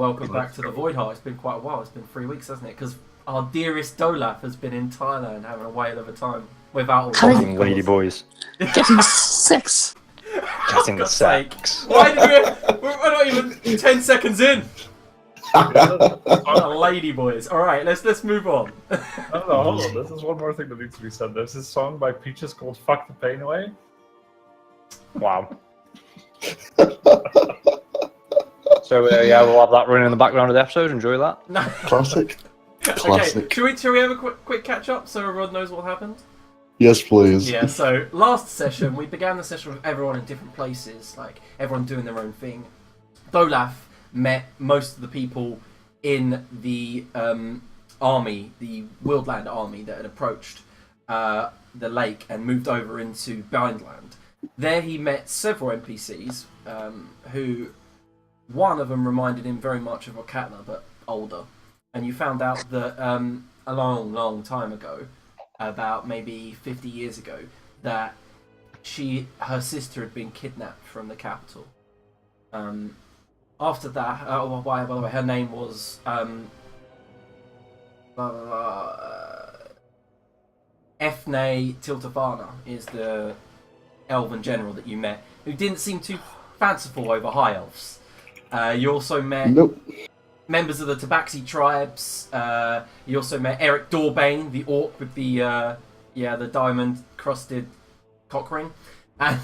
welcome back to the Voidheart. It's been quite a while. It's been 3 weeks, hasn't it? Because our dearest Dolaf has been in Thailand having a whale of a time without all Fucking lady boys. Getting sex. Getting the God's sake. sex. Why did we're not even 10 seconds in. Lady boys. All right, let's move on. No, hold on. This is one more thing that needs to be said. There's this song by Peaches called "Fuck the Pain Away." Wow. So yeah, we'll have that running in the background of the episode. Enjoy that. No. Classic. Classic. Okay, should we have a quick catch up so everyone knows what happened? Yes, please. Yeah, so last session, we began the session with everyone in different places, like everyone doing their own thing. Dolaf met most of the people in the army, the Wildland army that had approached the lake and moved over into Bindland. There he met several NPCs who, one of them reminded him very much of Okatna, but older. And you found out that a long time ago, about maybe 50 years ago, that her sister had been kidnapped from the capital. After that, by the way, her name was Efne Tiltavana is the elven general that you met, who didn't seem too fanciful over high elves. You also met members of the Tabaxi tribes. You also met Eric Dorbane, the orc with the diamond-crusted cock ring. And,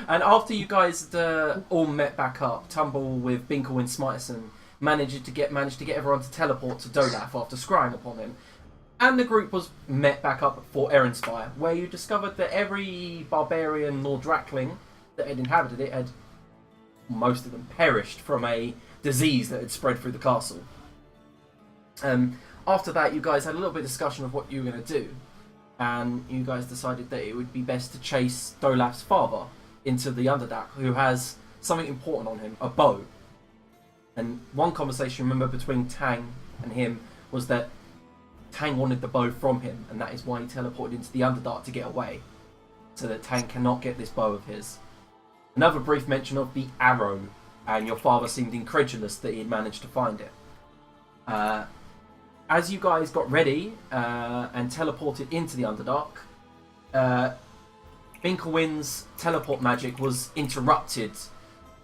and after you guys all met back up, Tumble with Binkle and Smiteson managed to get everyone to teleport to Dolaf after scrying upon him. And the group was met back up at Fort Erinspire, where you discovered that every barbarian nor Drakling that had inhabited it had, most of them, perished from a disease that had spread through the castle. After that, you guys had a little bit of discussion of what you were going to do, and you guys decided that it would be best to chase Dolaf's father into the Underdark, who has something important on him, a bow. And one conversation, remember, between Tang and him was that Tang wanted the bow from him, and that is why he teleported into the Underdark to get away, so that Tang cannot get this bow of his. Another brief mention of the arrow, and your father seemed incredulous that he had managed to find it. As you guys got ready and teleported into the Underdark, Finkelwind's teleport magic was interrupted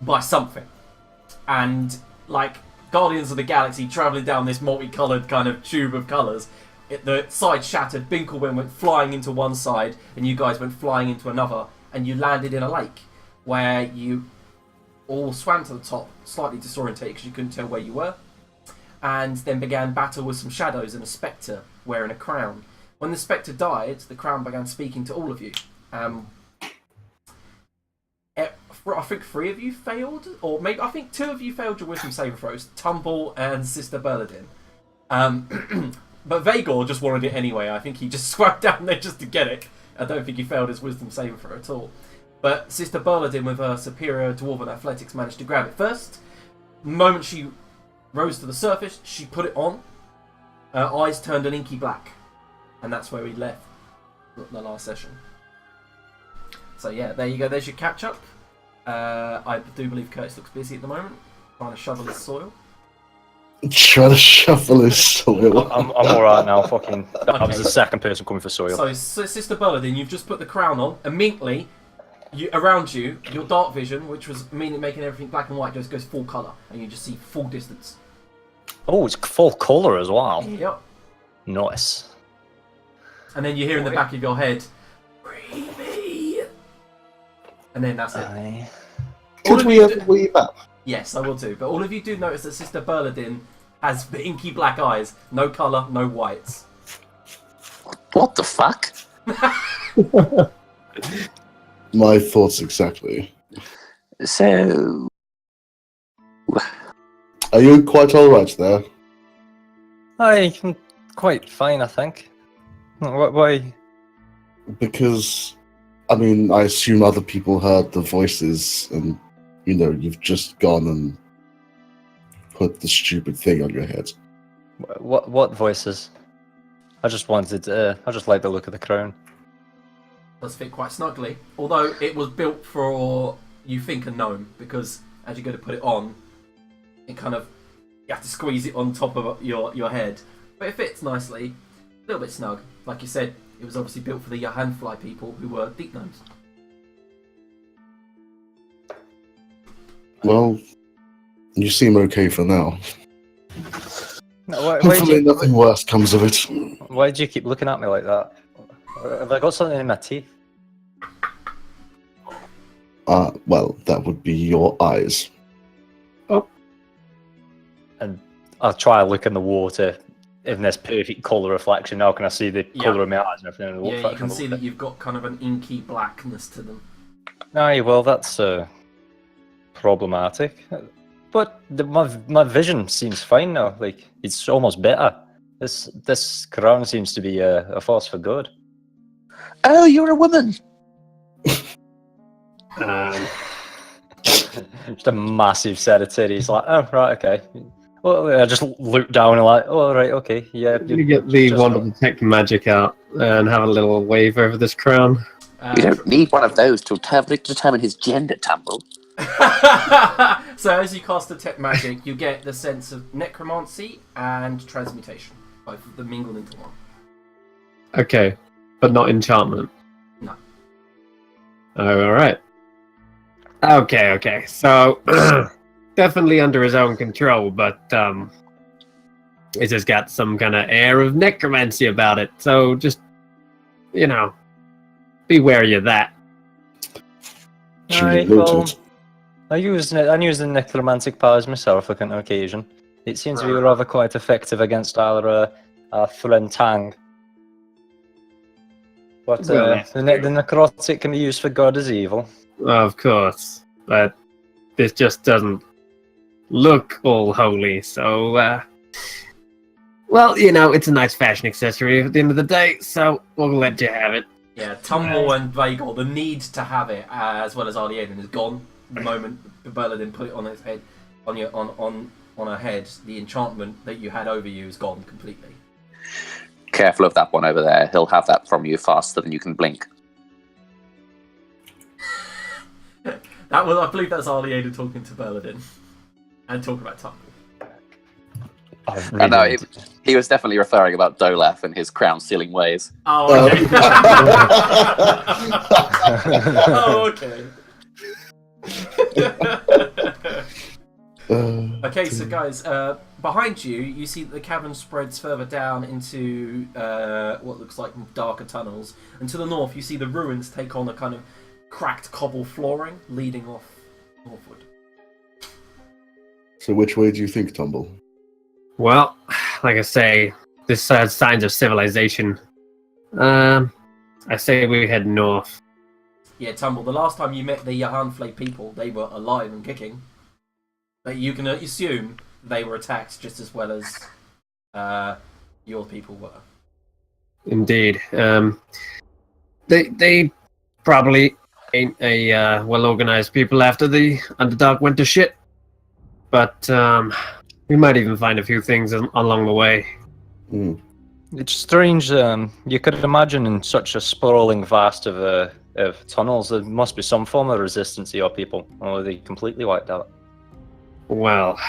by something. And like Guardians of the Galaxy travelling down this multicoloured kind of tube of colours, the side shattered, Binkelwind went flying into one side, and you guys went flying into another, and you landed in a lake, where you all swam to the top, slightly disorientated because you couldn't tell where you were, and then began battle with some shadows and a spectre wearing a crown. When the spectre died, the crown began speaking to all of you. I think 3 of you failed, or maybe I think 2 of you failed your wisdom saving throws, Tumble and Sister Berladin. But Vagor just wanted it anyway. I think he just swam down there just to get it. I don't think he failed his wisdom saving throw at all. But Sister Berladin, with her superior dwarven athletics, managed to grab it first. The moment she rose to the surface, she put it on. Her eyes turned an inky black. And that's where we left the last session. So yeah, there you go. There's your catch-up. I do believe Curtis looks busy at the moment, trying to shovel his soil. Trying to shuffle his soil. I'm alright now, fucking. I was the second person coming for soil. So Sister Berladin, you've just put the crown on. Immediately, around you, your dark vision, which was making everything black and white, just goes full colour, and you just see full distance. Oh, it's full colour as well. Yep. Nice. And then you hear in the back of your head, "Free me!" And then that's it. Could we have a wee map? Yes, I will do. But all of you do notice that Sister Berladin has the inky black eyes. No colour, no whites. What the fuck? My thoughts exactly. So, Are you quite alright there? I'm quite fine, I think. Why? Because, I mean, I assume other people heard the voices and, you know, you've just gone and put the stupid thing on your head. What voices? I just like the look of the crown. Does fit quite snugly, although it was built for, you think, a gnome, because as you go to put it on, It kind of, you have to squeeze it on top of your head. But it fits nicely. A little bit snug. Like you said, it was obviously built for the Handfly people who were deep gnomes. Well, you seem okay for now. No, why Hopefully nothing worse comes of it. why do you keep looking at me like that? Have I got something in my teeth? Well, that would be your eyes. And I'll try to look in the water in this perfect colour reflection. Now can I see the colour of my eyes and everything? Yeah, you can see that you've got kind of an inky blackness to them. Aye, well, that's problematic. But my vision seems fine now. Like, it's almost better. This crown seems to be a force for good. Oh, you're a woman. Just a massive set of titties. Like, oh, right, okay. Well, I just look down and like, oh, right, okay, yeah. I'm gonna get the wand of detect magic out and have a little wave over this crown. You don't need one of those to determine his gender, Tumble. So as you cast Detect Magic, you get the sense of necromancy and transmutation. Both of them mingled into one. Okay, but not enchantment. No. Oh, alright. Okay. So, definitely under his own control, but it's just got some kind of air of necromancy about it. So just, be wary of that. Aye, well, I use the necromantic powers myself on occasion. It seems to be rather quite effective against our Threntang. But the necrotic can be used for good as evil. Of course, but this just doesn't look all holy, so, well, it's a nice fashion accessory at the end of the day, so we'll let you have it. Yeah, Tumble and Vagor, the need to have it, as well as Arliaden, is gone. The moment Berladin put it on his head, on her head, the enchantment that you had over you is gone completely. Careful of that one over there. He'll have that from you faster than you can blink. I believe that's Arliaden talking to Berladin and talking about Tumble. No, he was definitely referring about Dolaf and his crown-stealing ways. Oh, okay. Okay, so guys, behind you, you see that the cavern spreads further down into what looks like darker tunnels. And to the north, you see the ruins take on a kind of cracked cobble flooring leading off northward. So which way do you think, Tumble? Well, like I say, this has signs of civilization. I say we head north. Yeah, Tumble, the last time you met the Handflay people, they were alive and kicking. But you can assume they were attacked just as well as your people were. Indeed. They probably ain't a well-organized people after the Underdark went to shit. But we might even find a few things along the way. Mm. It's strange. You could imagine in such a sprawling vast of tunnels, there must be some form of resistance to your people, or are they completely wiped out? Well,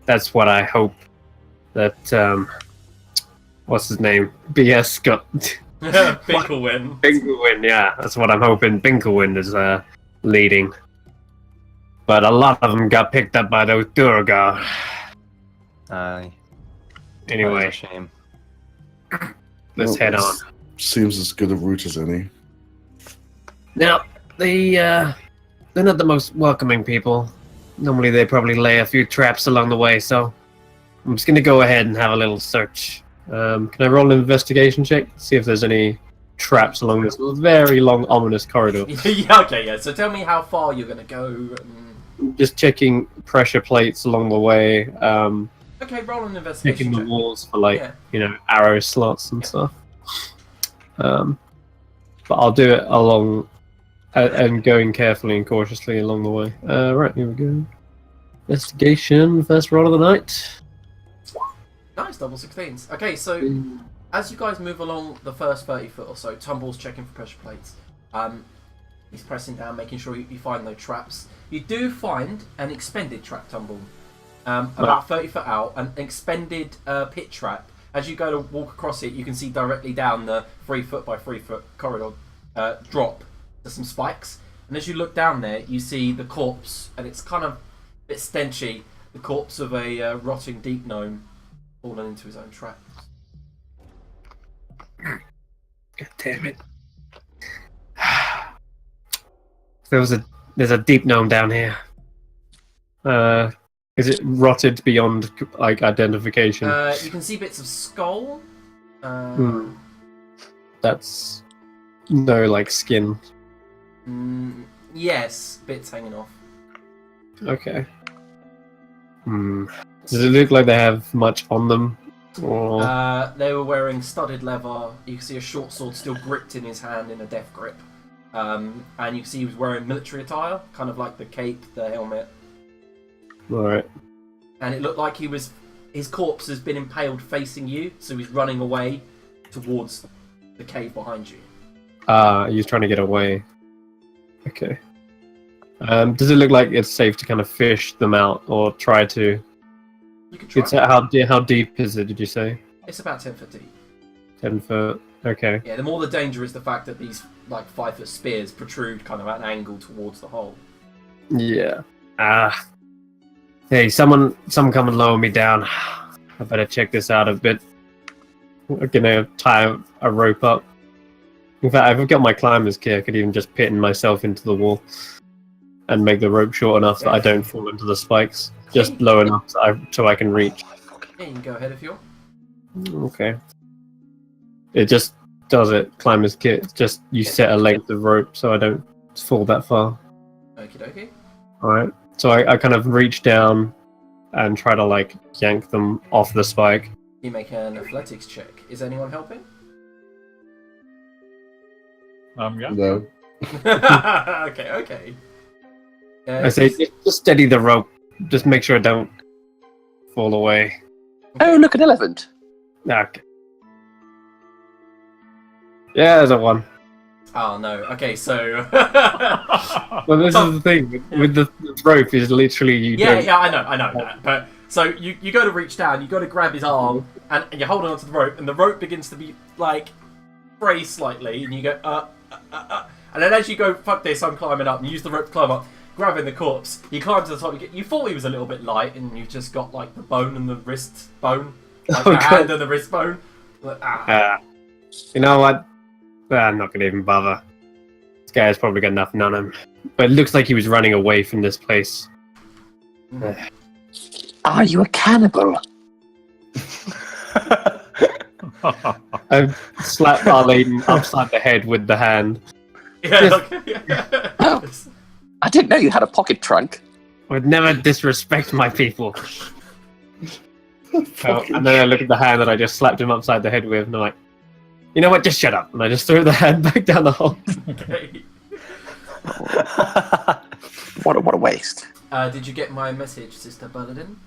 that's what I hope that, what's his name? BS got... Binkelwin. Binkelwin, yeah. That's what I'm hoping Binkelwin is leading. But a lot of them got picked up by those Durgar. Aye. Anyway, That's a shame. let's head on. Seems as good a route as any. Now, they're not the most welcoming people. Normally they probably lay a few traps along the way, so I'm just going to go ahead and have a little search. Can I roll an investigation check? See if there's any traps along this very long, ominous corridor. Yeah, okay, yeah. So tell me how far you're going to go. Just checking pressure plates along the way. Okay, roll an investigation Checking the check. walls for, arrow slots and stuff. But I'll do it along... and going carefully and cautiously along the way. Right, here we go. Investigation, first roll of the night. Nice, double 16s. Okay, so as you guys move along the first 30 foot or so, Tumble's checking for pressure plates. He's pressing down, making sure you find no traps. You do find an expended trap, Tumble. about 30 foot out, an expended pit trap. As you go to walk across it, you can see directly down the 3 foot by 3 foot corridor drop to some spikes. And as you look down there, you see the corpse, and it's kind of a bit stenchy, the corpse of a rotting deep gnome fallen into his own trap. God damn it. There's a deep gnome down here. Is it rotted beyond like identification? You can see bits of skull. That's no like skin. Yes, bits hanging off. Okay. Does it look like they have much on them? Or... they were wearing studded leather. You can see a short sword still gripped in his hand in a death grip. And you can see he was wearing military attire, kind of like the cape, the helmet. Alright. And it looked like his corpse has been impaled facing you, so he's running away towards the cave behind you. He's trying to get away. Okay. Does it look like it's safe to kind of fish them out or try to? You can try. It's how deep is it? Did you say? It's about 10 foot deep. 10 foot. Okay. Yeah, the more the danger is the fact that these like 5 foot spears protrude kind of at an angle towards the hole. Yeah. Hey, someone come and lower me down. I better check this out a bit. I'm gonna tie a rope up. In fact, if I've got my climber's kit, I could even just pin myself into the wall and make the rope short enough that I don't fall into the spikes. Just low enough so I can reach. Yeah, you can go ahead if you want. Okay. It just does it. Climber's kit. Just you set a length of rope so I don't fall that far. Okie dokie. Alright. So I kind of reach down and try to like yank them off the spike. You make an athletics check. Is anyone helping? Yeah. No. okay. I say just steady the rope. Just make sure I don't fall away. Oh, look, an elephant. Okay. Yeah, there's a one. Oh no. Okay, so. Well, this is the thing with the rope is literally you. Yeah, I know that. But so you go to reach down, you go to grab his arm, and you're holding onto the rope, and the rope begins to be like fray slightly, and you go and then as you go, fuck this, I'm climbing up, and you use the rope to climb up, grabbing the corpse. You climb to the top. You thought he was a little bit light, and you just got like the bone and the wrist bone, like the hand and the wrist bone. Like, you know what? I'm not gonna even bother. This guy's probably got nothing on him. But it looks like he was running away from this place. Are you a cannibal? I slapped Arlene upside the head with the hand. Yeah. Oh, I didn't know you had a pocket trunk. I would never disrespect my people. And then I look at the hand that I just slapped him upside the head with, and I'm like, you know what, just shut up. And I just threw the hand back down the hole. Okay. What a waste. Did you get my message, Sister Bernadine?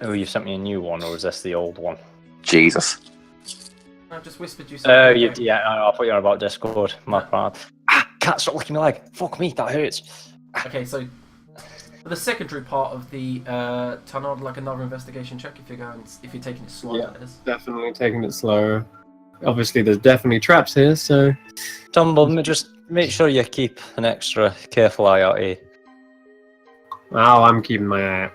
Oh, you sent me a new one, or is this the old one? Jesus. I just whispered you something. Yeah, I thought you were about Discord. My bad. Cat, stop licking my leg. Fuck me, that hurts. Okay, so for the secondary part of the tunnel, I'd like another investigation check if you're taking it slow. Yeah. That is. Definitely taking it slower. Obviously, there's definitely traps here, so... Tumble, just make sure you keep an extra careful eye out here. Oh, I'm keeping my eye out.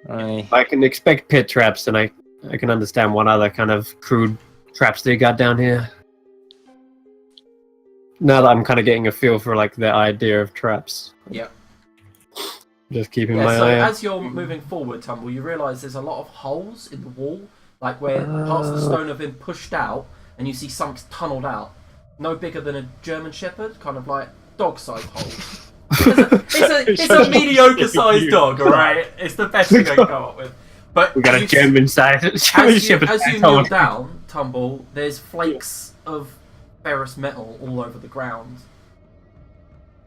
Aye. I can expect pit traps, and I can understand what other kind of crude traps they got down here. Now that I'm kind of getting a feel for like the idea of traps. Yeah. Just keeping Yeah, my so eye out. as you're moving forward, Tumble, you realise there's a lot of holes in the wall, like where parts of the stone have been pushed out, and you see some tunneled out. No bigger than a German Shepherd, kind of like dog-sized holes. It's a mediocre-sized dog, alright? It's the best thing I can come up with. But We got a German side. as you kneel down, Tumble, there's flakes of ferrous metal all over the ground.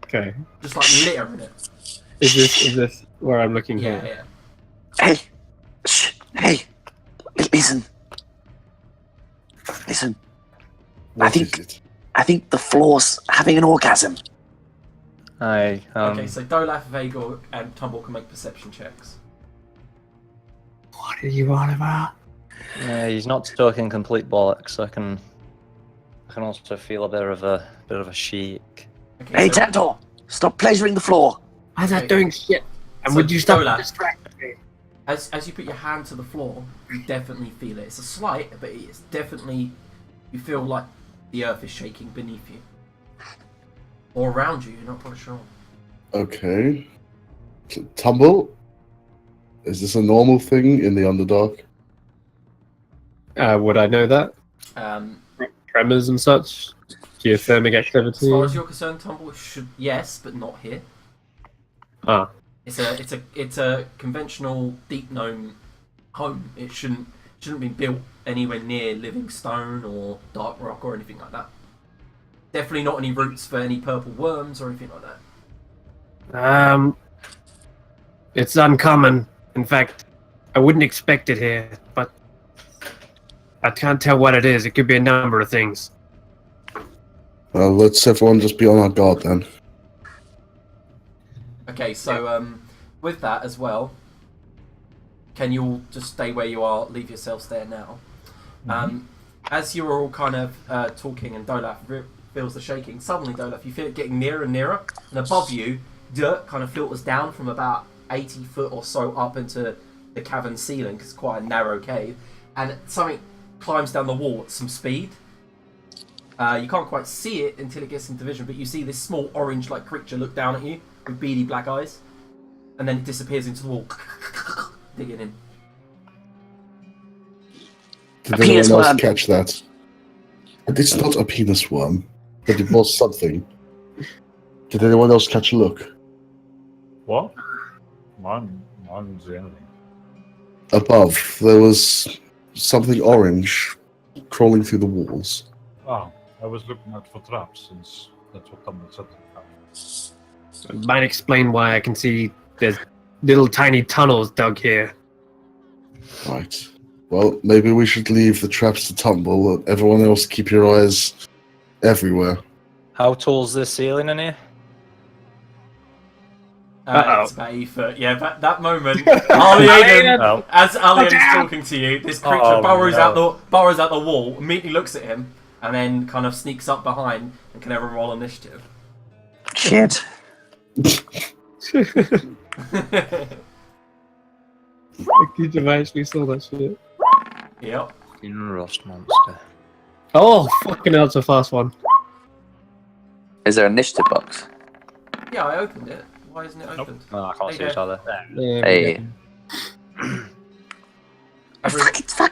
Okay. Just like litter in it. Is this where I'm looking Yeah, here? yeah. Hey. Shh. Hey. Listen. Listen. What is it? I think the floor's having an orgasm. Aye. Okay, so Dolaf, Vagor, and Tumble can make perception checks. What are you on about? He's not talking complete bollocks. I can also feel a bit of a shake. Okay, Hey, so- Tantor! Stop pleasuring the floor! I'm not Okay. doing shit. And So, would you stop Dolak, distracting me? As you put your hand to the floor, you definitely feel it. It's a slight, but it's definitely... You feel like the earth is shaking beneath you. Or around you, you're not quite sure. Okay. Tumble? Is this a normal thing in the Underdark? Would I know that? Tremors and such? Geothermic As activity? far as you're concerned, Tumble should... Yes, but not here. Ah. It's a conventional deep gnome home. It shouldn't be built anywhere near living stone or dark rock or anything like that. Definitely not any roots for any purple worms or anything like that. It's uncommon. In fact, I wouldn't expect it here, but I can't tell what it is. It could be a number of things. Well, let's everyone just be on our guard then. Okay, so with that as well, can you all just stay where you are, leave yourselves there now? As you're all kind of talking and Dolaf feels the shaking, suddenly Dolaf, you feel it getting nearer and nearer, and above you, dirt kind of filters down from about 80 foot or so up into the cavern ceiling, because it's quite a narrow cave, and something climbs down the wall at some speed. You can't quite see it until it gets into vision, but you see this small orange-like creature look down at you with beady black eyes, and then it disappears into the wall, digging in. Did A anyone penis else worm. catch that? It's not a penis worm, but it was something. Did anyone else catch a look? What? Mine didn't see anything. Above, there was something orange crawling through the walls. Oh, I was looking out for traps since that's what Tumble said. It might explain why I can see there's little tiny tunnels dug here. Right. Well, maybe we should leave the traps to Tumble, and everyone else keep your eyes everywhere. How tall's the ceiling in here? It's about 8 foot. Yeah, but that moment, Arliaden, Oh. as Arliaden's talking to you, this creature Oh, burrows no. out the wall, immediately looks at him, and then kind of sneaks up behind and can ever roll initiative. Shit! I actually saw that shit. Yep. Rust monster. Oh, fucking hell, it's a fast one. Is there an initiative box? Yeah, I opened it. Why isn't it opened? Oh, I can't see There you each go. other. Yeah, Hey. Every-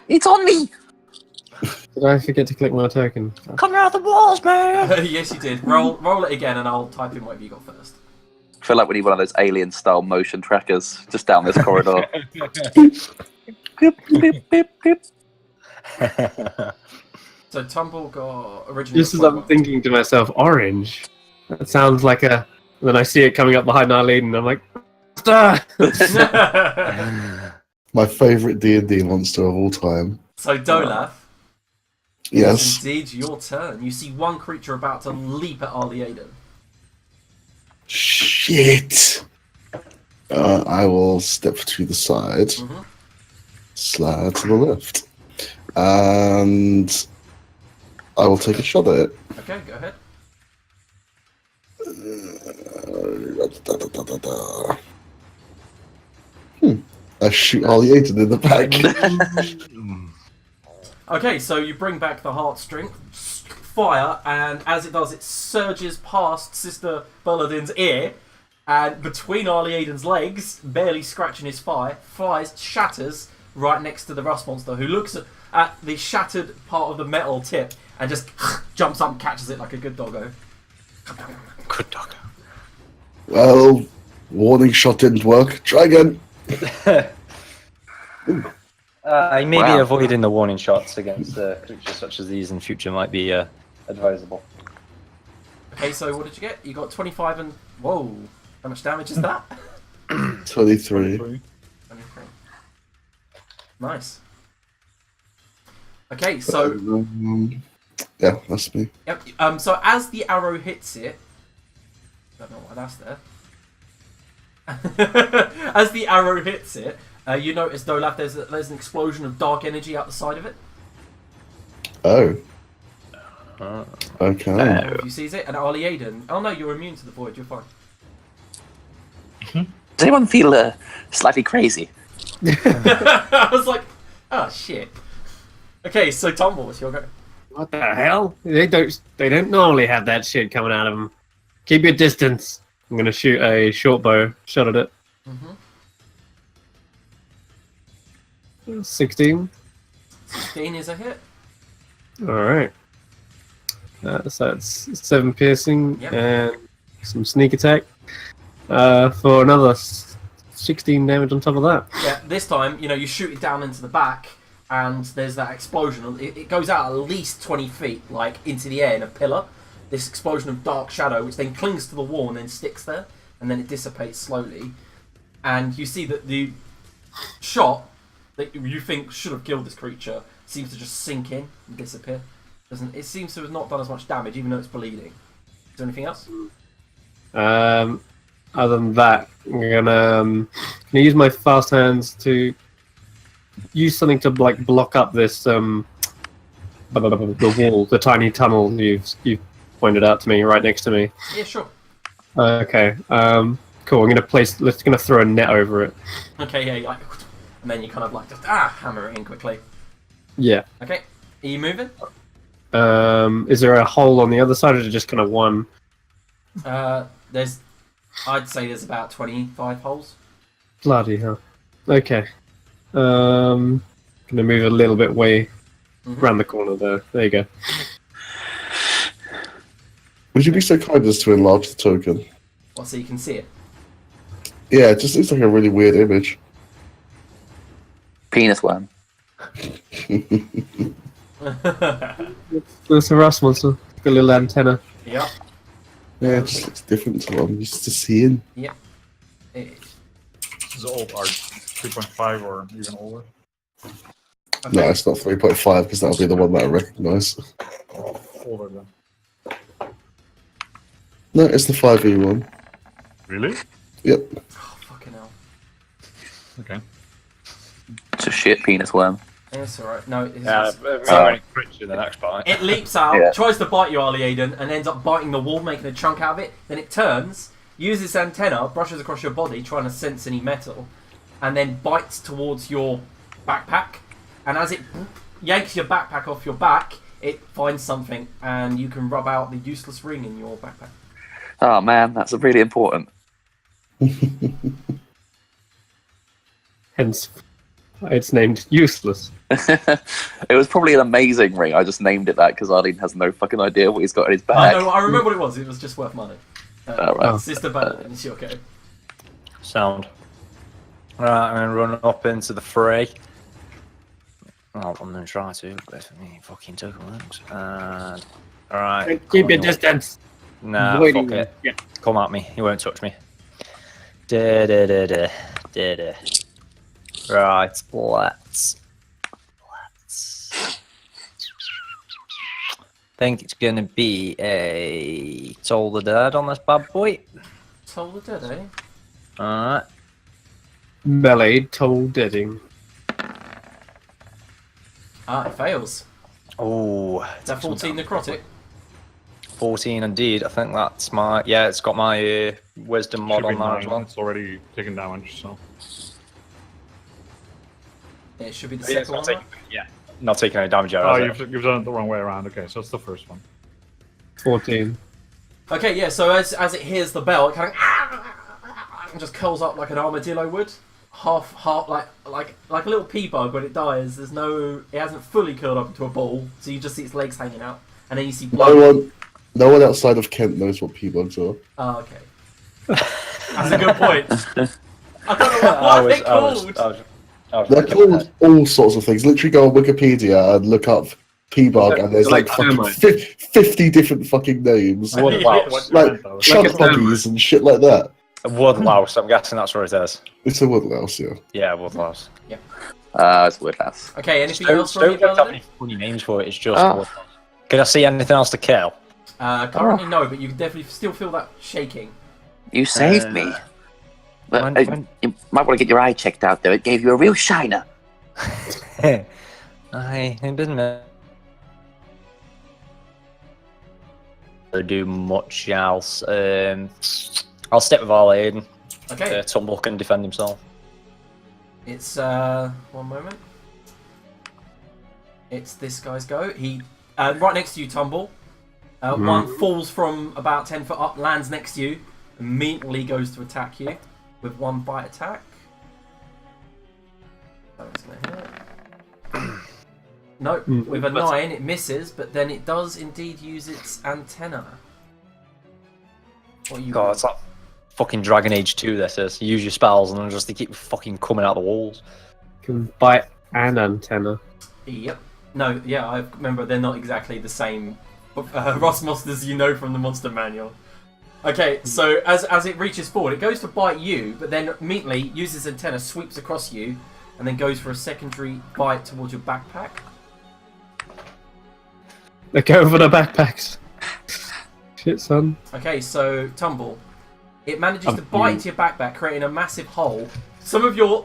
It's on me! Did I forget to click my token? Come out the walls, man! Yes, you did. Roll it again, and I'll type in whatever you got first. I feel like we need one of those alien-style motion trackers just down this corridor. So Tumble got originally. Just as I'm thinking to myself, orange? That sounds like a... Then I see it coming up behind our lead, and I'm like... "Ah!" My favourite D&D monster of all time. So Dolaf, Yes. it's indeed your turn. You see one creature about to leap at Arliaden. Shit! I will step to the side, Mhm. slide to the left, and I will take a shot at it. Okay, go ahead. I shoot Arliaden in the back. Okay, so you bring back the heartstring, fire, and as it does, it surges past Sister Berladin's ear, and between Arliaden's legs, barely scratching his thigh, flies, shatters right next to the rust monster, who looks at the shattered part of the metal tip and just jumps up and catches it like a good doggo. Good dog. Well, warning shot didn't work. Try again. I may be Wow. avoiding the warning shots against creatures such as these in future might be advisable. Okay, so what did you get? You got 25 and... Whoa, how much damage is that? 23. 23. Nice. Okay, so... Yeah, that's me. Yep. So as the arrow hits it, don't know why that's there. As the arrow hits it, You notice, Dolaf, there's an explosion of dark energy out the side of it. Oh. Okay. If you sees it, and Ali Aiden. Oh no, you're immune to the void. You're fine. Does anyone feel slightly crazy? I was like, oh shit. Okay, so Tumble, what's your go? What the hell? They don't normally have that shit coming out of them. Keep your distance. I'm gonna shoot a short bow shot at it. 16. 16 is a hit. All right. So it's 7 piercing Yep. and some sneak attack for another 16 damage on top of that. Yeah, this time, you shoot it down into the back, and there's that explosion. It goes out at least 20 feet, like, into the air in a pillar. This explosion of dark shadow, which then clings to the wall and then sticks there, and then it dissipates slowly. And you see that the shot that you think should have killed this creature seems to just sink in and disappear. It seems to have not done as much damage, even though it's bleeding. Is there anything else? Other than that, I'm gonna use my fast hands to use something to block up this the wall, the tiny tunnel you've pointed out to me right next to me. Yeah, sure. Okay. Cool. I'm gonna throw a net over it. Okay, yeah, and then you kind of just hammer it in quickly. Yeah. Okay, are you moving? Is there a hole on the other side, or is it just kind of one? I'd say there's about 25 holes. Bloody hell. Okay. Gonna move a little bit way around the corner there. There you go. Would you be so kind as to enlarge the token? Well, so you can see it. Yeah, it just looks like a really weird image. Penis worm. It's a rust monster. Got a little antenna. Yep. Yeah, it just looks different to what I'm used to seeing. Yep. It is. This is old art, 3.5 or even older. No, it's not 3.5 because that'll be the one that I recognise. Older than. No, it's the 5e one. Really? Yep. Oh, fucking hell. Okay. It's a shit penis worm. It's alright. No, it's Very rich in the next part. it leaps out, Yeah. tries to bite you, Ali Aiden, and ends up biting the wall, making a chunk out of it. Then it turns, uses its antenna, brushes across your body, trying to sense any metal, and then bites towards your backpack. And as it yanks your backpack off your back, it finds something, and you can rub out the useless ring in your backpack. Oh man, that's really important. Hence, it's named useless. It was probably an amazing ring. I just named it that because Arlene has no fucking idea what he's got in his I bag. know. I remember what it was. It was just worth money. Right. Sister Bella, it's your go. Sound. Right, I'm gonna run up into the fray. Well, I'm gonna try to, but if me fucking took works. Alright. Keep your distance. Nah, Avoiding fuck it. Yeah. Come at me. You won't touch me. Da-da-da-da. Da-da. Right, let's. Think it's gonna be a Toll the Dead on this bad boy. Toll the Dead, eh? Alright. Melee toll deading. It fails. Oh, Is that 14 necrotic? 14 indeed. I think that's my. Yeah, it's got my wisdom mod Should be on there as 9. well. It's already taken damage, so. It should be the Yeah, it's second not one. taking, yeah, not taking any damage out Oh, of it. you've done it the wrong way around. Okay, so it's the first one. 14. Okay, yeah, so as it hears the bell, it kind of and just curls up like an armadillo would. Half, like a little pea bug when it dies. It hasn't fully curled up into a ball, so you just see its legs hanging out, and then you see blood. No one outside of Kent knows what P-bugs are. Oh, okay. That's a good point. I don't know what they're called. They're called all sorts of things. Literally go on Wikipedia and look up P-bug, and there's like fucking termite. 50 different fucking names. What's Like though? chug buggies and shit like that. A woodlouse. I'm guessing that's what it is. It's a woodlouse, yeah. Yeah, woodlouse. It's Woodhouse. Okay, anything else from you, Don't have Paladin? any funny names for it. It's just. Oh. Woodlouse. Can I see anything else to kill? Currently no, but you can definitely still feel that shaking. You saved me. You might want to get your eye checked out there. It gave you a real shiner. It didn't do much else. I'll stick with all Aiden. Okay. Tumble can defend himself. It's one moment. It's this guy's go. He right next to you, Tumble. One falls from about 10 foot up, lands next to you, immediately goes to attack you with one bite attack. That's gonna hit. No, with a 9 it misses, but then it does indeed use its antenna. What you God, it's like fucking Dragon Age 2. This is. You use your spells and then they keep fucking coming out the walls. Can bite an antenna. Yep. No, yeah, I remember they're not exactly the same Ross monsters you know from the monster manual. Okay, so as it reaches forward, it goes to bite you, but then immediately uses antenna, sweeps across you, and then goes for a secondary bite towards your backpack. They're going for the backpacks. Shit, son. Okay, so Tumble. It manages to bite into your backpack, creating a massive hole. Some of your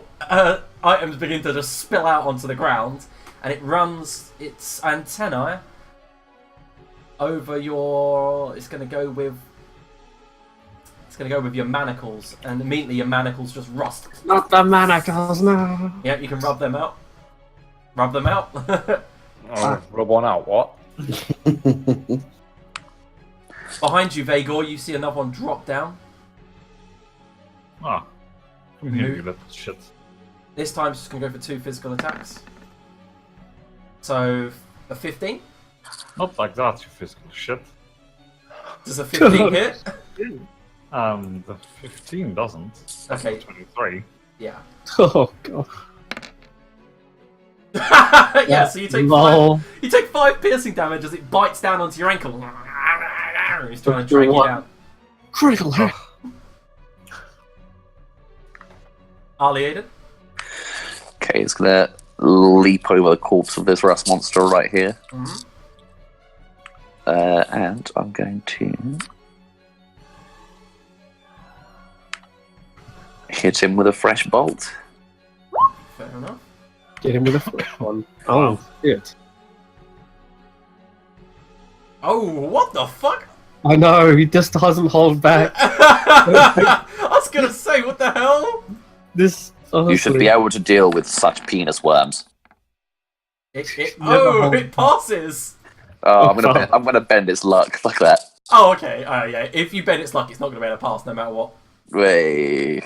items begin to just spill out onto the ground, and it runs its antennae over your. It's going to go with your manacles, and immediately your manacles just rust. Not the manacles, no. Yeah, you can rub them out. Rub them out. Rub one out. What? Behind you, Vagor, you see another one drop down. Ah, come here, you little shit. This time, it's just going to go for 2 physical attacks. So, a 15? Not like that, you physical shit. Does a 15 hit? The 15 doesn't. That's Okay. 23. Yeah. Oh, God. Yeah, so you take Lol. 5. You take 5 piercing damage as it bites down onto your ankle. He's trying to drag you down. Critical hit. Ali Aiden? Okay, it's gonna leap over the corpse of this rust monster right here. Mm-hmm. And I'm going to hit him with a fresh bolt. Fair enough. Get him with a fresh one. Oh, shit. Oh, what the fuck? I know, he just doesn't hold back. I was gonna say, what the hell? This, honestly. You should be able to deal with such penis worms. It passes! Oh, I'm gonna bend its luck like that. Oh, okay. Yeah. If you bend its luck, it's not gonna be able to pass no matter what. Wait.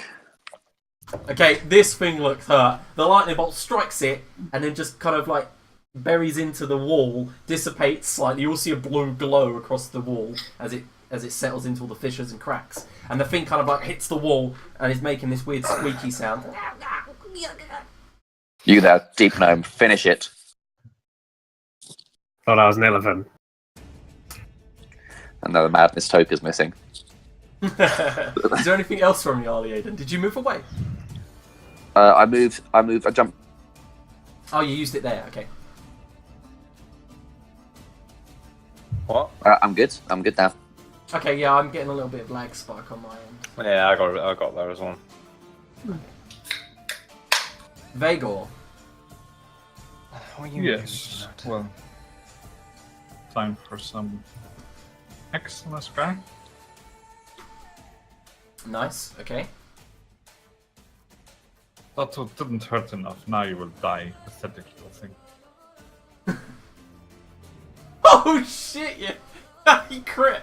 Okay, this thing looks hurt. The lightning bolt strikes it, and then just kind of like buries into the wall, dissipates slightly. You'll see a blue glow across the wall as it settles into all the fissures and cracks. And the thing kind of like hits the wall and is making this weird squeaky sound. You there, deep gnome, finish it. Thought I was an elephant. Another madness toke is missing. Is there anything else from you, Ali Aiden? Did you move away? I jumped. Oh, you used it there. Okay. What? I'm good now. Okay, yeah, I'm getting a little bit of lag spike on my end. Yeah, I got there as well. Vagor. What are you Yes, well. Time for some X on this guy. Nice. Okay. That didn't hurt enough. Now you will die. Pathetic little thing. Oh shit! Yeah, he crit.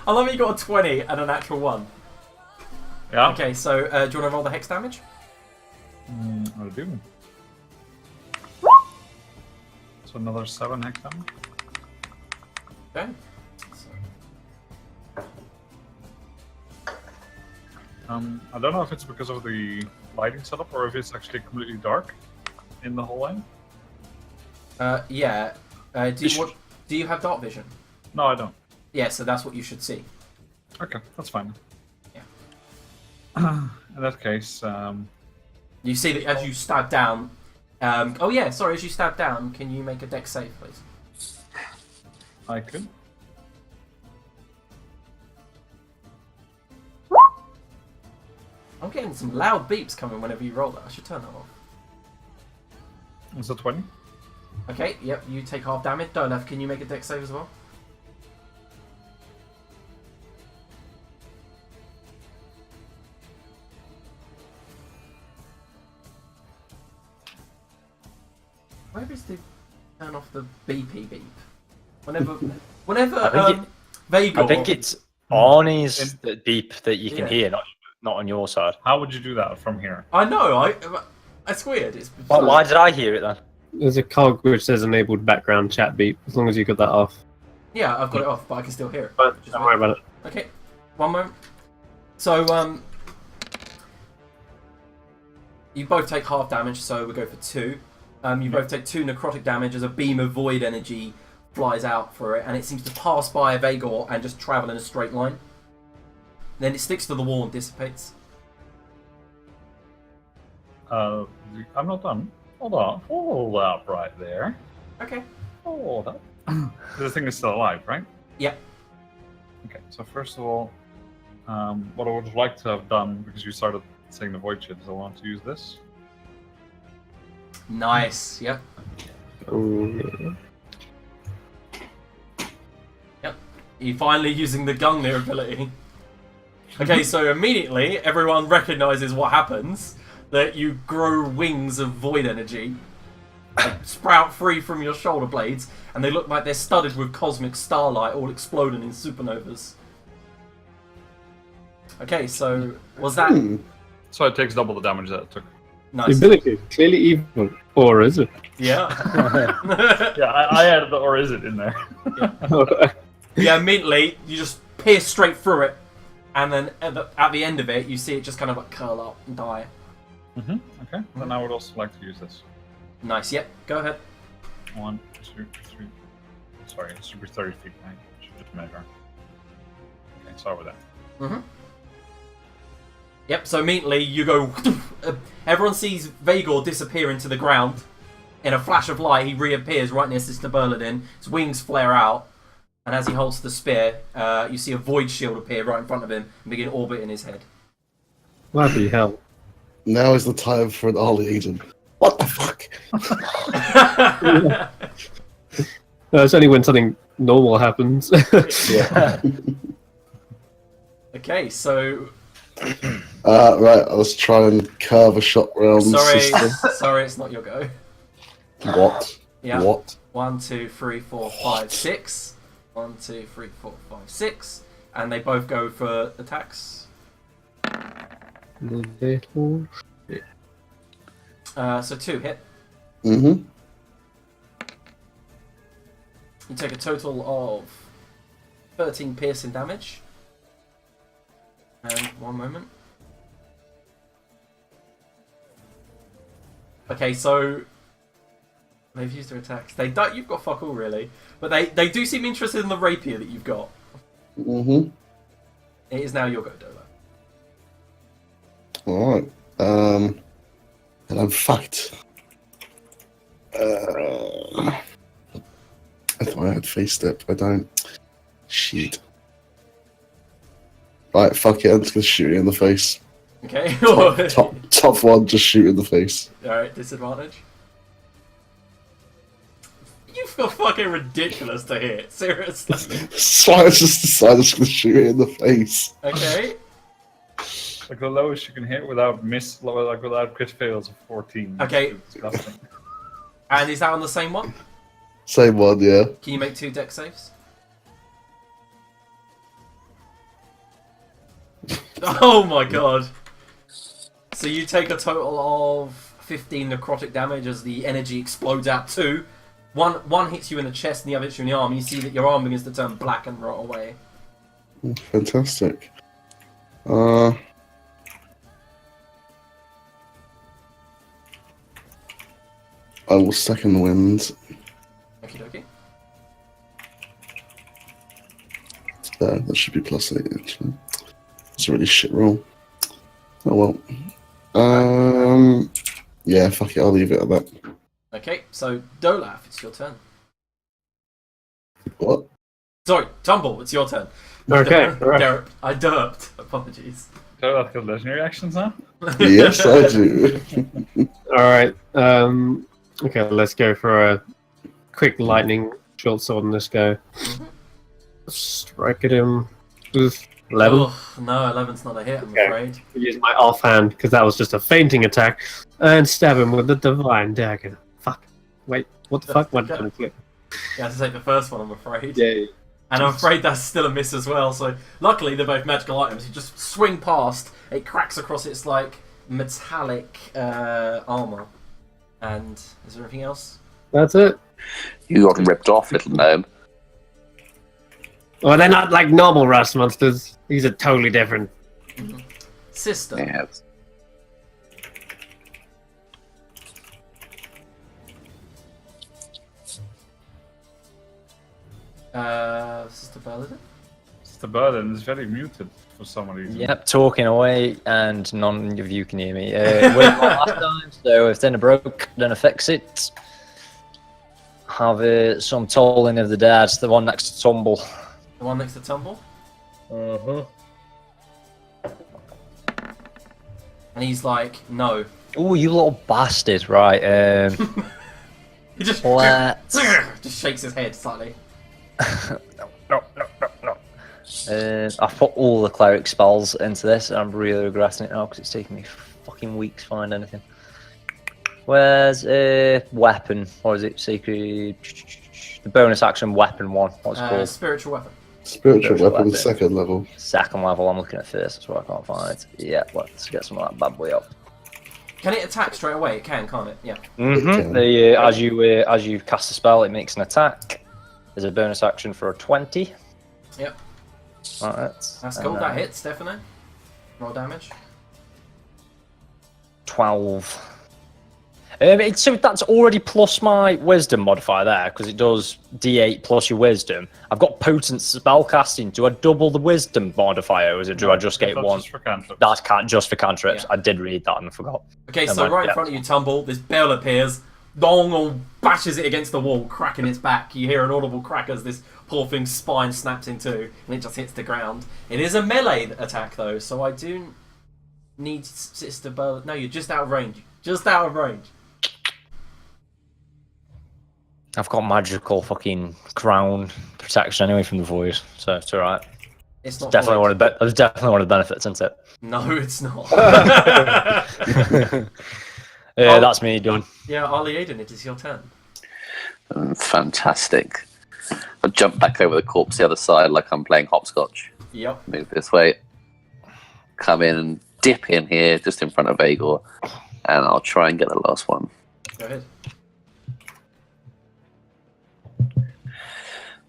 I love how you got a 20 and a natural 1. Yeah? Okay, so do you want to roll the hex damage? I'll do. So another 7 hex damage. Okay. I don't know if it's because of the lighting setup or if it's actually completely dark in the whole line. Yeah. Do you have dark vision? No, I don't. Yeah, so that's what you should see. Okay, that's fine. Yeah. In that case, You see that as you stab down. Oh yeah, sorry. As you stab down, can you make a dex save, please? I could. I'm getting some loud beeps coming whenever you roll that. I should turn that off. It's a 20. Okay, yep, you take half damage. Dolaf, can you make a dex save as well? Where is the turn off the beepy beep? Whenever Vagor... I think it's on his beep that you can hear, not on your side. How would you do that from here? I know, it's weird. It's Why did I hear it then? There's a cog which says enabled background chat beep. As long as you got that off. Yeah, I've got it off, but I can still hear it. But don't worry about it. Okay, one moment. So, you both take half damage, so we go for 2. You both take 2 necrotic damage as a beam of void energy flies out for it, and it seems to pass by Vagor and just travel in a straight line. Then it sticks to the wall and dissipates. I'm not done. Hold up right there. Okay. Hold up. The thing is still alive, right? Yep. Okay, so first of all, what I would have liked to have done, because you started saying the void shit, is I want to use this. Nice. Yep. Oh, Yep. You're finally using the Gungnir ability. Okay, so immediately everyone recognizes what happens. That you grow wings of void energy, sprout free from your shoulder blades, and they look like they're studded with cosmic starlight, all exploding in supernovas. Okay, so was that So it takes double the damage that it took. the nice? ability is clearly evil. Or is it? Yeah. Yeah, I added the or is it in there. Yeah. Immediately you just pierce straight through it, and then at the end of it, you see it just kind of like curl up and die. Okay, then I would also like to use this. Nice. Yep. Go ahead. 1, 2, 3. Sorry, it should be 30 feet, right? Should just measure. Okay, start with that. Yep, so immediately you go... everyone sees Vagor disappear into the ground. In a flash of light, he reappears right near Sister Berladin. His wings flare out. And as he holds the spear, you see a void shield appear right in front of him and begin orbiting his head. Bloody hell. Now is the time for an Ollie agent. What the fuck? It's only when something normal happens. Yeah. Okay, so... Right, let's try and curve a shot round the Sorry, system. sorry, it's not your go. What? Yeah. What? 1, 2, 3, 4, 5, 6. 1, 2, 3, 4, 5, 6. And they both go for attacks. So 2 hit. Mm-hmm. You take a total of 13 piercing damage. And 1 moment. Okay, so they've used their attacks. They don't. You've got fuck all really, but they do seem interested in the rapier that you've got. Mm-hmm. It is now your go, Dola. Alright. And in fact, I thought I had face step. I don't. Shit. Right, fuck it. I'm just gonna shoot you in the face. Okay. Top one, just shoot in the face. Alright, disadvantage. You feel fucking ridiculous to hit. Seriously. So I just decided I'm gonna shoot it in the face. Okay. Like the lowest you can hit without without crit fails of 14. Okay. It's disgusting. And is that on the same one? Same one, yeah. Can you make 2 dex saves? Oh my god. So you take a total of 15 necrotic damage as the energy explodes out 2. One hits you in the chest and the other hits you in the arm. And you see that your arm begins to turn black and rot away. Fantastic. I will second wind. Okie dokie. There, that should be +8 actually. It's a really shit roll. Oh well. Yeah, fuck it, I'll leave it at that. Okay, so Dolaf, it's your turn. What? Sorry, Tumble, it's your turn. Okay, alright. I derped. Apologies. So I'll kill legendary actions now. Yes, I do. Alright, okay, let's go for a quick lightning short sword on this guy. Strike at him. Oof. 11. Oh, no, 11's not a hit, I'm Okay. afraid. Use my offhand, because that was just a fainting attack. And stab him with the divine dagger. Fuck. Wait, what the fuck? What did I flip? You have to take the first one, I'm afraid. Yeah. And I'm afraid that's still a miss as well, so luckily they're both magical items. You just swing past, it cracks across its, like, metallic armour. And is there anything else? That's it. You got ripped off, little gnome. Well, they're not like normal rust monsters. These are totally different. Sister. Yes. Sister Paladin? The burden is very muted for some reason. Yep, talking away, and none of you can hear me. Went last time, so if dinner broke, then I fix it. Have some tolling of the dead, the one next to Tumble. The one next to Tumble? Uh-huh. And he's like, no. Oh, you little bastard! Right. He just, Let's... just shakes his head slightly. No. I've put all the cleric spells into this, and I'm really regretting it now because it's taken me fucking weeks to find anything. Where's a weapon? Or is it secret? The bonus action weapon one. What's it called? Spiritual weapon. Spiritual weapon, weapon. second level. Second level. I'm looking at first. That's what I can't find. Yeah, let's get some of that bad boy up. Can it attack straight away? It can, can't it? Yeah. Mm-hmm. As you cast a spell, it makes an attack. There's a bonus action for a 20. Yep. Alright. That's cool. That hits, definitely. Roll damage. 12. So that's already plus my wisdom modifier there, because it does d8 plus your wisdom. I've got potent spellcasting. Do I double the wisdom modifier, or do I just get That's one? just for cantrips. That's just for cantrips. Yeah. I did read that and I forgot. Okay, Never so mind, right in yeah. front of you, Tumble, this bell appears. Dong bashes it against the wall, cracking its back. You hear an audible crack as this poor thing's spine snaps in two, and it just hits the ground. It is a melee attack, though, so I do need Sister Bell. No, you're just out of range. Just out of range. I've got magical fucking crown protection anyway from the void, so it's alright. It's not Definitely void. it's definitely one of the benefits, isn't it? No, it's not. That's me done. Yeah, Ali Aiden, it is your turn. Fantastic. I'll jump back over the corpse the other side like I'm playing hopscotch. Yep. Move this way. Come in and dip in here just in front of Vagor. And I'll try and get the last one. Go ahead.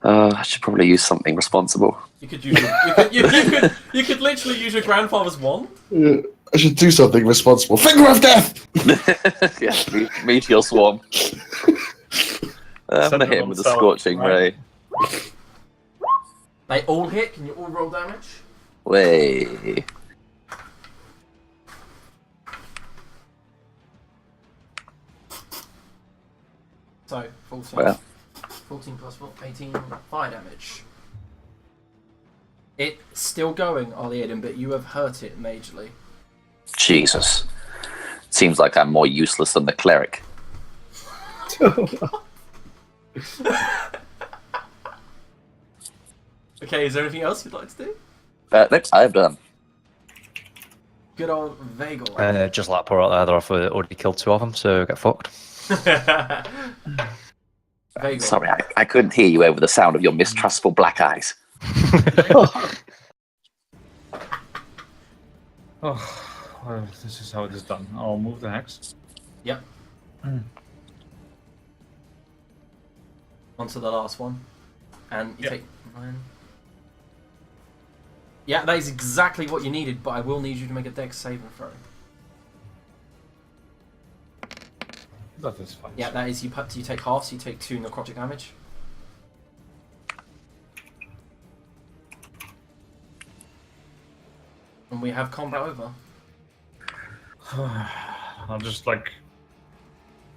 I should probably use something responsible. You could use you could literally use your grandfather's wand. Yeah, I should do something responsible. Finger of death! Yeah, meteor swarm. I'm gonna hit him with a scorching ray. They all hit. Can you all roll damage? Way. So 14. Well, 14 plus 4, 18 fire damage. It's still going, Ali Aiden, but you have hurt it majorly. Jesus. Seems like I'm more useless than the cleric. Okay, is there anything else you'd like to do? Nope, I've done. Good old Vagor. Just like poor out there, I've already killed 2 of them, so get fucked. Vagor. Sorry, I couldn't hear you over the sound of your mistrustful black eyes. Oh, well, this is how it is done. I'll move the hex. Yep. Onto the last one. And you take 9. Yeah, that is exactly what you needed, but I will need you to make a dex saving throw. That is fine. Yeah, that is, you take half, so you take 2 necrotic damage. And we have combat over. I'll just like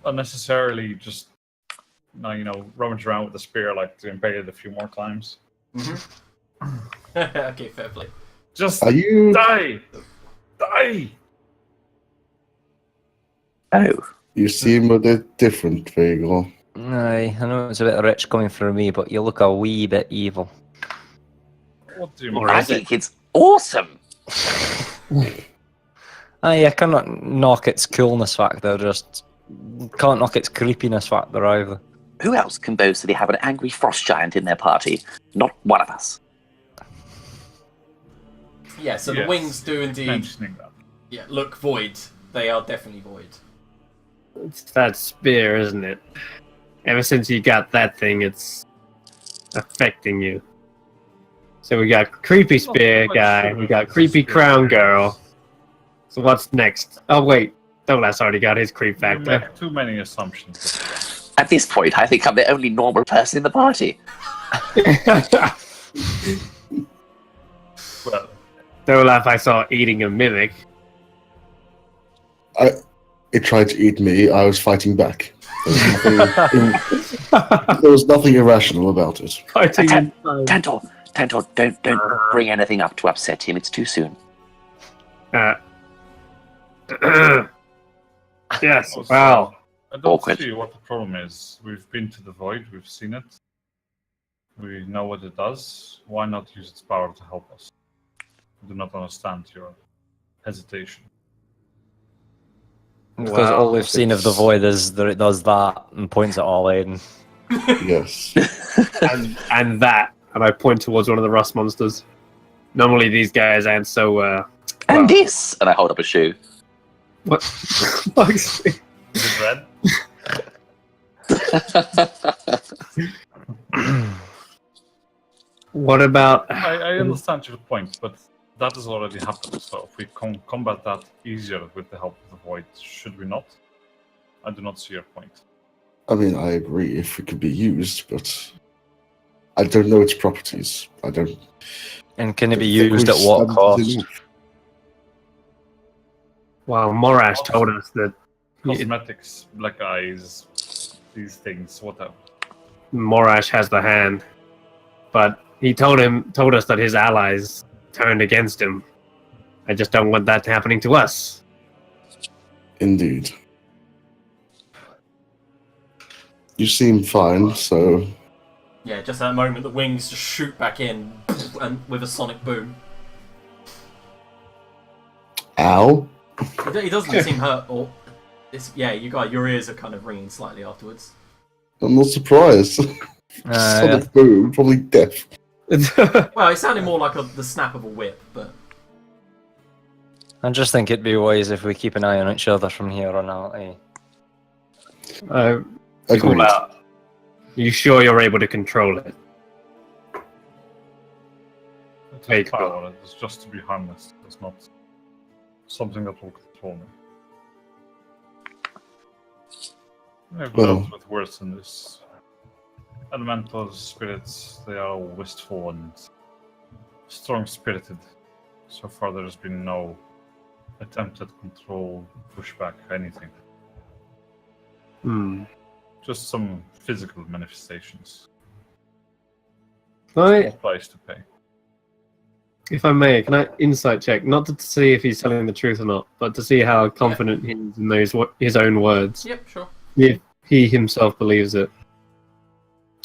unnecessarily just rummage around with the spear like to impale it a few more times. Okay, fair play. Just Are you die. Die! Oh, You seem a bit different, Vagor. Aye, I know it's a bit rich coming from me, but you look a wee bit evil. What do you Or mean? I is it? think it's awesome. Aye, I cannot knock its coolness factor, just can't knock its creepiness factor either. Who else can boast that they have an angry frost giant in their party? Not one of us. Yeah, so the Yes, wings do indeed mentioning that. look void. They are definitely void. It's that spear, isn't it? Ever since you got that thing, it's affecting you. So we got creepy Not spear quite guy, sure we if got it's a creepy spear. crown girl. So what's next? Oh wait, Dolas already got his creep You factor. make too many assumptions. At this point, I think I'm the only normal person in the party. Well, Dolaf I saw eating a mimic. It tried to eat me. I was fighting back. There was nothing irrational about it. Fighting Attack. inside. Tantor, don't bring anything up to upset him. It's too soon. Yes, also, wow. I don't Awkward. see what the problem is. We've been to the void, we've seen it. We know what it does. Why not use its power to help us? I do not understand your hesitation. Because all we've seen of the void is that it does that and points at all Aiden. Yes. And that. And I point towards one of the rust monsters. Normally these guys aren't so And well, this! And I hold up a shoe. what Is it red? what about I understand your point, but that has already happened. So if we combat that easier with the help of the void, should we not? I do not see your point. I mean, I agree if it could be used, but I don't know its properties. I don't. And can it be think used we've at what studied cost? enough. well Morash told us that Cosmetics, black eyes, these things, whatever. Morash has the hand. But he told us that his allies turned against him. I just don't want that happening to us. Indeed. You seem fine, so Yeah, just at that moment, the wings just shoot back in and with a sonic boom. ow. He doesn't seem hurt, or your ears are kind of ringing slightly afterwards. I'm not surprised. Sonic boom, probably death. Well, it sounded more like the snap of a whip, but I just think it'd be wise if we keep an eye on each other from here on out. Eh? Call Agreed. out. You sure you're able to control it? It's Very a power. It's just to be harmless. It's not something that will control me. I've Well- dealt with worse than this. Elementals, spirits, they are all wistful and strong-spirited. So far there's been no attempt at control, pushback, anything. Hmm. Just some physical manifestations. Right. Small price to pay. If I may, can I insight check? Not to see if he's telling the truth or not, but to see how confident he is in his own words. yep, sure. If he himself believes it.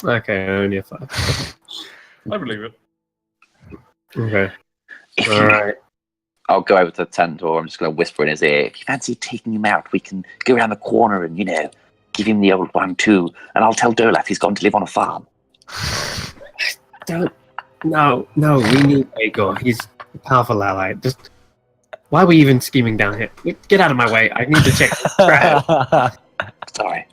Okay, only a 5. I believe it. Okay. If you, Alright. I'll go over to Tantor. I'm just going to whisper in his ear. If you fancy taking him out, we can go around the corner and, give him the old one too. And I'll tell Dolaf he's gone to live on a farm. Don't. No, we need Agor. He's a powerful ally. Just. Why are we even scheming down here? Get out of my way. I need to check. Sorry.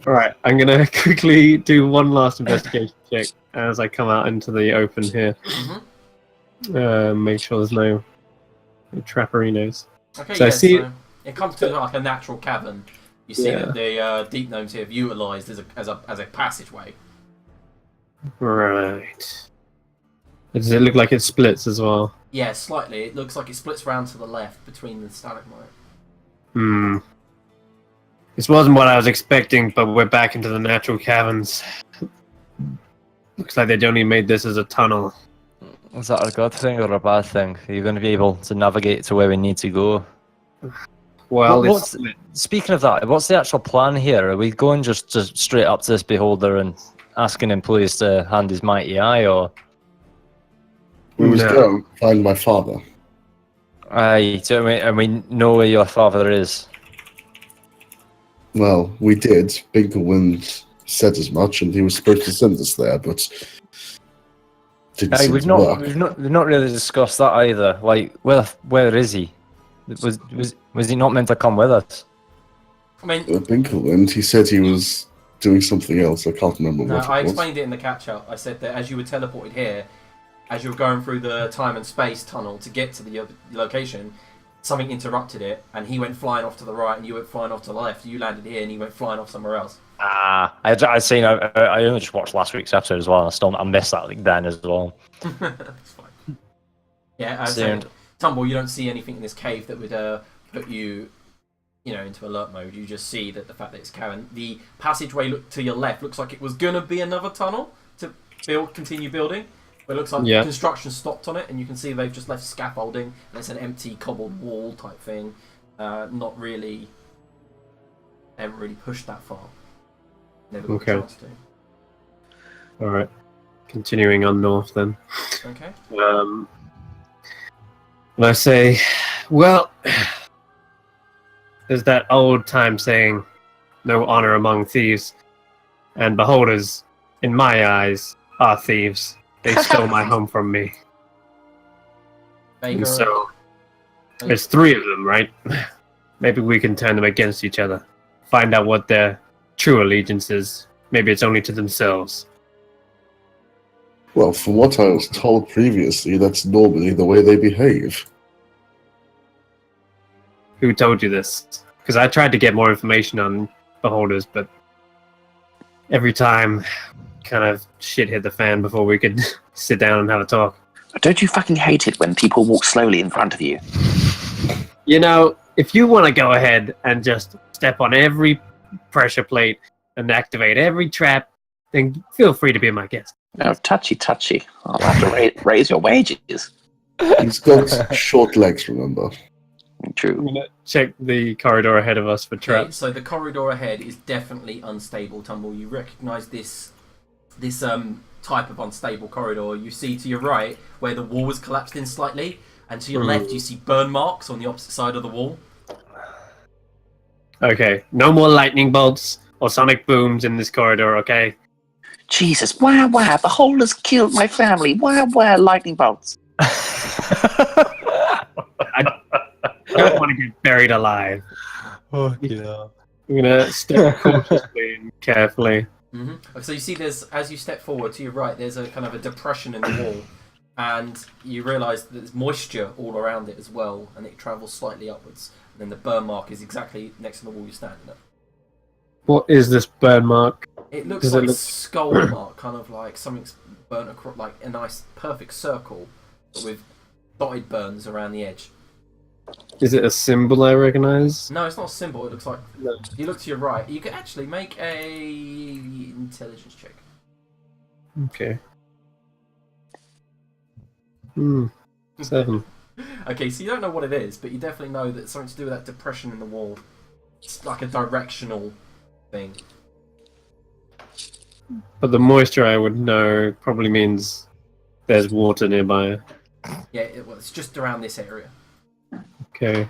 Alright, I'm gonna quickly do one last investigation check as I come out into the open here. Mm-hmm. Make sure there's no trapperinos. Okay, So I see- so it comes to like a natural cavern. You see Yeah. that the deep gnomes here have utilised as a passageway. Right. Does it look like it splits as well? Yeah, slightly. It looks like it splits round to the left between the stalagmite. Hmm. This wasn't what I was expecting, but we're back into the natural caverns. Looks like they'd only made this as a tunnel. Is that a good thing or a bad thing? Are you going to be able to navigate to where we need to go? Well, What's speaking of that? What's the actual plan here? Are we going just straight up to this beholder and asking him please to hand his mighty eye, or? We was No. going to find my father. Aye, so we know where your father is. Well, we did. Binklewind said as much, and he was supposed to send us there, but didn't Aye, seem we've to not work. we've not really discussed that either. Like, where is he? Was he not meant to come with us? I mean, Binklewind, he said he was doing something else. I can't remember no, what it I was. explained it in the catch-up. I said that as you were teleported here, as you were going through the time and space tunnel to get to the location, something interrupted it, and he went flying off to the right, and you went flying off to the left. You landed here, and he went flying off somewhere else. I seen. I only just watched last week's episode as well. I missed that then as well. That's fine. Yeah, Sound. Tumble, you don't see anything in this cave that would put you, into alert mode. You just see that the fact that it's Karen. The passageway to your left looks like it was gonna be another tunnel to continue building, but it looks like construction stopped on it, and you can see they've just left scaffolding, and it's an empty cobbled wall type thing. Not really. They haven't really pushed that far. Never got the chance to. All right. Continuing on north then. Okay. And I say, well, there's that old time saying, no honor among thieves. And beholders, in my eyes, are thieves. They stole my home from me. And so, there's 3 of them, right? Maybe we can turn them against each other. Find out what their true allegiance is. Maybe it's only to themselves. Well, from what I was told previously, that's normally the way they behave. Who told you this? Because I tried to get more information on beholders, but every time, kind of shit hit the fan before we could sit down and have a talk. Don't you fucking hate it when people walk slowly in front of you? If you want to go ahead and just step on every pressure plate and activate every trap, then feel free to be my guest. No, touchy. I'll have to raise your wages. He's got short legs, remember? True. I'm going to check the corridor ahead of us for traps. So the corridor ahead is definitely unstable, Tumble. You recognise this type of unstable corridor. You see to your right where the wall was collapsed in slightly, and to your left you see burn marks on the opposite side of the wall. Okay, no more lightning bolts or sonic booms in this corridor, okay? Jesus, wah, beholders killed my family. Wah, lightning bolts. I don't want to get buried alive. Oh, yeah. I'm gonna step cautiously and carefully. Mm-hmm. So you see, as you step forward to your right, there's a kind of a depression in the wall, and you realise that there's moisture all around it as well, and it travels slightly upwards. And then the burn mark is exactly next to the wall you're standing at. What is this burn mark? It looks like a skull mark, kind of like something's burnt across, like a nice perfect circle, but with dotted burns around the edge. Is it a symbol I recognize? No, it's not a symbol. It looks like you look to your right. You can actually make a intelligence check. Okay. 7. Okay, so you don't know what it is, but you definitely know that it's something to do with that depression in the wall. It's like a directional thing. But the moisture I would know probably means there's water nearby. Yeah, it's just around this area. Okay.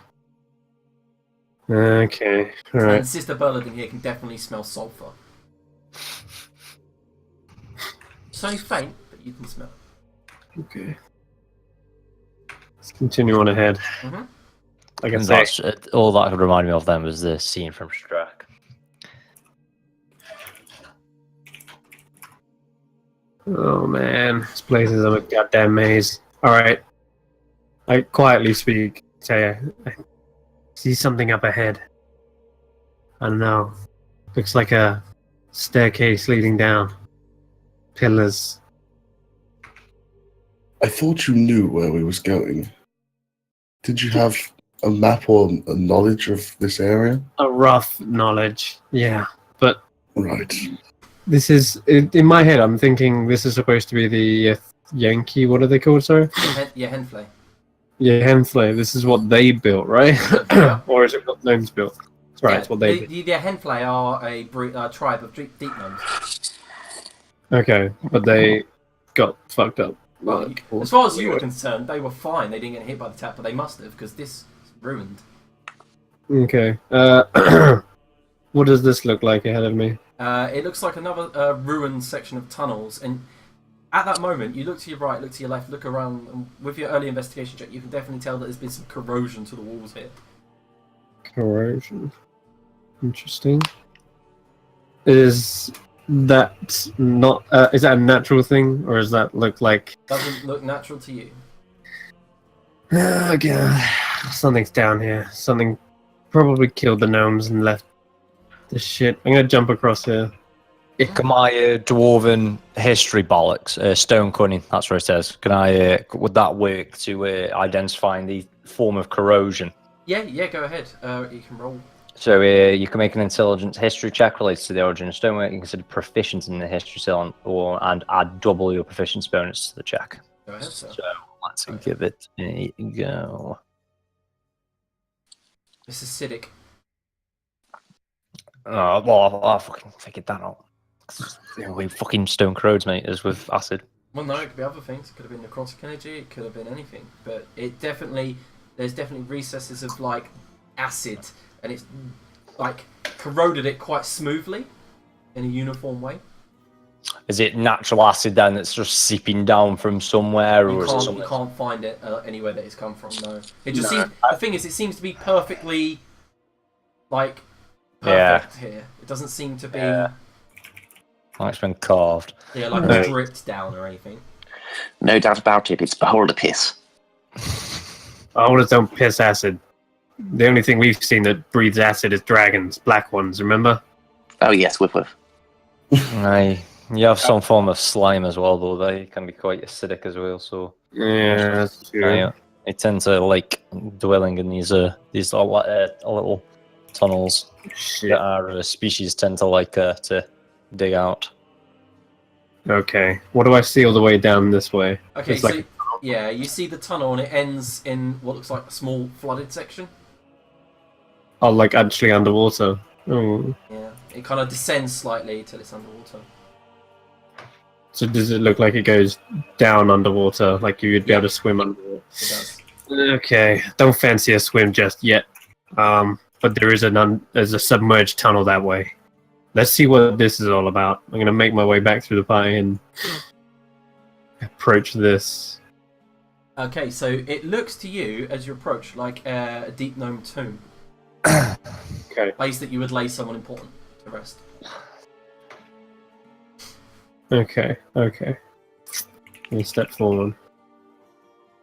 Okay. And Alright. Sister Berladin here can definitely smell sulfur. It's only faint, but you can smell it. Okay. Let's continue on ahead. Mm-hmm. Like I And say, that's all that could remind me of them was the scene from Strack. oh man, this place is a goddamn maze. Alright. I quietly speak. Say, I see something up ahead. I don't know. Looks like a staircase leading down. Pillars. I thought you knew where we was going. Did you have a map or a knowledge of this area? A rough knowledge. Yeah. But Right. this is, in my head, I'm thinking this is supposed to be Yankee. What are they called? Sorry. Henflay. Yeah, Henflay. This is what they built, right? Yeah. Or is it what gnomes built? Right, it's what they built. The Henflay are a tribe of deep gnomes. Okay, but they got fucked up. Well, as far as you were concerned, they were fine. They didn't get hit by the tap, but they must have, because this is ruined. Okay. What does this look like ahead of me? It looks like another ruined section of tunnels, and at that moment, you look to your right, look to your left, look around, and with your early investigation check, you can definitely tell that there's been some corrosion to the walls here. Corrosion. Interesting. Is that not? Is that a natural thing, or does that look like? Doesn't look natural to you. Again, something's down here. Something probably killed the gnomes and left the shit. I'm gonna jump across here. Can my dwarven history bollocks, stone cunning, that's what it says. Can I? Would that work to identifying the form of corrosion? Yeah, go ahead. You can roll. So you can make an intelligence history check related to the origin of stonework and consider proficient in the history skill and add double your proficiency bonus to the check. Go ahead, sir. So let's give it a go. This is acidic. Well, I fucking figured that out. We fucking stone corrodes, mate, as with acid. Well, no, it could be other things. It could have been necrotic energy. It could have been anything. But there's definitely recesses of like acid, and it's like corroded it quite smoothly in a uniform way. Is it natural acid then that's just seeping down from somewhere, or You can't find it anywhere that it's come from. No, it just seems. The thing is, it seems to be perfectly like perfect here. It doesn't seem to be. Like it's been carved. Yeah, like dripped down or anything. No doubt about it, it's beholder piss. Beholders don't piss acid. The only thing we've seen that breathes acid is dragons, black ones, remember? Oh yes, whiff. Aye. You have some form of slime as well, though. They can be quite acidic as well. So Yeah, that's true. they tend to like dwelling in these little tunnels Shit. that our species tend to like to dig out. Okay, what do I see all the way down this way? Okay, It's so like- yeah, you see the tunnel and it ends in what looks like a small flooded section. Oh, like actually underwater. Oh. Yeah, it kind of descends slightly till it's underwater. So does it look like it goes down underwater, like you'd be able to swim under it? It does. Okay, don't fancy a swim just yet. But there is there's a submerged tunnel that way. Let's see what this is all about. I'm gonna make my way back through the pie and approach this. Okay, so it looks to you as you approach like a deep gnome tomb. Okay. Place that you would lay someone important to rest. Okay. Let me step forward.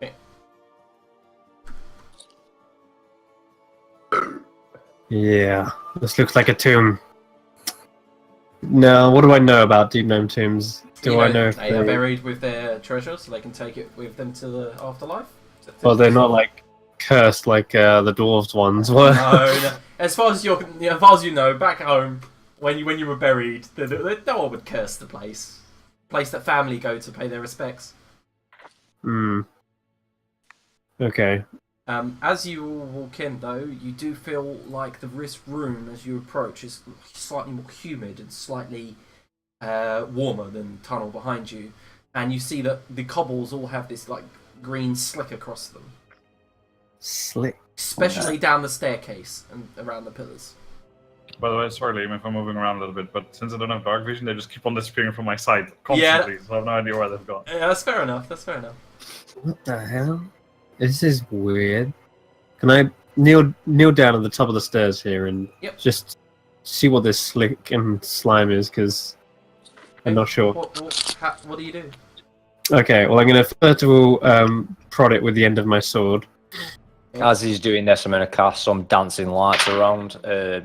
Okay. Yeah, this looks like a tomb. Now, what do I know about deep gnome tombs? Do I know if they are buried with their treasure, so they can take it with them to the afterlife? Well, they're not like cursed like the dwarves ones were. No. As far as you know, back home, when you were buried, no one would curse the place. Place that family go to pay their respects. Okay. As you walk in, though, you do feel like this room, as you approach, is slightly more humid and slightly warmer than the tunnel behind you. And you see that the cobbles all have this like green slick across them. Slick. Especially down the staircase and around the pillars. By the way, sorry, Liam, if I'm moving around a little bit, but since I don't have dark vision, they just keep on disappearing from my sight constantly, so I have no idea where they've gone. Yeah, that's fair enough. What the hell? This is weird. Can I kneel down at the top of the stairs here and just see what this slick and slime is? Because I'm not sure. What do you do? Okay, well, I'm going to first of all prod it with the end of my sword. As he's doing this, I'm going to cast some dancing lights around,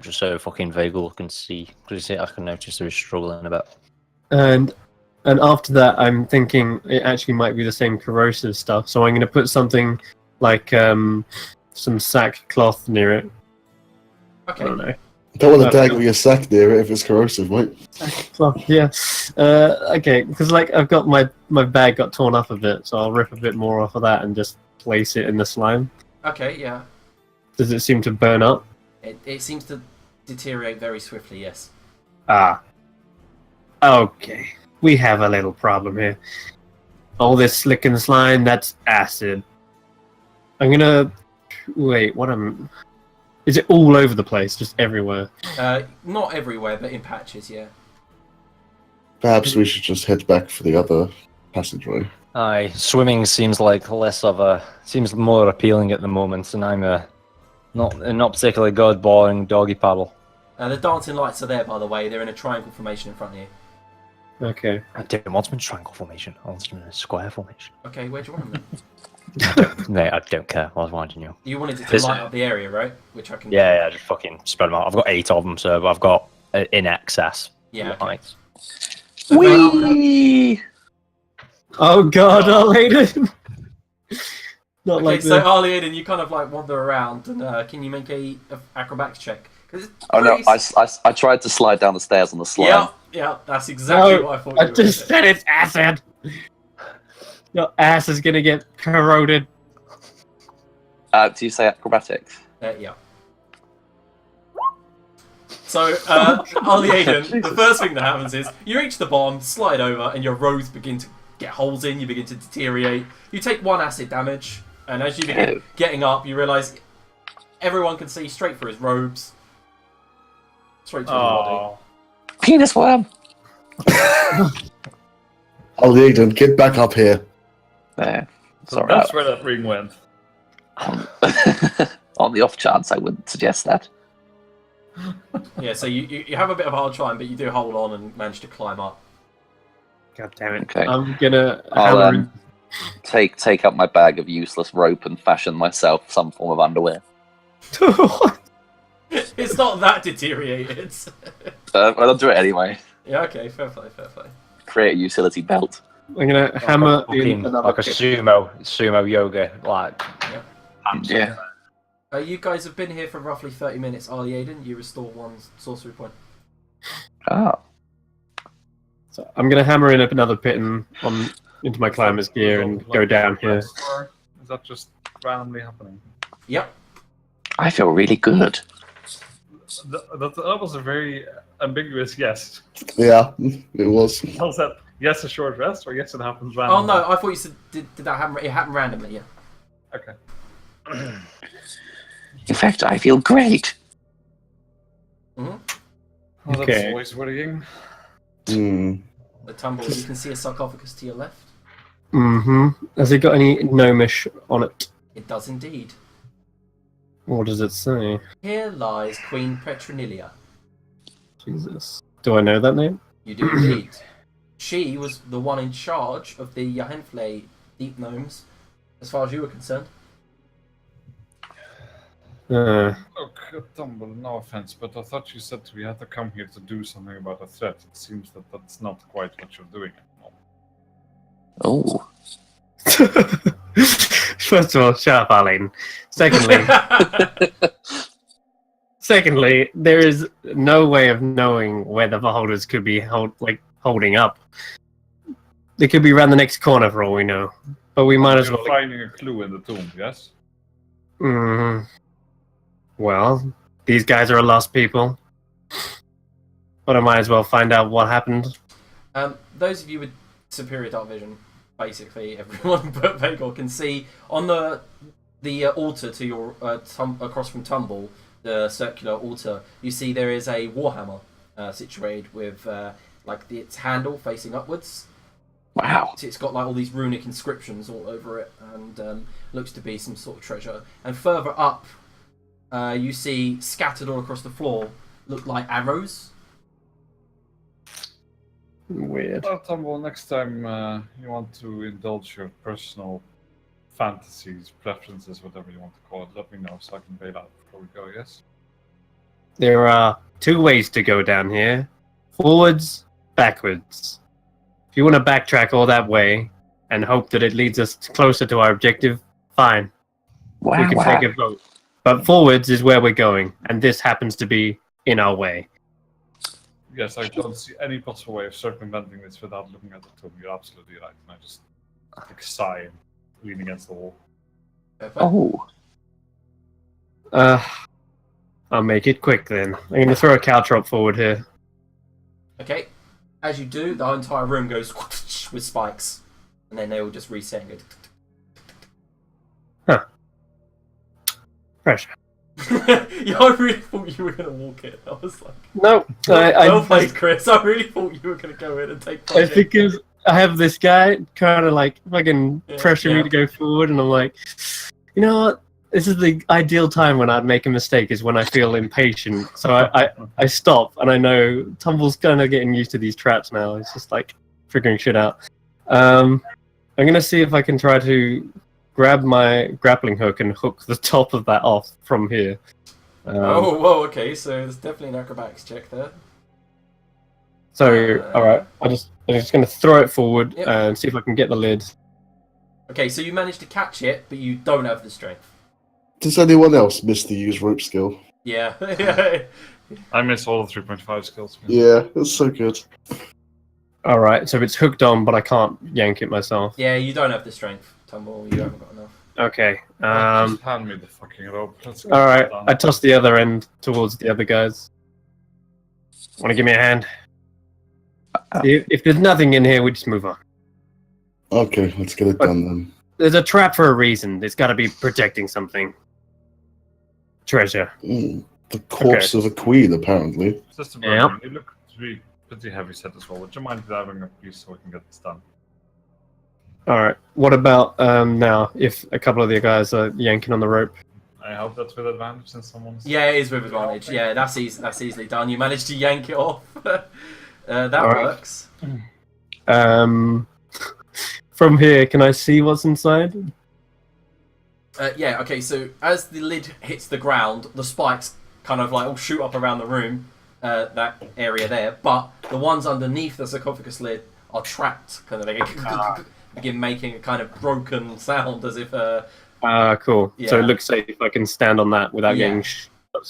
just so fucking Vagel can see. Because I can notice he's struggling a bit. And after that, I'm thinking it actually might be the same corrosive stuff. So I'm going to put something like some sackcloth near it. Okay. I don't know. Don't want to dangle your sack near it if it's corrosive, mate. Fuck yeah. Okay, because like I've got my bag got torn up a bit, so I'll rip a bit more off of that and just place it in the slime. Okay, yeah. Does it seem to burn up? It seems to deteriorate very swiftly, yes. Ah. Okay. We have a little problem here. All this slick and slime, that's acid. I'm gonna... Wait, is it all over the place? Just everywhere? Not everywhere, but in patches, yeah. Perhaps we should just head back for the other passageway. Aye, swimming seems like seems more appealing at the moment, and I'm not particularly good boring doggy paddle. The dancing lights are there, by the way. They're in a triangle formation in front of you. Okay. I didn't want them in triangle formation. I want them in a square formation. Okay, where do you want them? Mate, I don't care. I was wanting you. You wanted it to light up the area, right? Which I can. Yeah, just fucking spread them out. I've got 8 of them, so I've got in excess. Yeah. Okay. Lights. So Whee! Oh god, I'll hate it! Not Okay, like so this. Arliaden, you kind of like wander around, and can you make a acrobatics check? Oh no, I tried to slide down the stairs on the slime. Yeah, that's exactly No, what I thought. I You were just gonna said it's acid! Your ass is gonna get corroded. Do you say acrobatics? say. Yeah. So, Arliaden, the first thing that happens is you reach the bottom, slide over, and your robes begin to get holes in. You begin to deteriorate. You take 1 acid damage, and as you begin getting up, you realise everyone can see straight through his robes, straight through his body. Penis worm! Aiden, get back up here. There. So Sorry. that's where that ring went. On the off chance, I wouldn't suggest that. Yeah, so you have a bit of a hard time, but you do hold on and manage to climb up. God damn it. Okay. I'm gonna I'll hammer take up my bag of useless rope and fashion myself some form of underwear. It's not that deteriorated. But I'll do it anyway. Yeah, okay, fair play, fair play. Create a utility belt. I'm gonna hammer in Fucking, another like a pit. sumo yoga, like. Yeah. You guys have been here for roughly 30 minutes. Arliaden, you restore 1 sorcery point. Ah. So I'm gonna hammer in another pit into my climber's gear and go down here. Or is that just randomly happening? Yep. I feel really good. That was a very ambiguous yes. Yeah, it was. Was that yes a short rest or yes it happens Oh randomly? no, I thought you said did that happen? It happened randomly, yeah. Okay. In fact, I feel great. Oh, that's Okay. always worrying. Hmm. The tumble. You can see a sarcophagus to your left. Mm-hmm. Has it got any gnomish on it? It does indeed. What does it say? Here lies Queen Petronilia. Jesus. Do I know that name? You do indeed. She was the one in charge of the Yahenfle deep gnomes, as far as you were concerned. Okay, Tumble, no offense, but I thought you said we had to come here to do something about a threat. It seems that that's not quite what you're doing at the moment. Oh. First of all, shut up, Arlene. Secondly, there is no way of knowing where the beholders could be holding up. They could be around the next corner for all we know. But we might as You're well. finding a clue in the tomb, yes? Well, these guys are a lost people. But I might as well find out what happened. Those of you with superior dark vision, basically everyone but Vagor can see on the altar to your across from Tumble, the circular altar. You see there is a warhammer situated with its handle facing upwards. Wow. So it's got like all these runic inscriptions all over it, and looks to be some sort of treasure. And further up, you see scattered all across the floor look like arrows. Weird. Well, Tumble, next time you want to indulge your personal fantasies, preferences, whatever you want to call it, let me know so I can bail out before we go, yes? There are 2 ways to go down here. Forwards, backwards. If you want to backtrack all that way and hope that it leads us closer to our objective, fine. Wow, We can take a vote. But forwards is where we're going, and this happens to be in our way. Yes, I don't see any possible way of circumventing this without looking at the tomb. You're absolutely right. And I just sigh and lean against the wall. Oh, I'll make it quick then. I'm going to throw a caltrop forward here. Okay. As you do, the entire room goes with spikes. And then they all just reset and go... Pressure. Yeah, I really thought you were going to walk it. I was like... No, well played, Chris. I really thought you were going to go in and take it's because I have this guy kind of like fucking pressure me to go forward, and I'm like, you know what? This is the ideal time when I'd make a mistake, is when I feel impatient. So I stop, and I know Tumble's kind of getting used to these traps now. It's just like figuring shit out. I'm going to see if I can try to grab my grappling hook and hook the top of that off from here. whoa, okay, so there's definitely an acrobatics check there. So, alright, I'm just going to throw it forward and see if I can get the lid. Okay, so you managed to catch it, but you don't have the strength. Does anyone else miss the use rope skill? Yeah. I miss all the 3.5 skills. Yeah, it's so good. Alright, so it's hooked on, but I can't yank it myself. Yeah, you don't have the strength, Tumble. You haven't got enough. Okay. Just hand me the fucking rope. Alright, I toss the other end towards the other guys. Want to give me a hand? If there's nothing in here, we just move on. Okay, let's get it done then. There's a trap for a reason. It's got to be protecting something. Treasure. The corpse of a queen, apparently. Sister Berlin, you look to be pretty heavy set as well. Would you mind grabbing a piece so we can get this done? Alright, what about now, if a couple of the guys are yanking on the rope? I hope that's with advantage since someone's... Yeah, it is with advantage. Yeah, that's easily done. You managed to yank it off. That works. From here, can I see what's inside? Yeah, okay, so as the lid hits the ground, the spikes kind of like all shoot up around the room, that area there, but the ones underneath the sarcophagus lid are trapped. Kind of, they begin making a kind of broken sound as if... cool. Yeah. So it looks safe. I can stand on that without getting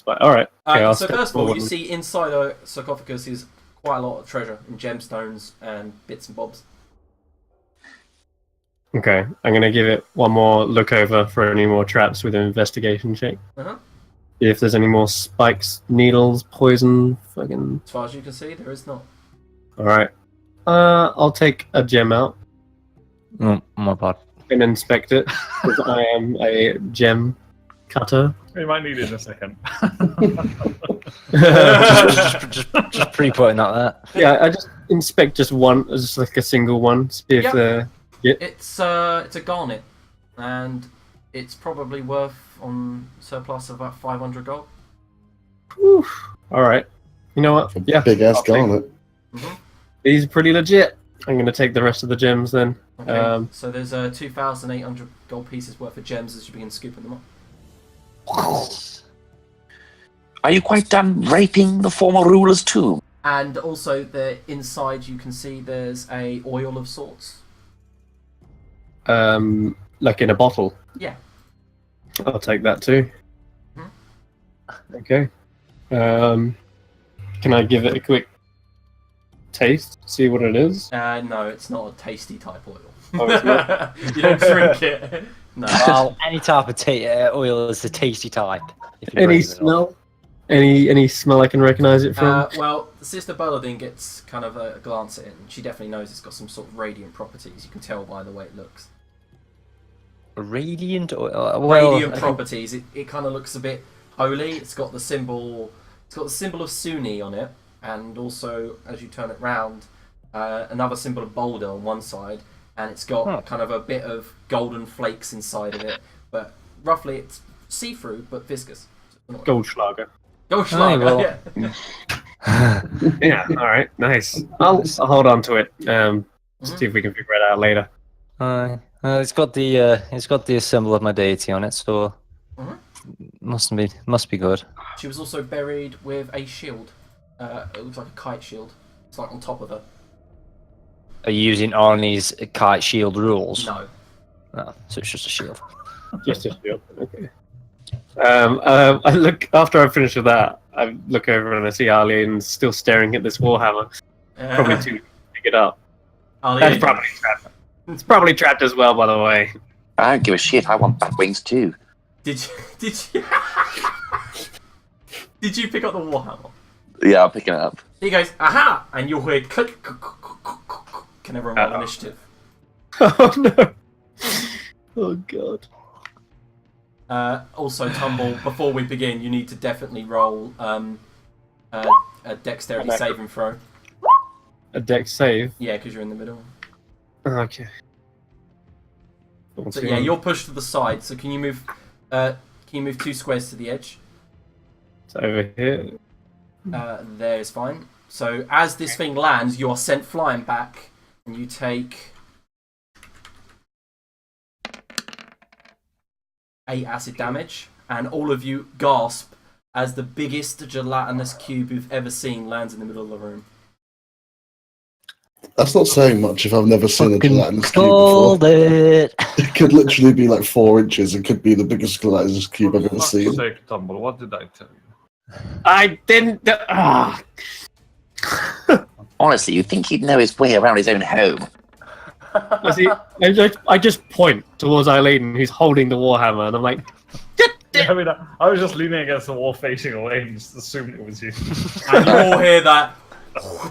Alright. Okay, so first of all, you see inside a sarcophagus is quite a lot of treasure in gemstones and bits and bobs. Okay, I'm going to give it one more look over for any more traps with an investigation check. If there's any more spikes, needles, poison, fucking... As far as you can see, there is not. Alright. I'll take a gem out. Oh, my bad. And inspect it, because I am a gem cutter. We might need it in a second. just pre-putting that there. Yeah, I just inspect just one, just like a single one, see if It's a garnet, and it's probably worth on surplus of about 500 gold. Alright. You know what? Yeah. Big ass garnet. These are pretty legit. I'm going to take the rest of the gems then. Okay. So there's 2,800 gold pieces worth of gems as you begin scooping them up. Are you quite done raping the former ruler's tomb? And also, the inside you can see there's a oil of sorts. Like in a bottle? Yeah. I'll take that too. Okay. Can I give it a quick taste? See what it is? No, it's not a tasty type oil. Oh, it's not? You don't drink it. No. Well, any type of oil is the tasty type. Any smell? Any smell I can recognize it from? Well, Sister Bernadine gets kind of a glance at it, and she definitely knows it's got some sort of radiant properties. You can tell by the way it looks. Radiant oil? Radiant properties. It kind of looks a bit holy. It's got the symbol. It's got the symbol of Sunni on it, and also as you turn it round, another symbol of Boulder on one side, and it's got kind of a bit of golden flakes inside of it. But roughly, it's see-through but viscous. Goldschlager. Goldschlager. Yeah. All right. Nice. I'll hold on to it. See if we can figure it out later. It's got the symbol of my deity on it, so must be good. She was also buried with a shield. It looks like a kite shield. It's like on top of her. Are you using Arnie's kite shield rules? No. No, so it's just a shield. Just a shield. Okay. I look after I finish with that. I look over and I see Arlene still staring at this warhammer. Probably too to pick it up. That's probably trapped. It's probably trapped as well, by the way. I don't give a shit. I want bat wings too. Did you did you pick up the warhammer? Yeah, I'm picking it up. He goes, aha! And you'll hear click. Can everyone roll initiative? Oh no! Oh god. Also, Tumble, before we begin, you need to definitely roll a dexterity saving throw. A dex save? Yeah, because you're in the middle. Okay. So yeah, you're pushed to the side. So can you move 2 squares to the edge? It's over here. There is fine. So as this thing lands, you are sent flying back, and you take 8 acid damage, and all of you gasp as the biggest gelatinous cube you've ever seen lands in the middle of the room. That's not saying much if I've never seen a gelatinous cube Called before. it. It could literally be like 4 inches. It could be the biggest gelatinous cube I've ever For fuck's seen. sake, Tumble, what did I tell you? I didn't. Honestly, you'd think he'd know his way around his own home. I just point towards Eileen, who's holding the warhammer, and I'm like, Yeah, I mean, I was just leaning against the wall facing away and just assumed it was you. And you all hear that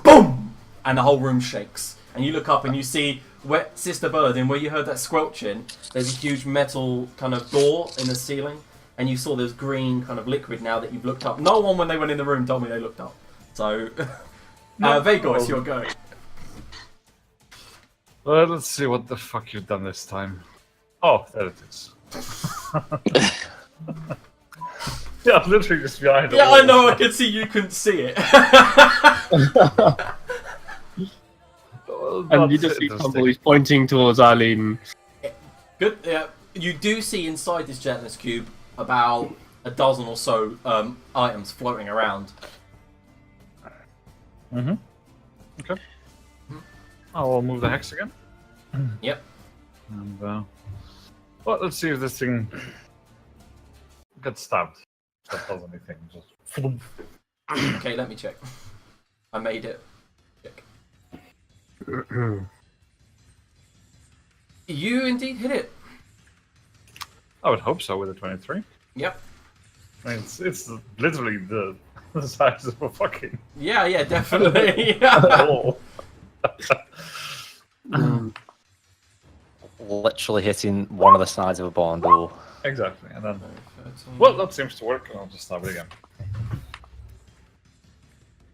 boom, and the whole room shakes. And you look up and you see where Sister Bernadine, where you heard that squelching. There's a huge metal kind of door in the ceiling, and you saw there's green kind of liquid now that you've looked up. No one, when they went in the room, told me they looked up. So, Vagor, it's your go. Let's see what the fuck you've done this time. Oh, there it is. Yeah, I'm literally just behind the Yeah, wall. I know. I could see you couldn't see it. and you just see Tumble, who's pointing towards Eileen. Good. Yeah, you do see inside this gelatinous cube about a dozen or so items floating around. Mm-hmm. Okay. I'll move the hex again. Yep. And, well, let's see if this thing gets stabbed. That does anything. Just... Okay, let me check. I made it. Check. You indeed hit it. I would hope so with a 23. Yep. I mean, it's literally the size of a fucking Yeah, definitely. wall. Literally hitting one of the sides of a barn door. Exactly, and then... Well, that seems to work, and I'll just stab it again.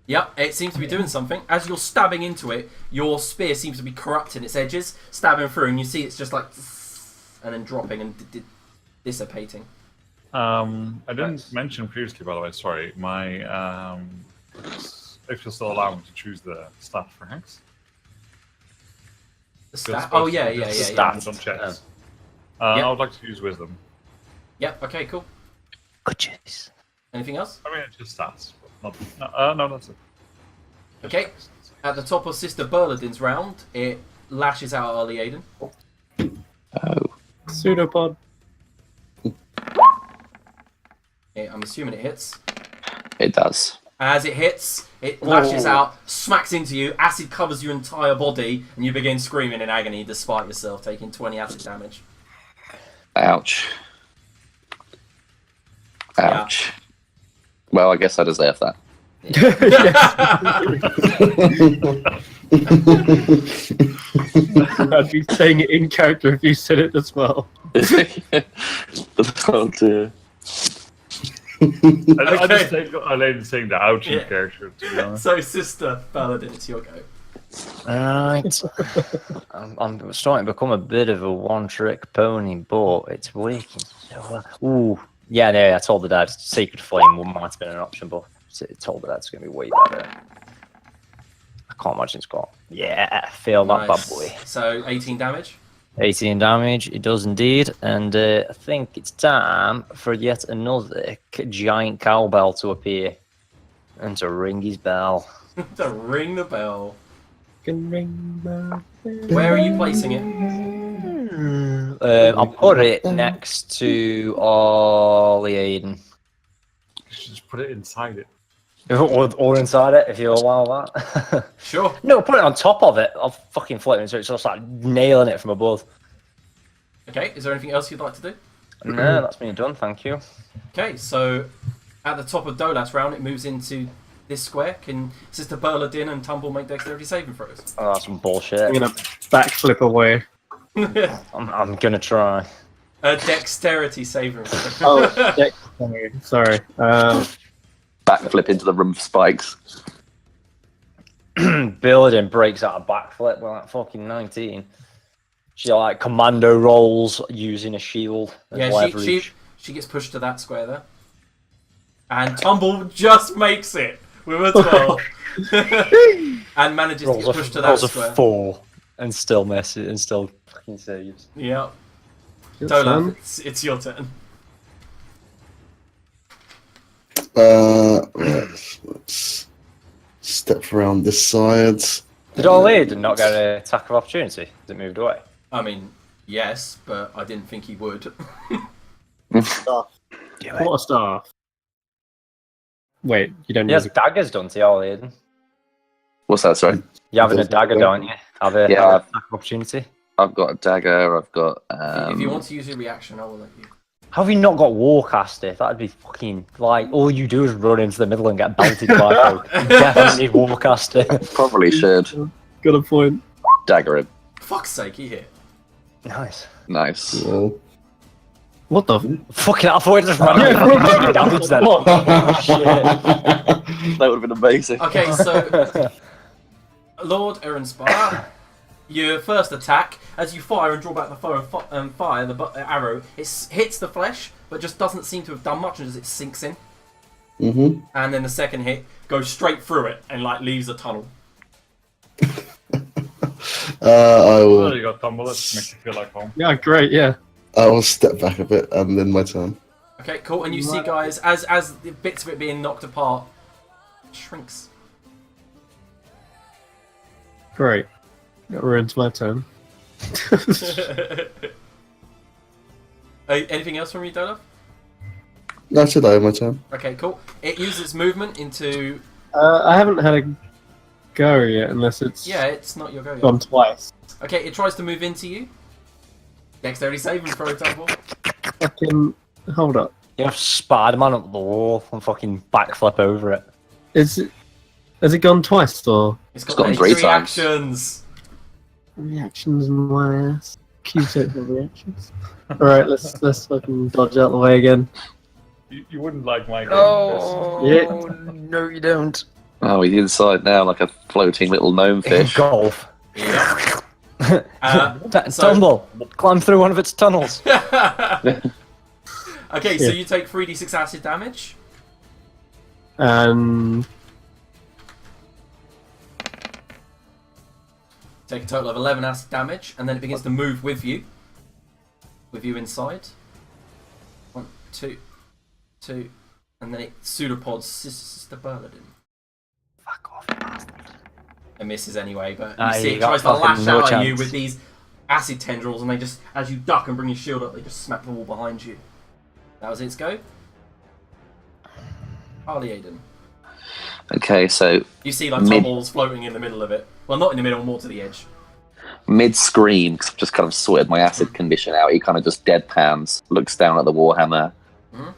Yep, it seems to be doing something. As you're stabbing into it, your spear seems to be corrupting its edges, stabbing through, and you see it's just like... and then dropping and dissipating. I didn't mention previously, by the way, sorry, my... if you'll still allow me to choose the stat for Hex. The stat? Oh, yeah. Stats on checks. I would like to use Wisdom. Yep, okay, cool. Good choice. Anything else? I mean, it's just stats. But not, no, that's it. Okay. At the top of Sister Berladin's round, it lashes out at Early Aiden. Oh. Pseudopod. Yeah, I'm assuming it hits. It does. As it hits, it lashes out, smacks into you, acid covers your entire body, and you begin screaming in agony despite yourself, taking 20 acid damage. Ouch. Ouch. Yeah. Well, I guess I deserve that. I'd be saying it in character if you said it as well. Oh dear. I just think Elaine saying the ouch in character, to be honest. So, Sister Paladin, it's your go. Right. I'm starting to become a bit of a one-trick pony, but it's working so well. Ooh. Yeah, I told the dad Sacred Flame might have been an option, but I told the dad it's going to be way better. I can't imagine it's got... Yeah, feel that bad boy. So, 18 damage? 18 damage, it does indeed, and I think it's time for yet another giant cowbell to appear and to ring his bell. To ring the bell. Can ring the bell. Where are you placing it? I'll put it next to Ollie Aiden. You should just put it inside it. Or inside it, if you allow that. Sure. No, put it on top of it. I'll fucking flip it so it's just like nailing it from above. Okay, is there anything else you'd like to do? No, that's me done, thank you. Okay, so at the top of Dolat's round, it moves into this square. Can Sister Berladin and Tumble make dexterity saving throws? Oh, that's some I'm bullshit. gonna backflip away. I'm gonna try. A dexterity saving throw. Oh, sorry. Backflip into the room of spikes. Building breaks out a backflip with like fucking 19. She like commando rolls using a shield as Yeah, leverage. she gets pushed to that square there. And Tumble just makes it with a 12. And manages to get pushed to that rolls square. a 4 and still misses and still fucking saves. Yep. Good Dolaf, son. it's your turn. Let's step around this side. Did Old not get an attack of opportunity? Has it moved away? I mean, yes, but I didn't think he would. Quarterstaff. Wait, you don't He has need daggers, don't he, Old? What's that, sorry? You're having a dagger, don't you? Have a Yeah. attack of opportunity. I've got a dagger, I've got... If you want to use your reaction, I will let you. How have you not got Warcaster? That'd be fucking like all you do is run into the middle and get belted by folk. You definitely need Warcaster. Probably should. Got a point. Dagger him. Fuck's sake, he hit. Nice. Nice. Well, What the? Fucking I thought it just ran out damage then. Oh, shit. That would have been amazing. Okay, so Lord Erenspire, your first attack, as you fire and draw back the foe and fire the arrow, it hits the flesh, but just doesn't seem to have done much as it sinks in. mm-hmm. And then the second hit goes straight through it and like leaves a tunnel. I There will. you go, Tumble. That makes you feel like home. Yeah, great. Yeah. I will step back a bit and then my turn. Okay, cool. And you see, guys, as the bits of it being knocked apart, it shrinks. Great. We're into my turn. Anything else from you, Dolaf? No, should I have my turn? Okay, cool. It uses its movement into... I haven't had a go yet, unless it's Yeah, it's not your go yet. gone twice. Okay, it tries to move into you. Dexterity saving throw, Tumble. Fucking hold up. You have Spider-Man up the wall and fucking backflip over it. Has it gone twice or It's It's got gone three 3 times. reactions. reactions in my ass? Cute for reactions. Alright, let's fucking dodge out the way again. You wouldn't like my game. Yeah. No, you don't. Oh, he's inside now like a floating little gnome fish. Golf. Yeah. So- Tumble. Climb through one of its tunnels. Okay, so you take 3d6 acid damage. And Take a total of 11 acid damage, and then it begins to move with you. With you inside. 1, 2, 2, and then it pseudopods Sister Berladin. Fuck off, bastard. It misses anyway, but Ah, you see you it got tries to fucking lash no out at you chance. with these acid tendrils, and they just, as you duck and bring your shield up, they just smack the wall behind you. That was its go. Harley Aiden. Okay, so You see like Mid- tumbles floating in the middle of it. Well, not in the middle, more to the edge. mid-scream, because I've just kind of sorted my acid condition out, he kind of just deadpans, looks down at the Warhammer,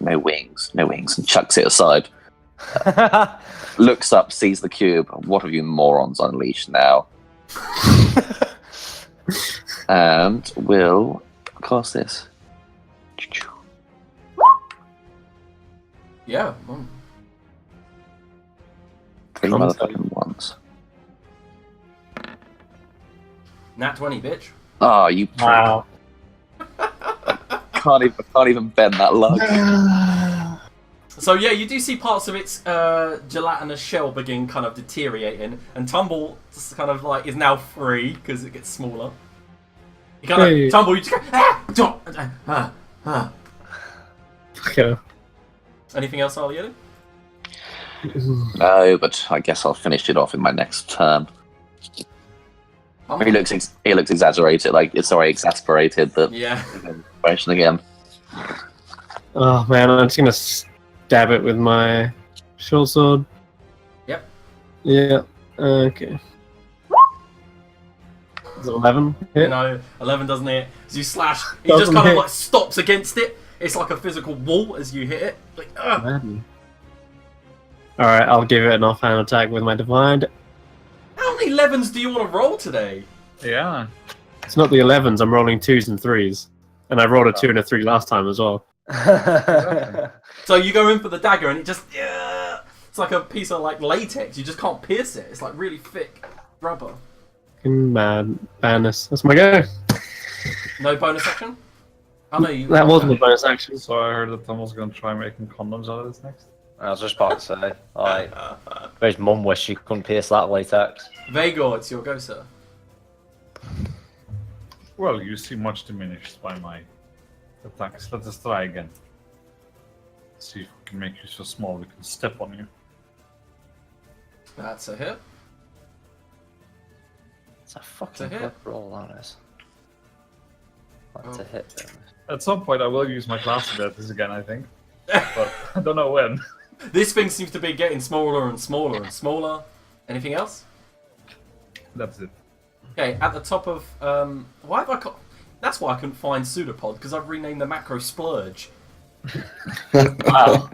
no wings, and chucks it aside. Looks up, sees the cube. What have you morons unleashed now? And will cast this. Yeah. 3 motherfucking ones. Nat 20, bitch. Oh, you wow. can't even bend that lug. So yeah, you do see parts of its gelatinous shell begin kind of deteriorating, and Tumble just kind of like is now free because it gets smaller. You kind Hey. of Tumble, you just go Okay. Anything else, Arlie? No, but I guess I'll finish it off in my next turn. He looks exaggerated, exasperated that Yeah. situation again. Oh man, I'm just gonna stab it with my short sword. Yeah. Okay. Is it 11? Hit? No, 11 doesn't hit. As you slash, he just Doesn't kind of hit. like stops against it. It's like a physical wall as you hit it. Like, ugh. Alright, I'll give it an offhand attack with my divine. How many 11s do you want to roll today? Yeah. It's not the 11s, I'm rolling 2s and 3s. And I rolled a 2 and a 3 last time as well. So you go in for the dagger and it just, yeah, it's like a piece of like latex. You just can't pierce it. It's like really thick rubber. Madness. That's my go. No bonus action? Oh no, you. That wasn't a bonus action. So I heard that Tom was going to try making condoms out of this next. I was just about to say, like, his mum wished she couldn't pierce that latex. Vagor, it's your go, sir. Well, you seem much diminished by my attacks. Let us try again. See if we can make you so small we can step on you. That's a hit. It's a fucking hit. good roll, that is. That's a hit. Then. At some point, I will use my class abilities again, I think. But I don't know when. This thing seems to be getting smaller and smaller and smaller. Anything else? That's it. Okay, at the top of why have I got? That's why I couldn't find Pseudopod because I've renamed the macro Splurge. Wow.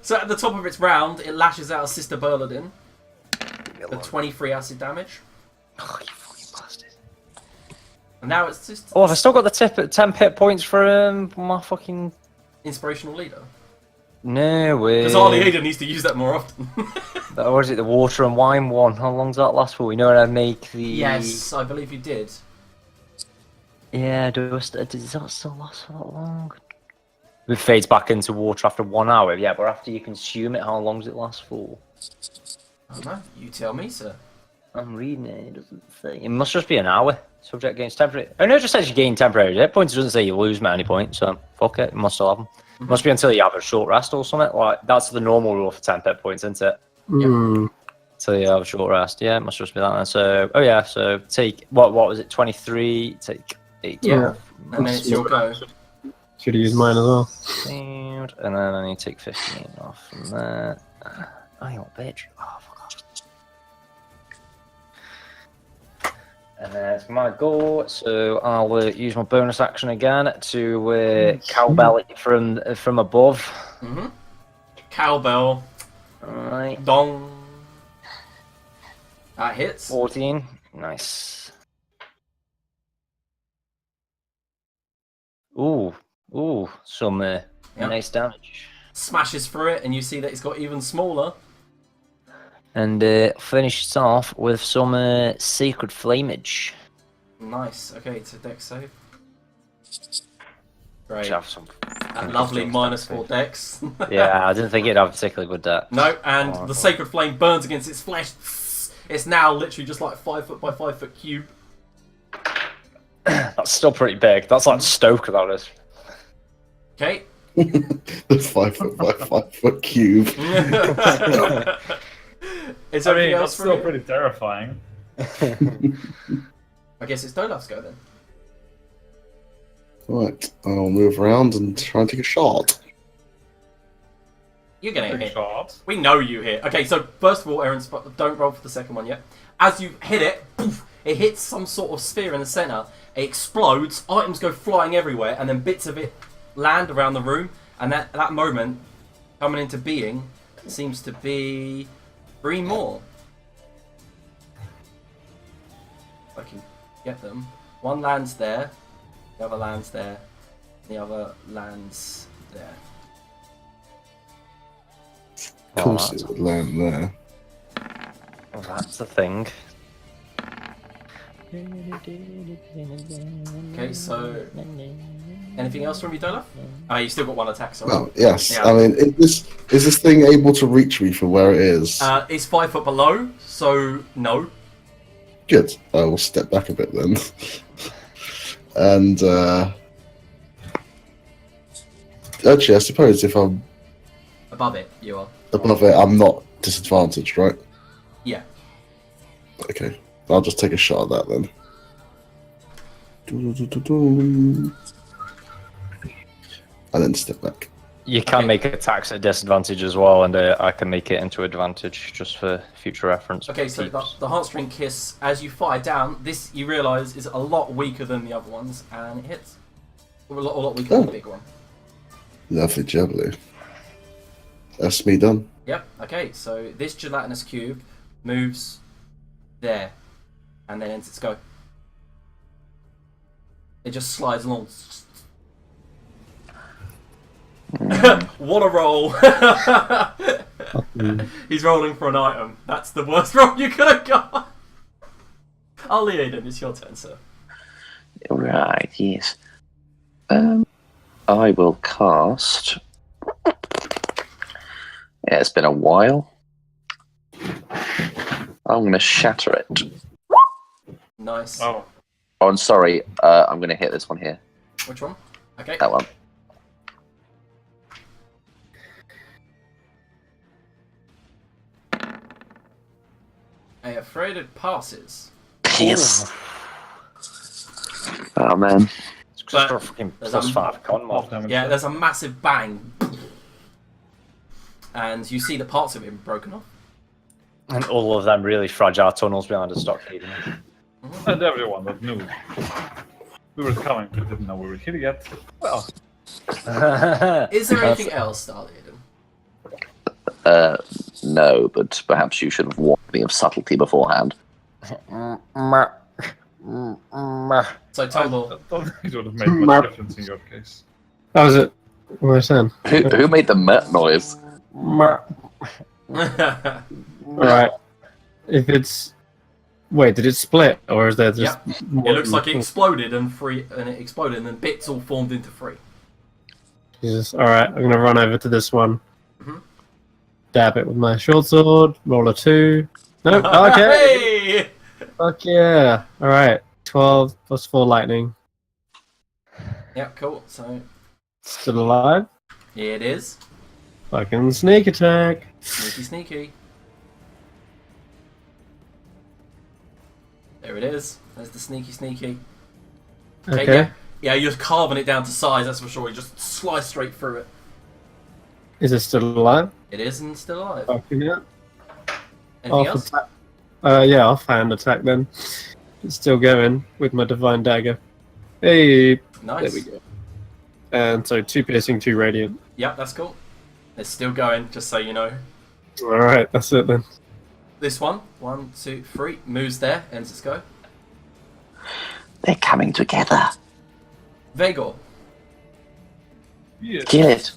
So at the top of its round, it lashes out Sister Berladin. The 23 acid damage. Oh, you fucking bastard. And now it's just Oh, have I still got the tip at 10 hit points for my fucking... inspirational leader. No way. Because Harley Ada needs to use that more often. Or is it the water and wine one? How long's that last for? You know when I make the... Yes, I believe you did. Yeah, does that still last for that long? It fades back into water after 1 hour, yeah, but after you consume it, how long does it last for? I don't know. You tell me, sir. I'm reading it, it doesn't say. It must just be an hour. Subject gains temporary. Oh no, it just says you gain temporary hit points. It doesn't say you lose many points, so fuck it, you must still have them. Must be until you have a short rest or something. Like, that's the normal rule for 10 hit points, isn't it? Until you have a short rest. Yeah, it must just be that then. So, oh yeah, so take, what was it, 23, take 8 Yeah. off. And then it's your go. Should have used mine as well. And then I need to take 15 off from there. Oh, you want bitch. Oh, fuck off. And it's my go, so I'll use my bonus action again to cowbell it from above. Cowbell. Alright. Dong. That hits. 14. Nice. Ooh, some nice damage. Smashes through it, and you see that it's got even smaller. And finishes off with some sacred flamage. Nice. Okay, it's a dex save. Great. Which have some That lovely -4 dex. yeah, I didn't think it'd have a particularly good deck. No, and the sacred flame burns against its flesh. It's now literally just like 5 foot by 5 foot cube. That's still pretty big. That's like Stoke, that is. Okay. The 5 foot by 5 foot cube. Is there anything that's else for still you? pretty terrifying. I guess it's Dolaf's go then. Right, I'll move around and try and take a shot. You're gonna Big hit. shot. We know you hit. Okay, so first of all, Aaron, don't roll for the second one yet. As you hit it, poof, it hits some sort of sphere in the center. It explodes. Items go flying everywhere, and then bits of it land around the room. And that moment, coming into being, seems to be 3 more. If I can get them. One lands there. The other lands there. The other lands there. Of course it would land there. Well, that's the thing. Okay, so anything else from you, Dolaf? You still got 1 attack, sorry. Oh, yes. Yeah. I mean, is this thing able to reach me from where it is? It's 5 foot below, so no. Good. I will step back a bit then. And, actually, I suppose if I'm Above it, you are. above it, I'm not disadvantaged, right? Yeah. Okay. I'll just take a shot at that then. And then step back. You can Okay. make attacks at disadvantage as well, and I can make it into advantage just for future reference. Okay, so Peeps. the Heartstring Kiss, as you fire down, this you realise is a lot weaker than the other ones, and it hits. A lot weaker than the big one. Lovely jubbly. That's me done. Yep, okay, so this gelatinous cube moves there, and then ends its go. It just slides along. What a roll! He's rolling for an item. That's the worst roll you could have got. Oh, Leoden, it's your turn, sir. Right, yes. I will cast. Yeah, it's been a while. I'm going to shatter it. Nice. Oh, Oh, I'm sorry. I'm going to hit this one here. Which one? Okay. That one. I afraid it passes. Yes. Oh man. It's just for a fucking There's plus a- 5 con mod. half damage. Yeah, there's a massive bang. And you see the parts of him broken off. And all of them really fragile tunnels behind a stockade. And everyone that knew we were coming but didn't know we were here yet. Well, Is there anything else, Starleaden? No, but perhaps you should have warned me of subtlety beforehand. So I Tumble. don't think it would have made much difference in your case. That was it. What was I saying? Who made the met noise? Alright. If it's... Wait, did it split? Or is there just... It looks like it exploded and then bits all formed into three. Jesus. Alright, I'm gonna run over to this one. Mhm. Dab it with my short sword. Roll a 2. Nope. Okay. Hey! Fuck yeah. Alright. 12 plus 4 lightning. Yeah, cool. So Still alive. here it is. Fucking sneak attack. Sneaky. There it is. There's the sneaky. Okay. Yeah, you're just carving it down to size, that's for sure. You just slice straight through it. Is it still alive? It is and still alive. Fucking yeah. Anything else? Attack. Yeah, offhand attack then. It's still going with my divine dagger. Hey, Nice. there we go. And so 2 piercing, 2 radiant. Yep, that's cool. It's still going, just so you know. Alright, that's it then. This one, 1, 2, 3, moves there, ends its go. They're coming together. Vagor. Yeah. Kill it.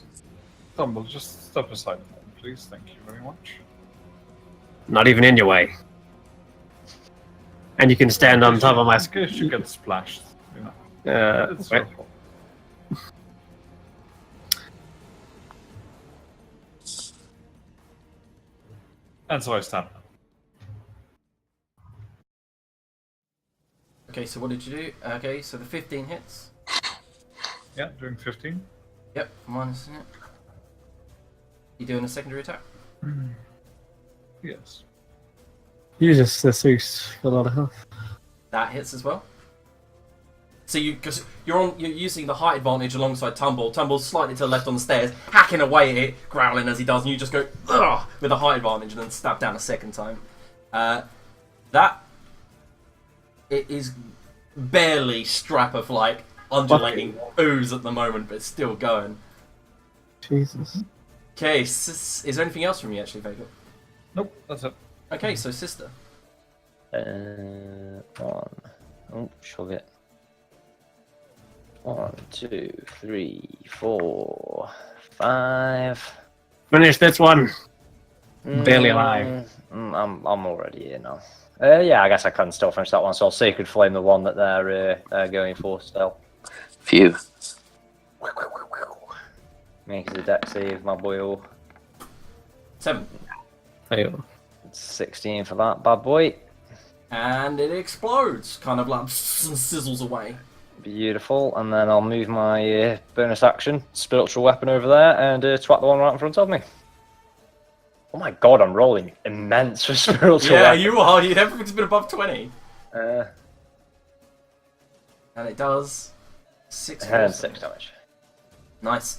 Tumble, just step aside, please. Thank you very much. Not even in your way. And you can stand on top of my... In case you get splashed, you know. It's wait. your fault. And so I stand up. Okay, so what did you do? Okay, so the 15 hits. Yeah, doing 15. Yep, minus it. You doing a secondary attack? Yes. Jesus, this thing's a lot of health. That hits as well. So because you're using the height advantage alongside Tumble. Tumble's slightly to the left on the stairs, hacking away at it, growling as he does, and you just go ugh with the height advantage and then stab down a second time. It is barely strap of like undulating ooze at the moment, but it's still going. Jesus. Okay, is there anything else from you actually, Vega? Nope, that's it. Okay, so sister. One. Oh, shove it. 1, 2, 3, 4, 5. Finish this one. Barely alive. I'm already here now. Yeah, I guess I can still finish that one. So I'll Sacred Flame the one that they're going for still. Phew. Makes the deck save, my boy. 7. Fail. 16 for that bad boy. And it explodes, kind of like and sizzles away. Beautiful. And then I'll move my bonus action, Spiritual Weapon over there, and twat the one right in front of me. Oh my god, I'm rolling immense for Spiritual Yeah, Weapon. you are. Everything's been above 20. And And it does 6 6 damage. Nice.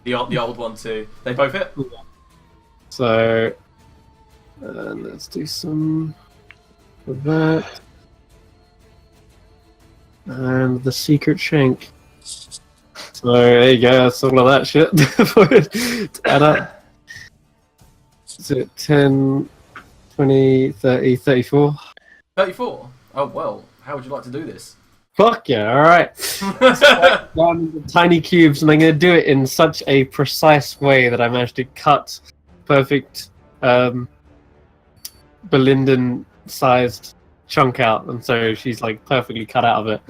The old one too. They both hit. So, let's do some of that. And the secret shank. So there you go, that's all of that shit to add up. So 10, 20, 30, 34. 34. Oh well. How would you like to do this? Fuck yeah, alright. Down the tiny cubes, and I'm going to do it in such a precise way that I managed to cut perfect Belindan-sized chunk out, and so she's like perfectly cut out of it.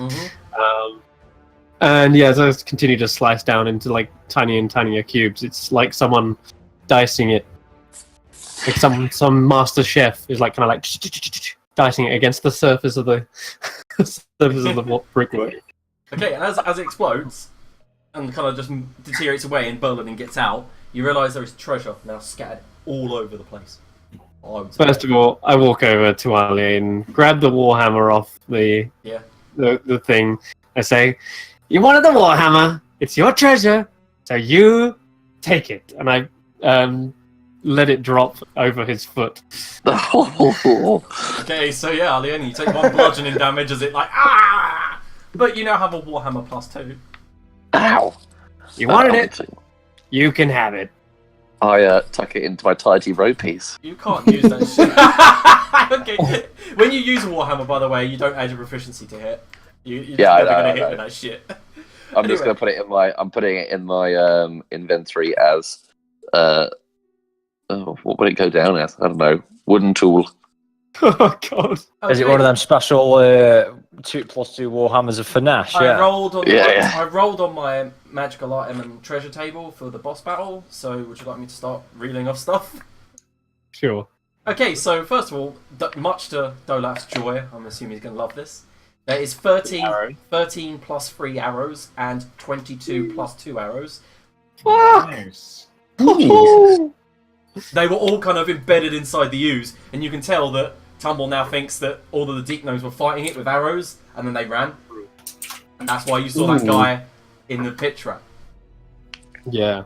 And yeah, as I continue to slice down into like tinier and tinier cubes, it's like someone dicing it. Like some master chef is like kind of like dicing it against the surface of the brickwork. Okay, and as it explodes and kind of just deteriorates away and Berlin gets out, you realise there is treasure now scattered all over the place. First of all, I walk over to Ali and grab the warhammer off the thing. I say, "You wanted the warhammer. It's your treasure, so you take it." And I let it drop over his foot. Okay, so yeah, Leon, you take 1 bludgeoning damage as it like but you now have a warhammer +2. Ow! You wanted it. You can have it. I tuck it into my tidy row piece. You can't use that shit. Okay. When you use a warhammer, by the way, you don't add your proficiency to hit. You're never gonna hit with that shit. I'm just gonna put it in my. I'm putting it in my inventory as. What would it go down as? I don't know. Wooden tool. Oh god! Is it one of them special 2+2 warhammers of finesse? I Yeah. I rolled on my magical item and treasure table for the boss battle. So, would you like me to start reeling off stuff? Sure. Okay, so first of all, much to Dolaf's joy, I'm assuming he's going to love this. There is 13 plus 3 arrows and 22 plus 2 arrows. Nice. They were all kind of embedded inside the ooze, and you can tell that Tumble now thinks that all of the Deep Gnomes were fighting it with arrows, and then they ran. And that's why you saw that guy in the pit trap. Yeah.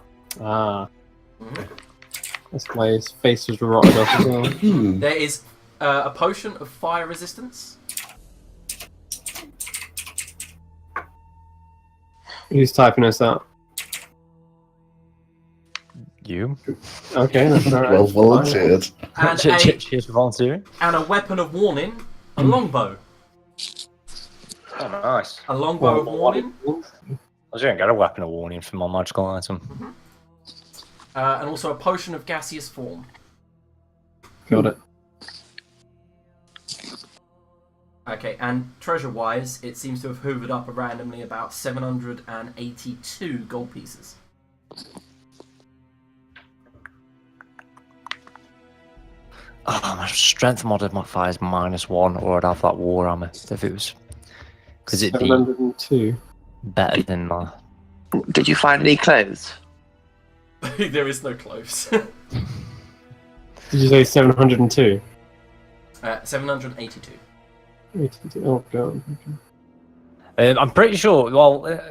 That's why his face was rotted off as well. There is a potion of fire resistance. Who's typing us out? You. Okay, that's alright. Well volunteered. And Cheers for volunteering. a weapon of warning, a longbow. Oh, nice. A longbow of warning. I was going to get a weapon of warning for my magical item. And also a potion of gaseous form. Got it. Okay, and treasure-wise, it seems to have hoovered up randomly about 782 gold pieces. Oh, my strength modifier is -1, or I'd have that warhammer if it was. Because it'd be 702. better than that. Did you find any clothes? There is no clothes. Did you say 702? 782. 82. Oh god. I'm pretty sure,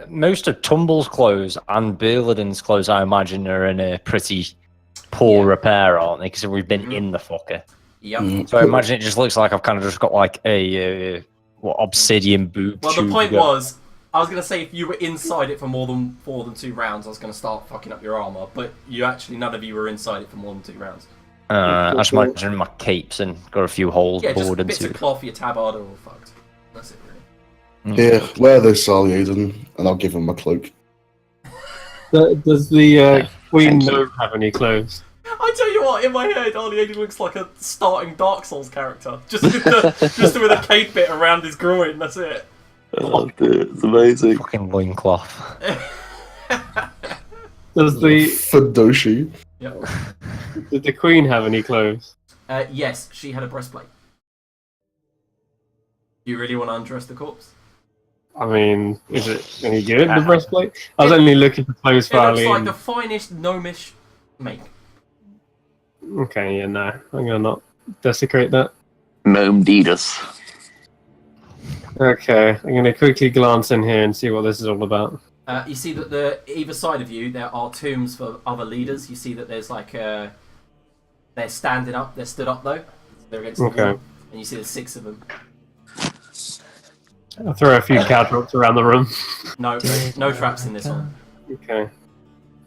most of Tumble's clothes and Bearladen's clothes, I imagine, are in a pretty poor repair, aren't they? Because we've been in the fucker. Yep. So I imagine it just looks like I've kind of just got like a obsidian boot. Well, the point was, I was going to say if you were inside it for more than 2 rounds, I was going to start fucking up your armor, but none of you were inside it for more than 2 rounds. I just imagine my capes and got a few holes Yeah, just bored bits into of it. cloth, your tabard are all fucked. That's it, really. Here, wear this, Arliaden, and I'll give him my cloak. Does the Queen Thank you. Gnome have any clothes? I tell you what, in my head, Arliaden looks like a starting Dark Souls character. Just with a cape bit around his groin, that's it. Oh, dude, it's amazing. Fucking loincloth. Does the Fudoshi. Yep. Did the Queen have any clothes? Yes, she had a breastplate. You really want to undress the corpse? I mean, is it any good, the breastplate? I was only looking for clothes for It looks Ali. like the finest gnomish make. Okay, yeah, no. I'm gonna not desecrate that. Gnome Didas. Okay, I'm gonna quickly glance in here and see what this is all about. You see that either side of you there are tombs for other leaders. You see that there's like they're standing up. They're stood up though. They're against the wall, and you see there's 6 of them. I'll throw a few caltrops around the room. No traps in this one. Okay.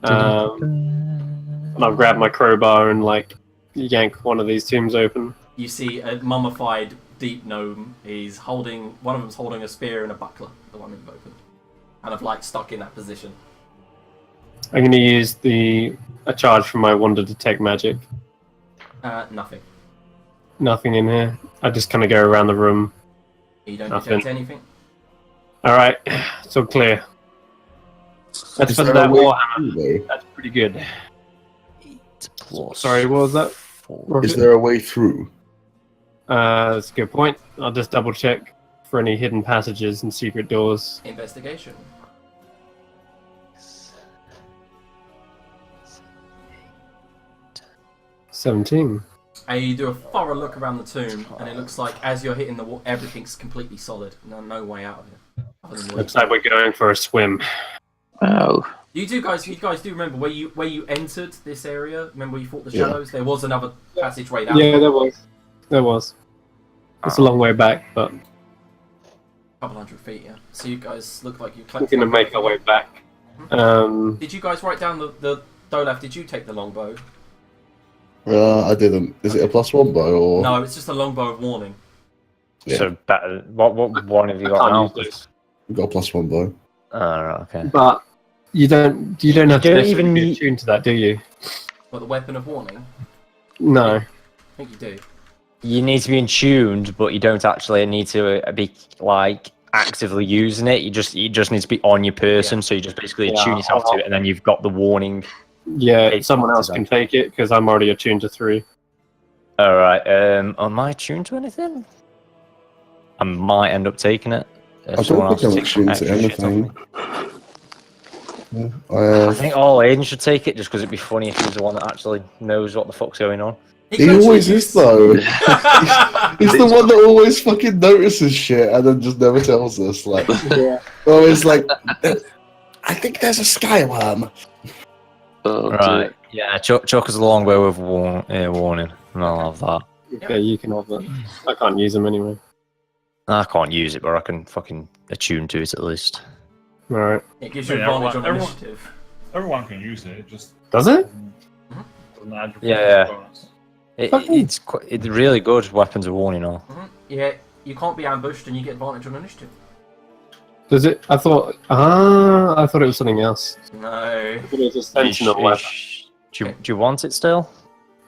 And I'll grab my crowbar and like yank one of these tombs open. You see a mummified deep gnome. One of them's holding a spear and a buckler. The one you've opened, kind of like stuck in that position. I'm going to use a charge from my wand to detect magic. Nothing. Nothing in here. I just kind of go around the room. You don't Nothing. detect anything. All right, it's all clear. That's for that Warhammer. That's pretty good. 8 plus Sorry, what was that? 4. Is there a way through? That's a good point. I'll just double check for any hidden passages and secret doors. Investigation. 17. And you do a thorough look around the tomb, and it looks like as you're hitting the wall, everything's completely solid. No way out of it. Other than Looks like we're going for a swim. Oh. you guys do remember where you entered this area? Remember where you fought the shadows? There was another passageway down. Yeah, there was. It's a long way back, but A couple hundred feet, yeah. So you guys look like you we're going to make our way back. Did you guys write down the Dolaf? Did you take the longbow? I didn't. Is it a +1 bow or? No, it's just a longbow of warning. Yeah. So better. What one have you got can't now? use those. We've got a +1 bow. Oh, right, okay. But you don't have to don't necessarily even be need- attuned to that, do you? But the weapon of warning? No. I think you do. You need to be in tuned, but you don't actually need to be like actively using it. You just need to be on your person, so you just basically Yeah, attune yourself to it, and then you've got the warning. Yeah, It's someone not else to can take it because I'm already attuned to 3. All right. Am I tuned to anything? I might end up taking it. I don't think I'm attuned to anything. I think all Aiden should take it just because it'd be funny if he's the one that actually knows what the fuck's going on. He always is though. He's the one that always fucking notices shit and then just never tells us. Like, always like, I think there's a skyworm. Oh, Right. Yeah. Chuck us a long way with warning, and I'll have that. Okay, you can have that. I can't use them anyway. I can't use it, but I can fucking attune to it at least. Alright. It gives you Yeah, advantage on everyone- initiative. Everyone can use it. It just Does it? doesn't add your Yeah. bonus. It's really good weapons of warning. All. Yeah, you can't be ambushed and you get advantage on initiative. Does it? I thought it was something else. No. I thought it was a sentinel weapon. Do you want it still?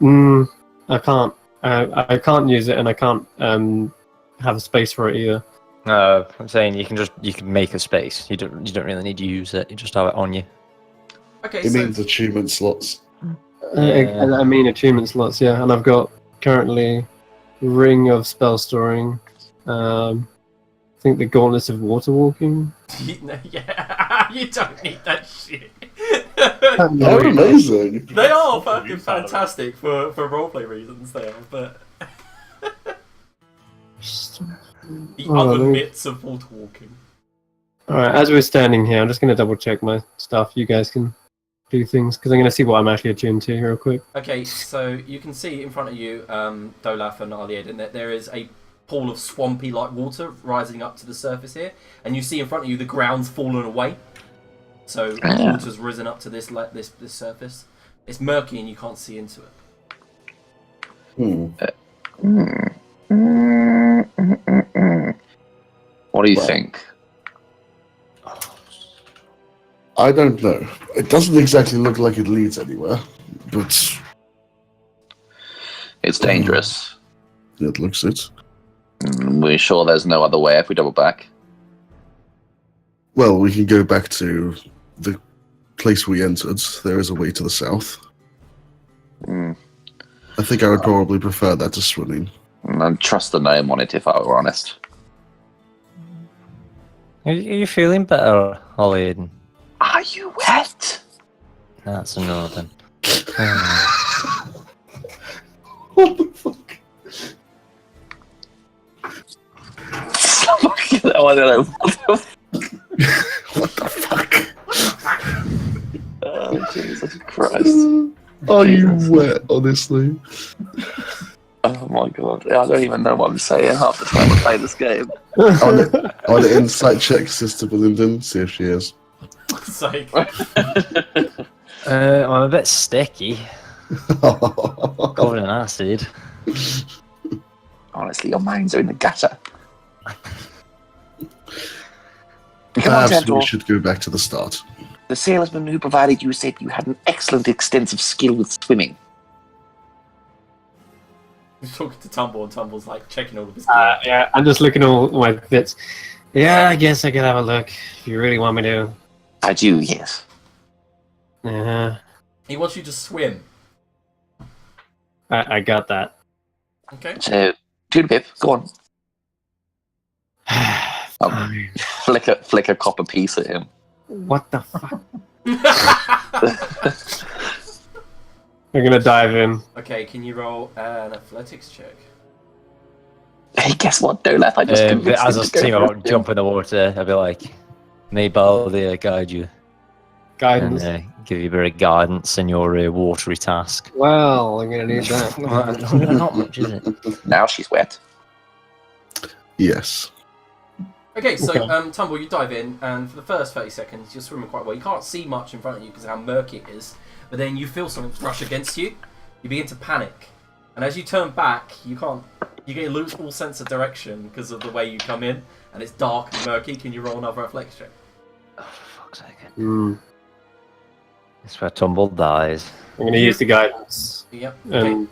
I can't. I can't use it, and I can't have a space for it either. No, I'm saying you can make a space. You don't really need to use it. You just have it on you. Okay, It so means achievement slots. I mean attunement slots, yeah. And I've got currently Ring of Spell Storing. I think the Gauntlets of Water Walking. yeah, you don't need that shit. They're amazing. They are fucking fantastic for roleplay reasons. They are, but the other bits of water walking. Alright, as we're standing here, I'm just going to double check my stuff. You guys can do things, because I'm going to see what I'm actually attuned to real quick. Okay, so you can see in front of you, Dolaf and Aliad, that there is a pool of swampy-like water rising up to the surface here, and you see in front of you the ground's fallen away. So the water's risen up to this surface. It's murky and you can't see into it. What do you think? I don't know. It doesn't exactly look like it leads anywhere, but It's dangerous. it looks it. We're sure there's no other way if we double back. Well, we can go back to the place we entered. There is a way to the south. I think I would probably prefer that to swimming. I'd trust the gnome on it if I were honest. Are you feeling better, Ollie Aiden? Are you wet? That's a no then. What the fuck? I don't know. What the fuck? Christ. Are you wet, honestly? Oh my god. I don't even know what I'm saying half the time I play this game. On the insight check, Sister Belinda, see if she is. So, I'm a bit sticky. Covered in acid. Honestly, your minds are in the gutter. Come on, Perhaps we Centaur. should go back to the start. The salesman who provided you said you had an excellent extensive skill with swimming. he's talking to Tumble, and Tumble's like checking all of his gear. Yeah, I'm just looking at all my bits. Yeah, I guess I could have a look if you really want me to. I do, yes. He wants you to swim. I got that. Okay. So, do the pip, go on. Flick a copper piece at him. What the fuck? I'm gonna dive in. Okay, can you roll an athletics check? Hey, guess what, Dolaf? I just convinced As I him was to go thinking for about it. jumping in the water, I'd be like, may Balder guide you Guidance. and give you a bit of guidance in your watery task. Well, I'm gonna need that. Not much, is it? Now she's wet. Yes. Okay, so Okay. Tumble, you dive in, and for the first 30 seconds, you're swimming quite well. You can't see much in front of you because of how murky it is, but then you feel something rush against you. You begin to panic, and as you turn back, you lose all sense of direction because of the way you come in, and it's dark and murky. Can you roll another athletics check? Oh, for fuck's sake. Hmm. That's where Tumble dies. I'm gonna use the guidance Yep. Okay. and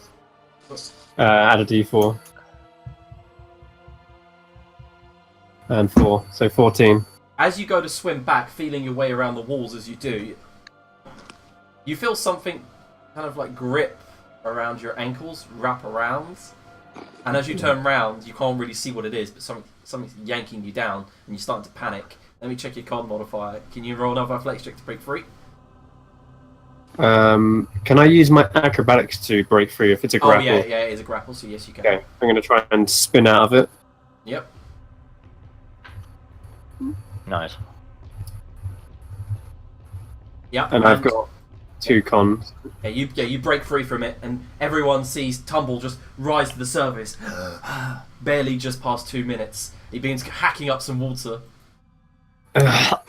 add a d4. And 4, so 14. As you go to swim back, feeling your way around the walls as you do, you feel something kind of like grip around your ankles, wrap around, and as you turn round, you can't really see what it is, but something's yanking you down, and you're starting to panic. Let me check your con modifier. Can you roll another athletics check to break free? Can I use my acrobatics to break free if it's a grapple? Oh yeah, it is a grapple, so yes you can. Okay, I'm gonna try and spin out of it. Yep. Nice. Yep. And I've got 2 cons. You break free from it, and everyone sees Tumble just rise to the surface. Barely just past 2 minutes. He begins hacking up some water. Are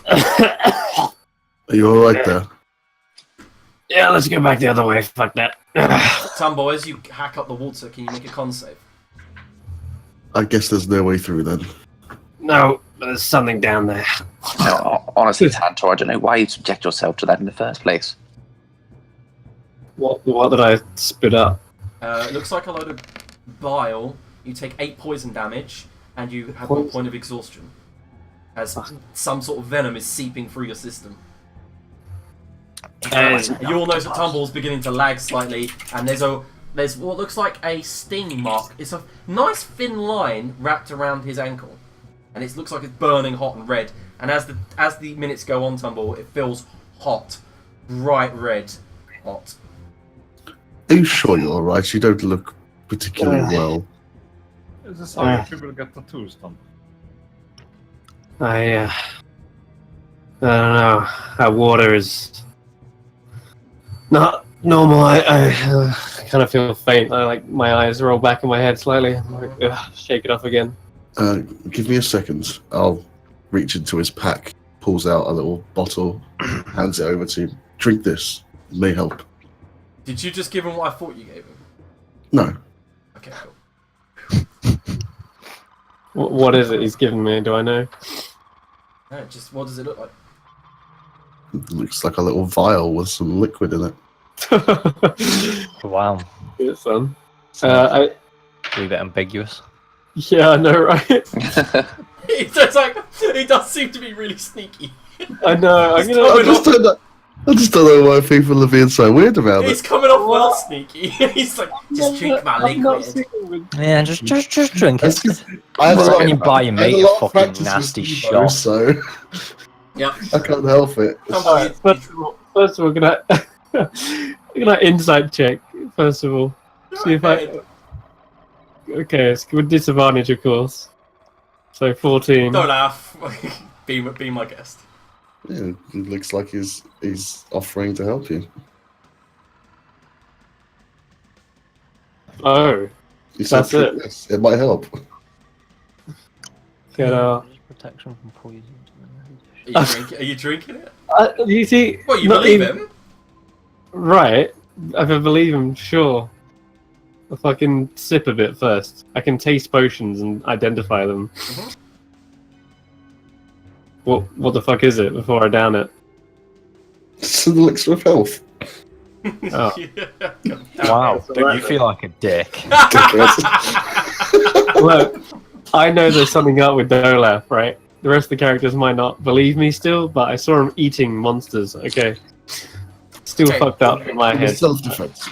you alright there? Yeah, let's go back the other way. Fuck that. Tumble, as you hack up the water, can you make a con save? I guess there's no way through then. No, there's something down there. No, honestly, Tantor, I don't know why you subject yourself to that in the first place. What did I spit up? It looks like a load of bile. You take 8 poison damage, and you have 1 point of exhaustion. As some sort of venom is seeping through your system. You all notice that Tumble's beginning to lag slightly, and there's what looks like a sting mark. It's a nice thin line wrapped around his ankle, and it looks like it's burning hot and red. And as the minutes go on, Tumble, it feels hot, bright red, hot. Are you sure you're alright? You don't look particularly well. Is this how people get tattoos done? I don't know. That water is not normal. I kind of feel faint. My eyes roll back in my head slightly. I'm like, shake it off again. Give me a second. I'll reach into his pack, pulls out a little bottle, hands it over to him. Drink this. It may help. Did you just give him what I thought you gave him? No. Okay, cool. What is it he's giving me? Do I know? No, just what does it look like? It looks like a little vial with some liquid in it. Wow. Good son. A wee bit ambiguous. Yeah, I know, right? He does seem to be really sneaky. I know. I just don't know why people are being so weird about He's it. coming off well sneaky. He's like, just drink my I'm not liquid. sticking with. Yeah, just drink That's it. 'cause I had a It's lot- when you buy your I had mate a a lot of fucking practice nasty with shot. Evo, so Yep. I can't help it. Alright, first of all, can I insight check? First of all, see if I. Okay, it's with disadvantage, of course. So 14. Don't laugh. be my guest. Yeah, it looks like he's offering to help you. Oh, You said That's it. Yes, it might help. get Protection from poison. Are you drinking it? You see? Well, you not believe even- him. Right. If I believe him, sure. If I can sip a bit first, I can taste potions and identify them. Mhm. What the fuck is it before I down it? It's an elixir of health. Oh. Wow, So don't you that- feel like a dick? Dickhead. Look, I know there's something up with Dolaf, right? The rest of the characters might not believe me still, but I saw him eating monsters. Okay, still Okay. fucked up in my head. Self-defense.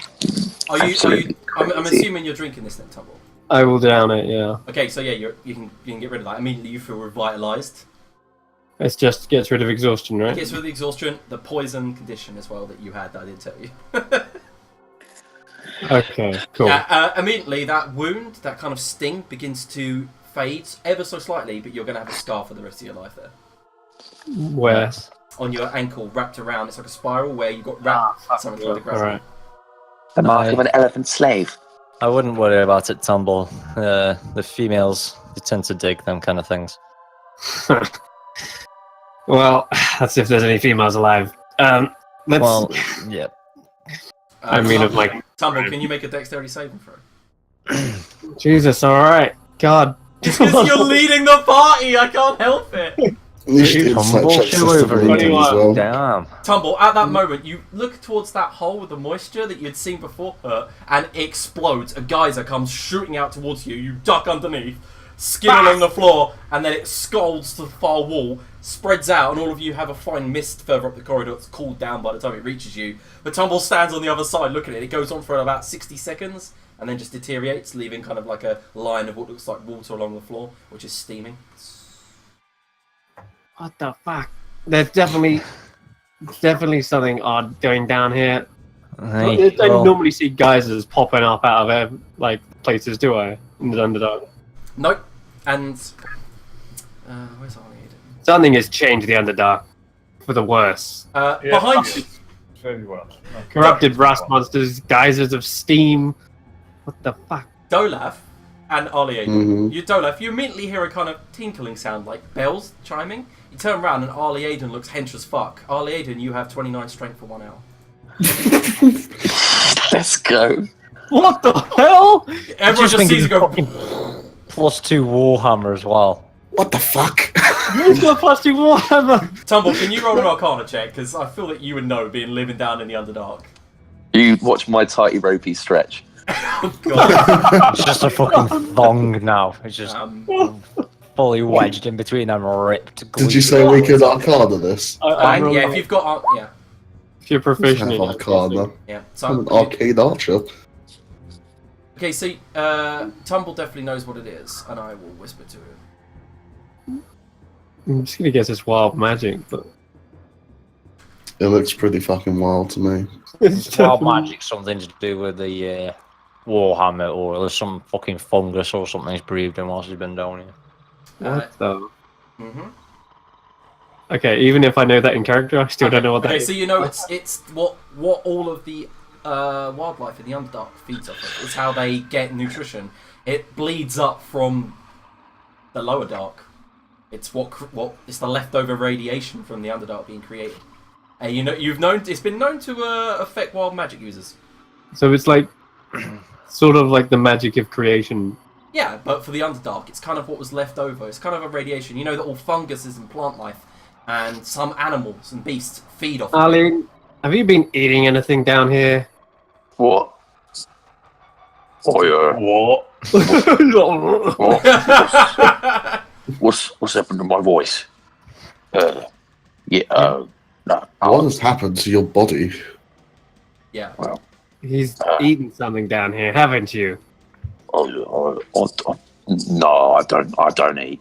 Are you? Absolutely I'm crazy. assuming you're drinking this then, Tumble. I will down it. Yeah, Okay, so yeah, you can get rid of that. Immediately you feel revitalized. it just gets rid of exhaustion, right? Gets rid of the exhaustion, the poison condition as well that you had that I didn't tell you. Okay, cool. Immediately that wound, that kind of sting begins to fade ever so slightly, but you're going to have a scar for the rest of your life there. Where? On your ankle, wrapped around. It's like a spiral where you got wrapped. Someone tried to grab Alright. The mark I- of an elephant slave. I wouldn't worry about it, Tumble. The females, they tend to dig them kind of things. Well, let's see if there's any females alive. Let's. Well, yeah. I mean, of like, Tumble, can you make a dexterity saving throw? Jesus, all right, God. It's because you're leading the party. I can't help it. You should do insight Tumble checks show just to over believe him as well. Damn. Tumble, at that moment, you look towards that hole with the moisture that you'd seen before, and it explodes. A geyser comes shooting out towards you. You duck underneath, skin along the floor, and then it scalds to the far wall, spreads out, and all of you have a fine mist further up the corridor. It's cooled down by the time it reaches you. But Tumble stands on the other side looking at it. It goes on for about 60 seconds, and then just deteriorates, leaving kind of like a line of what looks like water along the floor, which is steaming. What the fuck? There's definitely something odd going down here. I Hey, don't well, normally see geysers popping up out of like places, do I? In the Underdark. Nope. And where's Arnie? Something has changed the Underdark for the worse. Behind you. Very well. Okay. Corrupted rust monsters, geysers of steam. What the fuck? Dolaf and Arlie Mhm. Dolaf, you immediately hear a kind of tinkling sound like bells chiming. You turn around and Arlie Aiden looks hench as fuck. Arlie Aiden, you have 29 strength for 1 hour. Let's go. What the hell? Everyone just sees you go. +2 Warhammer as well. What the fuck? Who's got +2 Warhammer? Tumble, can you roll an Arcana check? Because I feel that you would know, being living down in the Underdark. You watch my tighty ropey stretch. Oh god. It's just a fucking thong now. It's just fully wedged in between them, ripped. Did you say we could Arcana this? Yeah, if you've got yeah, If you're proficient in Have Arcana. yeah. I'm an So arcade archer. okay, so Tumble definitely knows what it is, and I will whisper to him. I'm just gonna guess it's wild magic, but It looks pretty fucking wild to me. It's wild magic, something to do with the Warhammer, or there's some fucking fungus or something he's breathed in whilst he's been down here. What the? Mm-hmm. Okay, even if I know that in character, I still don't know what that Okay, is. so you know it's what all of the wildlife in the Underdark feeds off of. It's how they get nutrition. It bleeds up from the lower dark. It's what it's the leftover radiation from the Underdark being created. And it's been known to affect wild magic users. So it's like sort of like the magic of creation. Yeah, but for the Underdark, it's kind of what was left over. It's kind of a radiation. You know that all funguses and plant life and some animals and beasts feed off of it. Arlene, have you been eating anything down here? What? Oh yeah. What? What's happened to my voice? Yeah. No. What has happened to your body? Yeah. Well. He's eaten something down here, haven't you? No, I don't eat.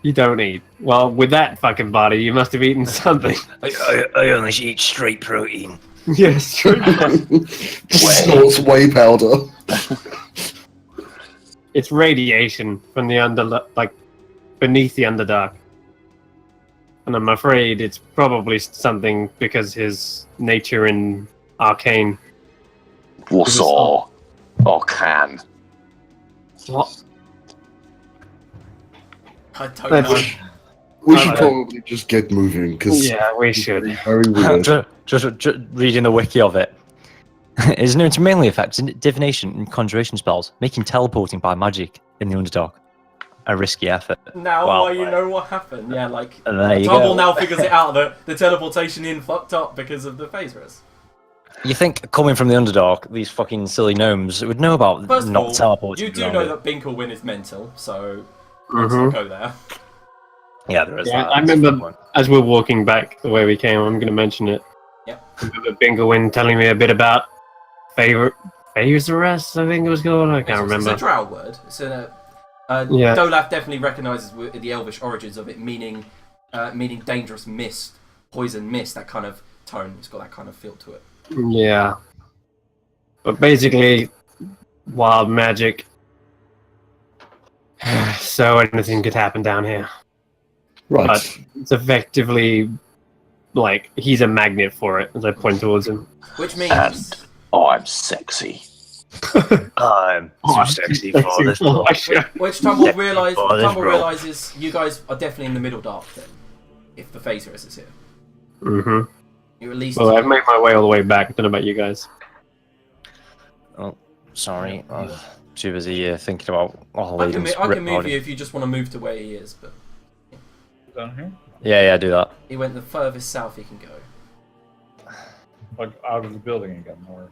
You don't eat. Well, with that fucking body, you must have eaten something. I only eat straight protein. Yes, true. Snorts whey powder. It's radiation from the beneath the Underdark. And I'm afraid it's probably something because his nature in arcane. What's all? Or can. What? I don't Let's- know. We should probably just get moving because Yeah, we should. very weird. just reading the wiki of it. It is known to mainly affect divination and conjuration spells, making teleporting by magic in the Underdark a risky effort. Now Wow. you know what happened. Yeah, like And there you Tumble go. now figures it out that the teleportation in fucked up because of the phasers. You think coming from the Underdark, these fucking silly gnomes would know about First of not all, teleporting? you do around know it. that Binkelwin is mental, so let's not go there. Yeah, there is Yeah, that. I remember as we're walking back the way we came, I'm going to mention it. Yep. I remember Binglewin telling me a bit about Phasers, I think it was called. I can't remember. It's a drow word. It's a Yeah. Dolaf definitely recognises the Elvish origins of it, meaning dangerous mist, poison mist. That kind of tone. It's got that kind of feel to it. Yeah. But basically, wild magic. So anything could happen down here. Right. But it's effectively like he's a magnet for it as I point towards him. Which means And I'm sexy. I'm too sexy for this. which Tumble Sexy realises for this role. realizes you guys are definitely in the middle dark then. If the phaser is here, Mm-hmm. you at least. Well, I've made my way all the way back. I don't know about you guys. Oh, sorry. I'm too busy thinking about all I can Aiden's move rip you body. if you just want to move to where he is, but Down here? Yeah, do that. he went the furthest south he can go. Like out of the building again, or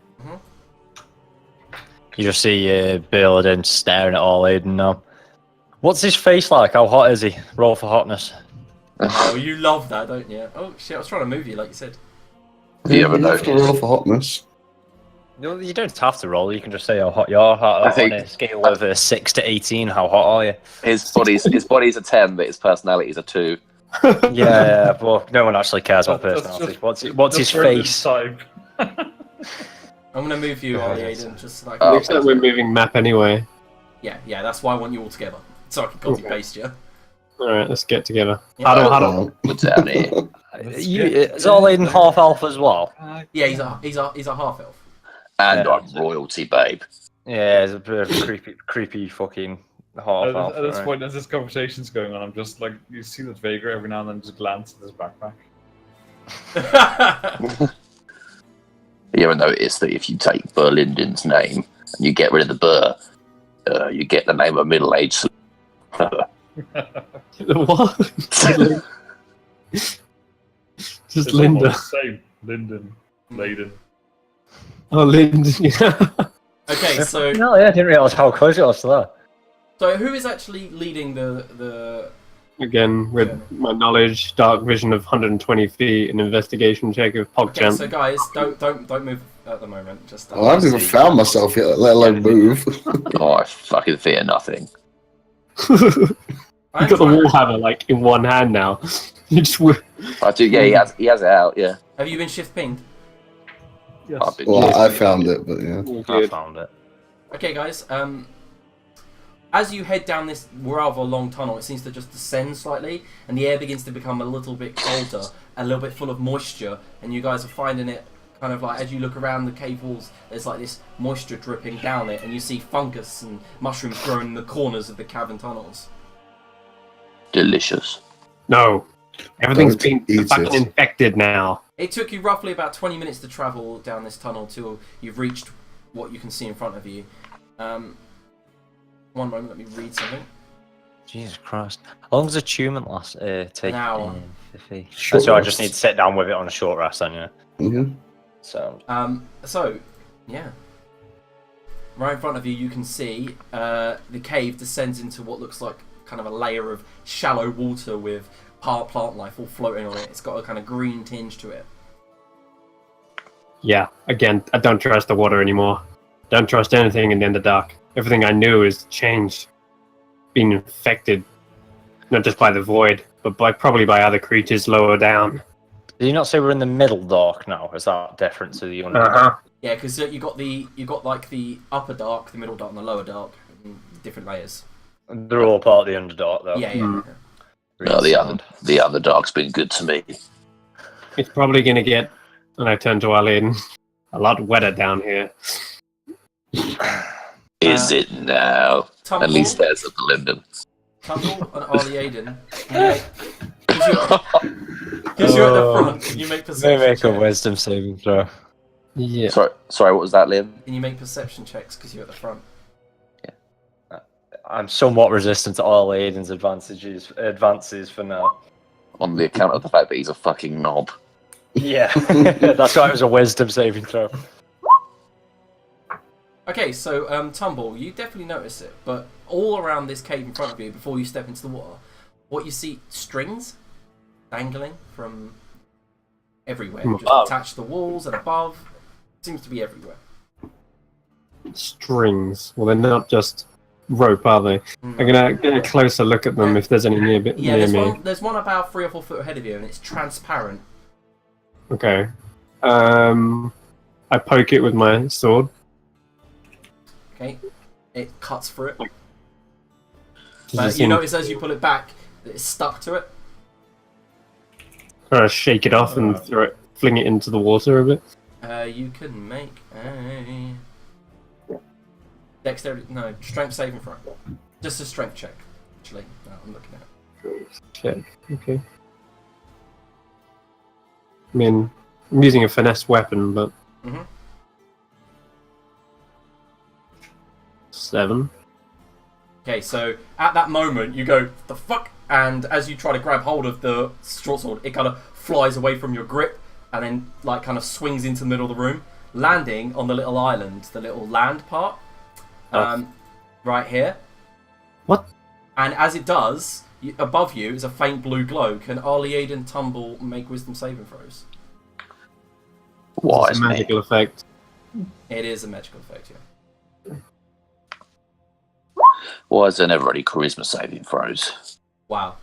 You just see Billadin staring at all Aiden now. What's his face like? How hot is he? Roll for hotness. Oh, you love that, don't you? Oh shit! I was trying to move you, like you said. You ever You have to roll noticed? for hotness. No, you don't have to roll. You can just say how hot you are. I think- On a scale of 6 to 18, how hot are you? His body's a 10, but his personality's a 2. Yeah, well, no one actually cares about That's personality. just- What's his just for this face? type. I'm gonna move you, Ollie, Aiden, just like. Oh. Looks like we're moving map anyway. Yeah. That's why I want you all together, so I can copy paste you. All right, let's get together. Yeah. How do Oh, We're down here. Is all Aiden half elf as well? Yeah, he's a half elf. And Yeah. I'm royalty, babe. Yeah, it's a bit of a creepy fucking half elf. At this right? point, as this conversation's going on, I'm just like, you see that Vagrant every now and then just glance at his backpack. You ever notice that if you take Berlinden's name and you get rid of the Burr, you get the name of middle-aged. What? Just It's Linda. almost the same. Linden, Layden. Oh, Linda. Yeah. Okay, so No, yeah, I didn't realise how close it was to that. so who is actually leading the? Again, with my knowledge, dark vision of 120 feet, an investigation check of Okay, PogChamp. so guys, don't move at the moment. Just. I haven't even found myself yet, let alone move. Oh, I fucking fear nothing. You got the wallhammer like in one hand now. You just I do, yeah, he has it out, yeah. Have you been shift pinged? Yes. I've been Well, I found it, but yeah. I found it. Okay, guys. As you head down this rather long tunnel, it seems to just descend slightly, and the air begins to become a little bit colder, a little bit full of moisture, and you guys are finding it kind of like as you look around the cave walls, there's like this moisture dripping down it, and you see fungus and mushrooms growing in the corners of the cavern tunnels. delicious. No. Everything's Don't been eat fucking it. infected now. It took you roughly about 20 minutes to travel down this tunnel till you've reached what you can see in front of you. One moment, let me read something. Jesus Christ. How long does attunement last? Take An hour. 50. Short So I just rest. need to sit down with it on a short rest, then, yeah. Mhm. So So, yeah. Right in front of you, you can see the cave descends into what looks like kind of a layer of shallow water with plant life all floating on it. It's got a kind of green tinge to it. Yeah, again, I don't trust the water anymore. Don't trust anything in the Underdark. Everything I knew is changed. Being infected. Not just by the void, but probably by other creatures lower down. did you not say we're in the middle dark now? Is that different to the under? Uh-huh. Yeah, because you got like the upper dark, the middle dark, and the lower dark, different layers. They're all part of the underdark, though. Yeah. Hmm. No, the other dog's been good to me. It's probably going to get, and I turn to Arlene, a lot wetter down here. Is it now? Tumble, At least there's a Linden. Tumble and Arlie Aiden. Because you're at the front, can you make perception They make a checks? wisdom saving throw. Yeah. Sorry, what was that, Liam? Can you make perception checks because you're at the front? I'm somewhat resistant to all Aiden's advances for now. On the account of the fact that he's a fucking knob. Yeah, that's why it was a wisdom saving throw. Okay, so Tumble, you definitely notice it, but all around this cave in front of you, before you step into the water, what you see, strings dangling from everywhere, just attached to the walls and above. Seems to be everywhere. Strings. Well, they're not just rope, are they? I'm gonna get a closer look at them if there's any near me. There's one about 3 or 4 foot ahead of you, and it's transparent. Okay. I poke it with my sword. Okay, it cuts through it. Does But it you seem- notice as you pull it back that it's stuck to it. shake it off and fling it into the water a bit. You can make a dexterity, no, strength saving throw. Just a strength check, actually. No, I'm looking at it. Check. Okay. I mean, I'm using a finesse weapon, but 7. Okay, so at that moment you go, the fuck? And as you try to grab hold of the short sword, it kind of flies away from your grip and then like kind of swings into the middle of the room, landing on the little island, the little land part, right here. What? And as it does, above you is a faint blue glow. Can Arlie Aiden Tumble make wisdom saving throws? Why It's a magical effect. It is a magical effect, yeah. Why is there never any charisma saving throws? Wow.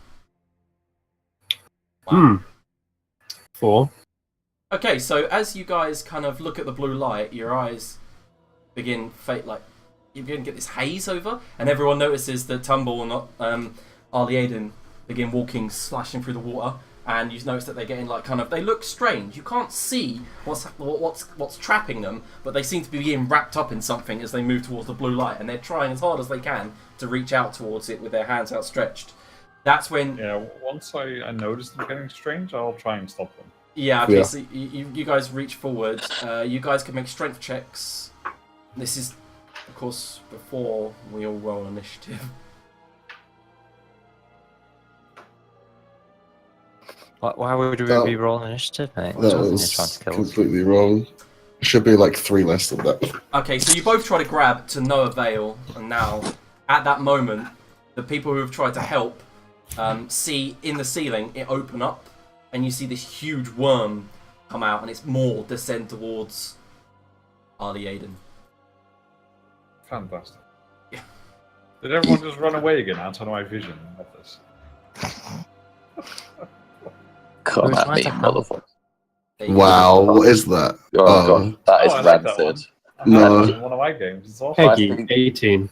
4. Okay, so as you guys kind of look at the blue light, your eyes begin you begin to get this haze over, and everyone notices that Tumble and Arlie Aiden begin walking, slashing through the water, and you notice that they're getting they look strange. You can't see what's trapping them, but they seem to be being wrapped up in something as they move towards the blue light, and they're trying as hard as they can to reach out towards it with their hands outstretched. That's when... Yeah, once I notice them getting strange, I'll try and stop them. Yeah, okay, so you guys reach forward. You guys can make strength checks. This is, of course, before we all roll initiative. Why would we be rolling initiative, mate? That You're was trying to kill us. completely wrong. It should be like 3 less than that. Okay, so you both try to grab to no avail, and now, at that moment, the people who have tried to help see in the ceiling it open up, and you see this huge worm come out, and its maw descend towards Arlie Aiden. Fantastic. Yeah. Did everyone just run away again outside of my vision of this? Come We're at trying me, to help. motherfucker. There you go. Wow, what is that? Oh, God, that is I like that rancid. one. No. That's one of my games. It's awesome. Peggy, 18.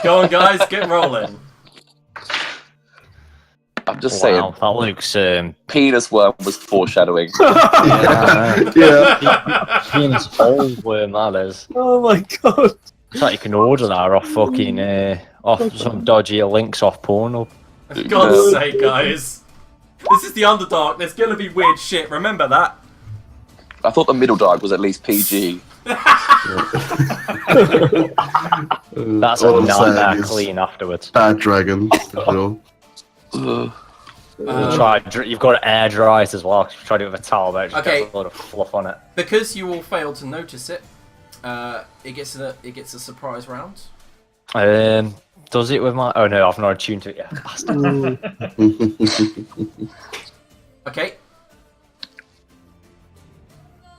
Go on, guys, get rolling. I'm just Wow, saying, that looks penis worm was foreshadowing. Yeah. penis hole worm, that is. Oh my god. It's like you can order that off fucking off some dodgy links off porno. For God's sake, guys. This is the Underdark. There's gonna be weird shit. Remember that. I thought the middle dark was at least PG. That's All a I'm not saying that is clean afterwards. Bad dragon, for sure. You've got to air dry it as well. Try to do it with a towel, but it just Okay. gets a lot of fluff on it. Because you all failed to notice it, it gets a surprise round. Does it with my? Oh no, I've not attuned to it yet. Bastard. Okay.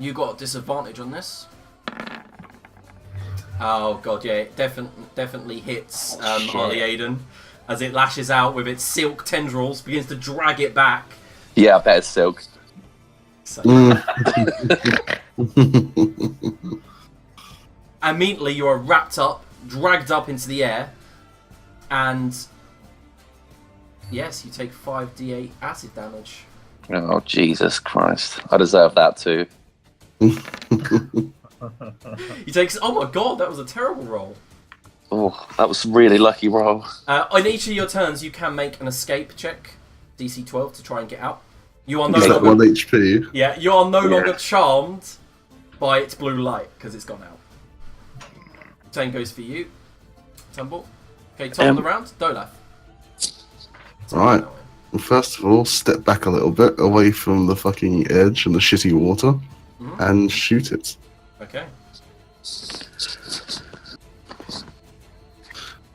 You got a disadvantage on this. Oh god, yeah, it definitely hits shit. Arlie Aiden as it lashes out with its silk tendrils, begins to drag it back. Yeah, I bet it's silk. So, Mm. immediately you are wrapped up, dragged up into the air, and yes, you take 5d8 acid damage. Oh, Jesus Christ. I deserve that too. He takes. Oh my god, that was a terrible roll. Oh, that was a really lucky roll. On each of your turns, you can make an escape check, DC 12, to try and get out. You are no Is that longer. 1 HP? Yeah, you are no Yeah. longer charmed by its blue light because it's gone out. Same goes for you, Tumble. Okay, top of the round, Dolaf. Right. Well, first of all, step back a little bit away from the fucking edge and the shitty water, and shoot it. Okay.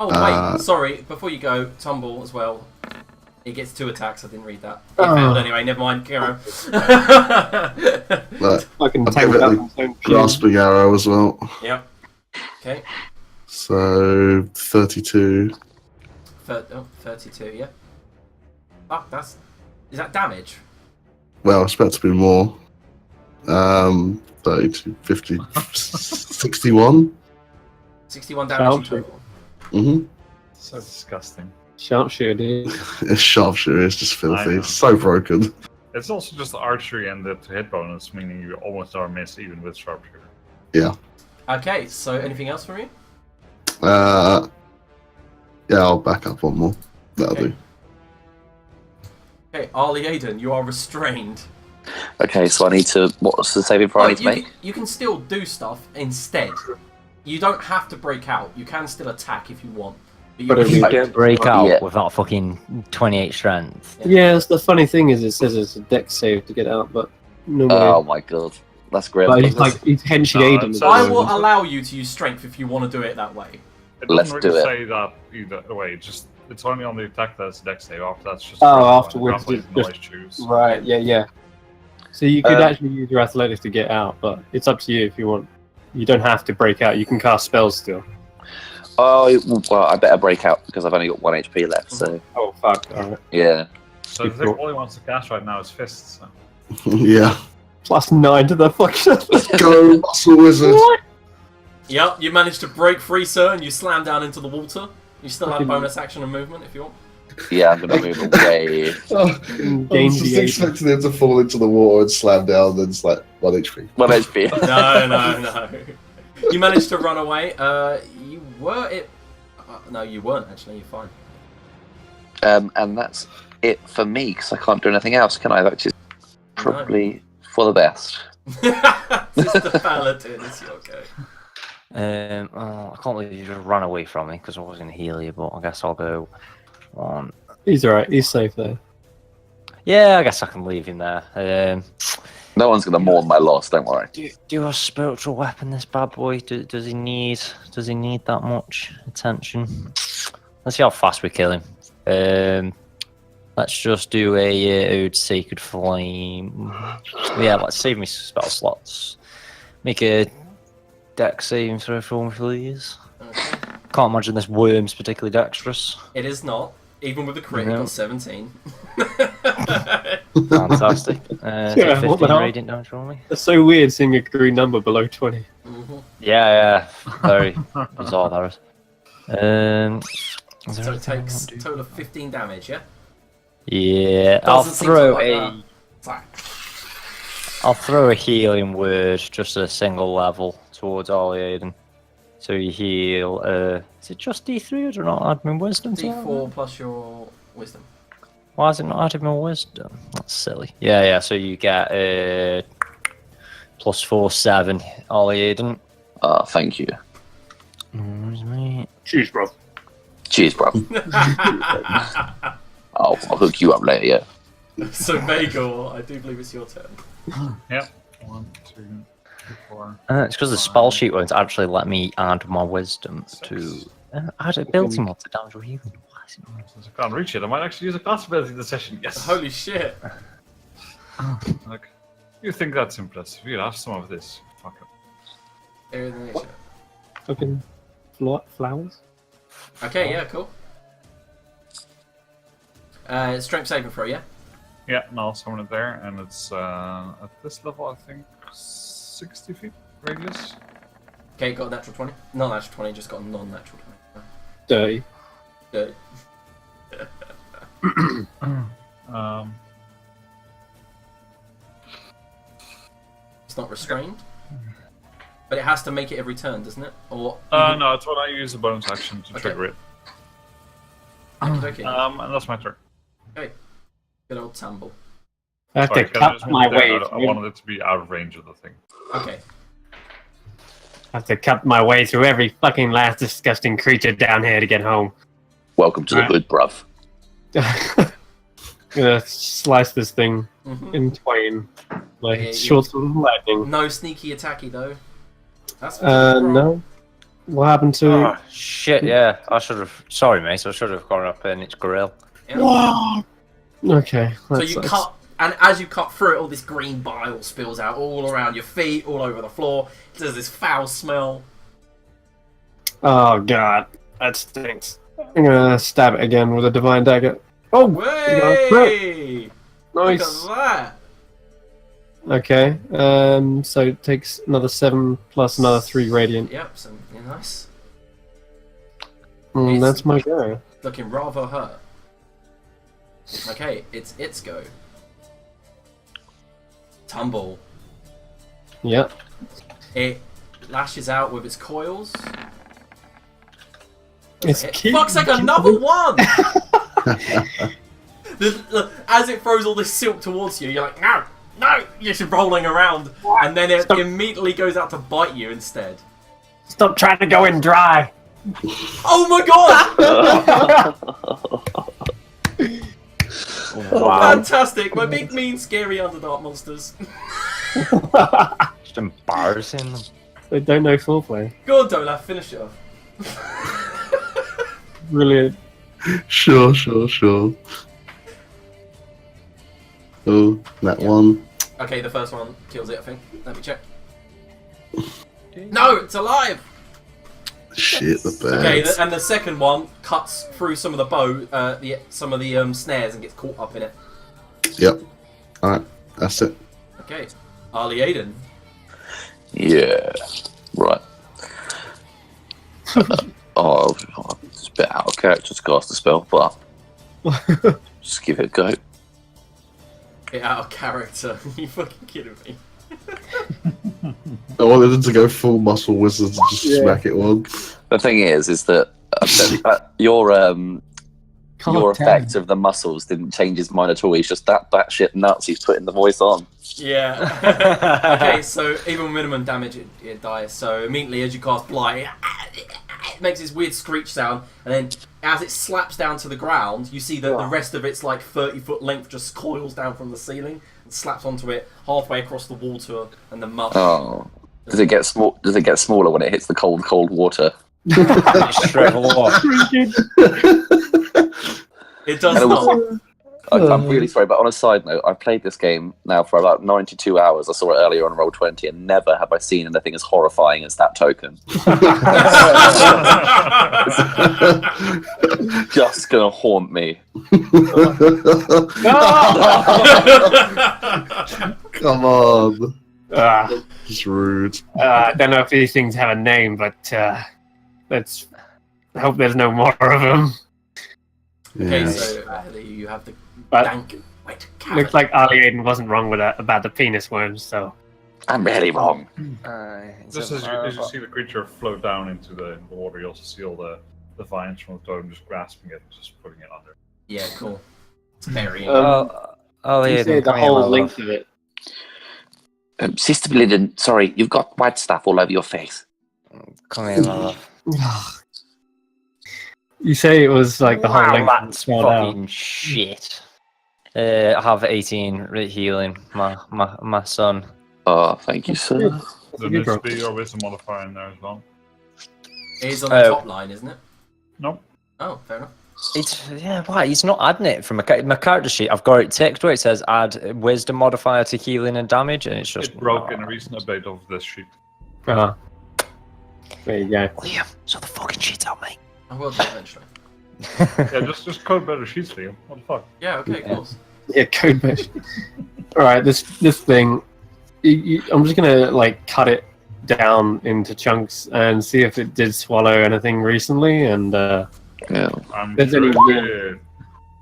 Oh wait, sorry. Before you go, Tumble as well. He gets 2 attacks. I didn't read that. He failed anyway. Never mind. Carry on. But Fucking I'll tank give it up a its own grasping arrow as well. Yep. Okay. So 32. 32. Yeah. Oh, that's. Is that damage? Well, I expect to be more. 32, 50, 61. 61 damage in Sharpshooter. total. Mm-hmm. So disgusting. Sharpshooter, dude. Sharpshooter is just I filthy. know. It's so broken. It's also just archery and the hit bonus, meaning you almost never miss even with sharpshooter. Yeah. Okay. So anything else from you? Yeah, I'll back up one more. That'll Okay. do. Okay, Arlie Aiden, you are restrained. Okay, so I need to. What's the saving throw I need to make? You can still do stuff instead. You don't have to break out. You can still attack if you want. But you if you Don't break out Yeah. without fucking 28 strength. Yeah, that's the funny thing is it says it's a dex save to get out, but normally. Oh my god, that's grim. But he's henching No, Aiden. it's- I will allow you to use strength if you want to do it that way. It Let's doesn't do really it. say that either way. It's only on the attack that's dex save. After that's just. Oh, grapple, and afterwards grapple you it's can just- always choose. Right, yeah. So you could Um, actually use your athletics to get out, but it's up to you if you want. You don't have to break out. You can cast spells still. Oh well, I better break out because I've only got 1 HP left. So Oh fuck! Alright. yeah. So the thing all he wants to cast right now is fists. So. Yeah. +9 to the fucking. Go, muscle wizard. Yep, you managed to break free, sir, and you slam down into the water. You still have Fucking- bonus action and movement if you want. Yeah, I'm gonna move away. Oh, I Gain was just the expecting him to fall into the water and slam down, and it's like 1 HP. 1 HP. No. You managed to run away. You were it. No, you weren't actually. You're fine. And that's it for me because I can't do anything else, can I? Which is probably for the best. Mr. Paladin, is he okay? I can't believe you just ran away from me because I was going to heal you, but I guess I'll go on. He's alright. He's safe there. Yeah, I guess I can leave him there. No one's gonna mourn my loss. Don't worry. Do a spiritual weapon, this bad boy? Does he need that much attention? Let's see how fast we kill him. Let's just do a Ode Sacred Flame. Yeah, let's save me spell slots. Make a dex saving throw for me, please. Okay. Can't imagine this worm's particularly dexterous. It is not. Even with the crit, No. you got 17. Fantastic. Yeah, Take what the 15 hell? radiant damage from me. It's so weird seeing a green number below 20. Mhm. Yeah, very bizarre that is. Is there So it anything I takes want to a do? total of 15 damage, yeah? Yeah, I'll Doesn't seem to throw like a that. Sorry. I'll throw a healing word, just a single level, towards Ollie Aiden. So you heal. Is it just D3 or do not add me wisdom to that? D4 plus your wisdom. Why is it not adding more wisdom? That's silly. Yeah. So you get +4, 7. Ollie Aiden. Thank you. Where's me? Cheers, bro. Cheers, bro. I'll hook you up later. Yeah. So, Vagor, I do believe it's your turn. Yep. 1, 2, 3, 4. It's because the spell sheet won't actually let me add my wisdom to add ability mod to damage or healing. Why is it not? Since I can't reach it, I might actually use a class ability this session. Yes. Holy shit. Look, you think that's impressive? You'll have some of this. Fuck it. Area of the nature. Fucking flowers? Okay, yeah, cool. Strength saving throw, yeah? Yeah, and I'll summon it there, and it's at this level, I think, 60 feet radius. Okay, got a natural 20. Not natural 20, just got a non-natural 20. Dirty. Good. It's not restrained. But it has to make it every turn, doesn't it? Or No, it's when I use a bonus action to Okay. trigger it. Okay. And that's my turn. Okay. Good old Tumble. I have Sorry, to can I cut just my move there? way. I wanted it to be out of range of the thing. Okay. I have to cut my way through every fucking last disgusting creature down here to get home. Welcome to the Right. hood, bruv. Gonna slice this thing Mhm. in twain like Yeah, short sword of lightning. No sneaky attacky though. That's wrong. No. What happened to? Oh shit! Yeah, I should have. Sorry, mate. I should have gone up in its grill. Yeah. Okay. So that you sucks. cut, and as you cut through it, all this green bile spills out all around your feet, all over the floor. There's this foul smell. Oh god, that stinks. I'm gonna stab it again with a divine dagger. Oh, Way! nice. Look at Okay. So it takes another 7 plus another 3 radiant. that. Yep, so yeah, nice. That's my go. Looking rather hurt. Okay, it's its go. Tumble. Yep. It lashes out with its coils. It's Fuck's sake, another one! As it throws all this silk towards you, you're like, no, no! You're just rolling around, and then it Stop. immediately goes out to bite you instead. Stop trying to go in dry. Oh my god! Wow, Fantastic! My big, mean, scary Underdark monsters. just embarrassing them. They don't know foreplay. Go on, Dolaf, finish it off. Brilliant. Sure. Oh, that one. Okay, the first one kills it, I think. Let me check. No, it's alive! Shit, the birds. Okay, and the second one cuts through some of the bow, some of the snares, and gets caught up in it. Yep. Alright, that's it. Okay, Ali Aiden. Yeah. Right. It's a bit out of character to cast a spell, but just give it a go. Get out of character. You fucking kidding me? I wanted to go full muscle wizard and just Yeah. smack it one. The thing is that your effect of the muscles didn't change his mind at all. He's just that batshit nuts he's putting the voice on. Yeah. Okay, so even minimum damage, it dies. So immediately as you cast Blight, it makes this weird screech sound, and then as it slaps down to the ground, you see that the rest of its like 30-foot length just coils down from the ceiling and slaps onto it halfway across the water and the mud. Oh. Does it get small? Does it get smaller when it hits the cold water? Shrivel off. It does And not. also, I'm really sorry, but on a side note, I've played this game now for about 92 hours. I saw it earlier on Roll20, and never have I seen anything as horrifying as that token. Just gonna haunt me. Come on. Ah, Just rude. I don't know if these things have a name, but let's hope there's no more of them. Okay, Yeah. so you have the But dank wet cavern. looks like Ali Aiden wasn't wrong with that about the penis worms, so I'm really wrong. Just as you see the creature float down into the water, you also see all the vines from the totem just grasping it and just putting it under. Yeah, cool. It's very. Oh, you yeah, say the whole length of it. Sister Blinden, sorry, you've got white stuff all over your face. Come here, my love. You say it was like the whole Wow, length that's smelled out. fucking shit. I have 18 healing, my son. Oh, thank you, sir. That's a There good needs roll. to be your wisdom modifier in there as well. It is on the Oh. top line, isn't it? Nope. Oh, fair enough. It's why he's not adding it from my character sheet. I've got it ticked where it says add wisdom modifier to healing and damage, and it's just It broke in a recent update of this sheet. Uh-huh. There you go. Liam, so the fucking shit's out, mate. I will do it eventually. Yeah, just code better sheets for you. What the fuck? Yeah, okay, Yeah. cool. Yeah, code mesh. Alright, this thing, I'm just gonna like cut it down into chunks and see if it did swallow anything recently, and Yeah. I'm There's sure only it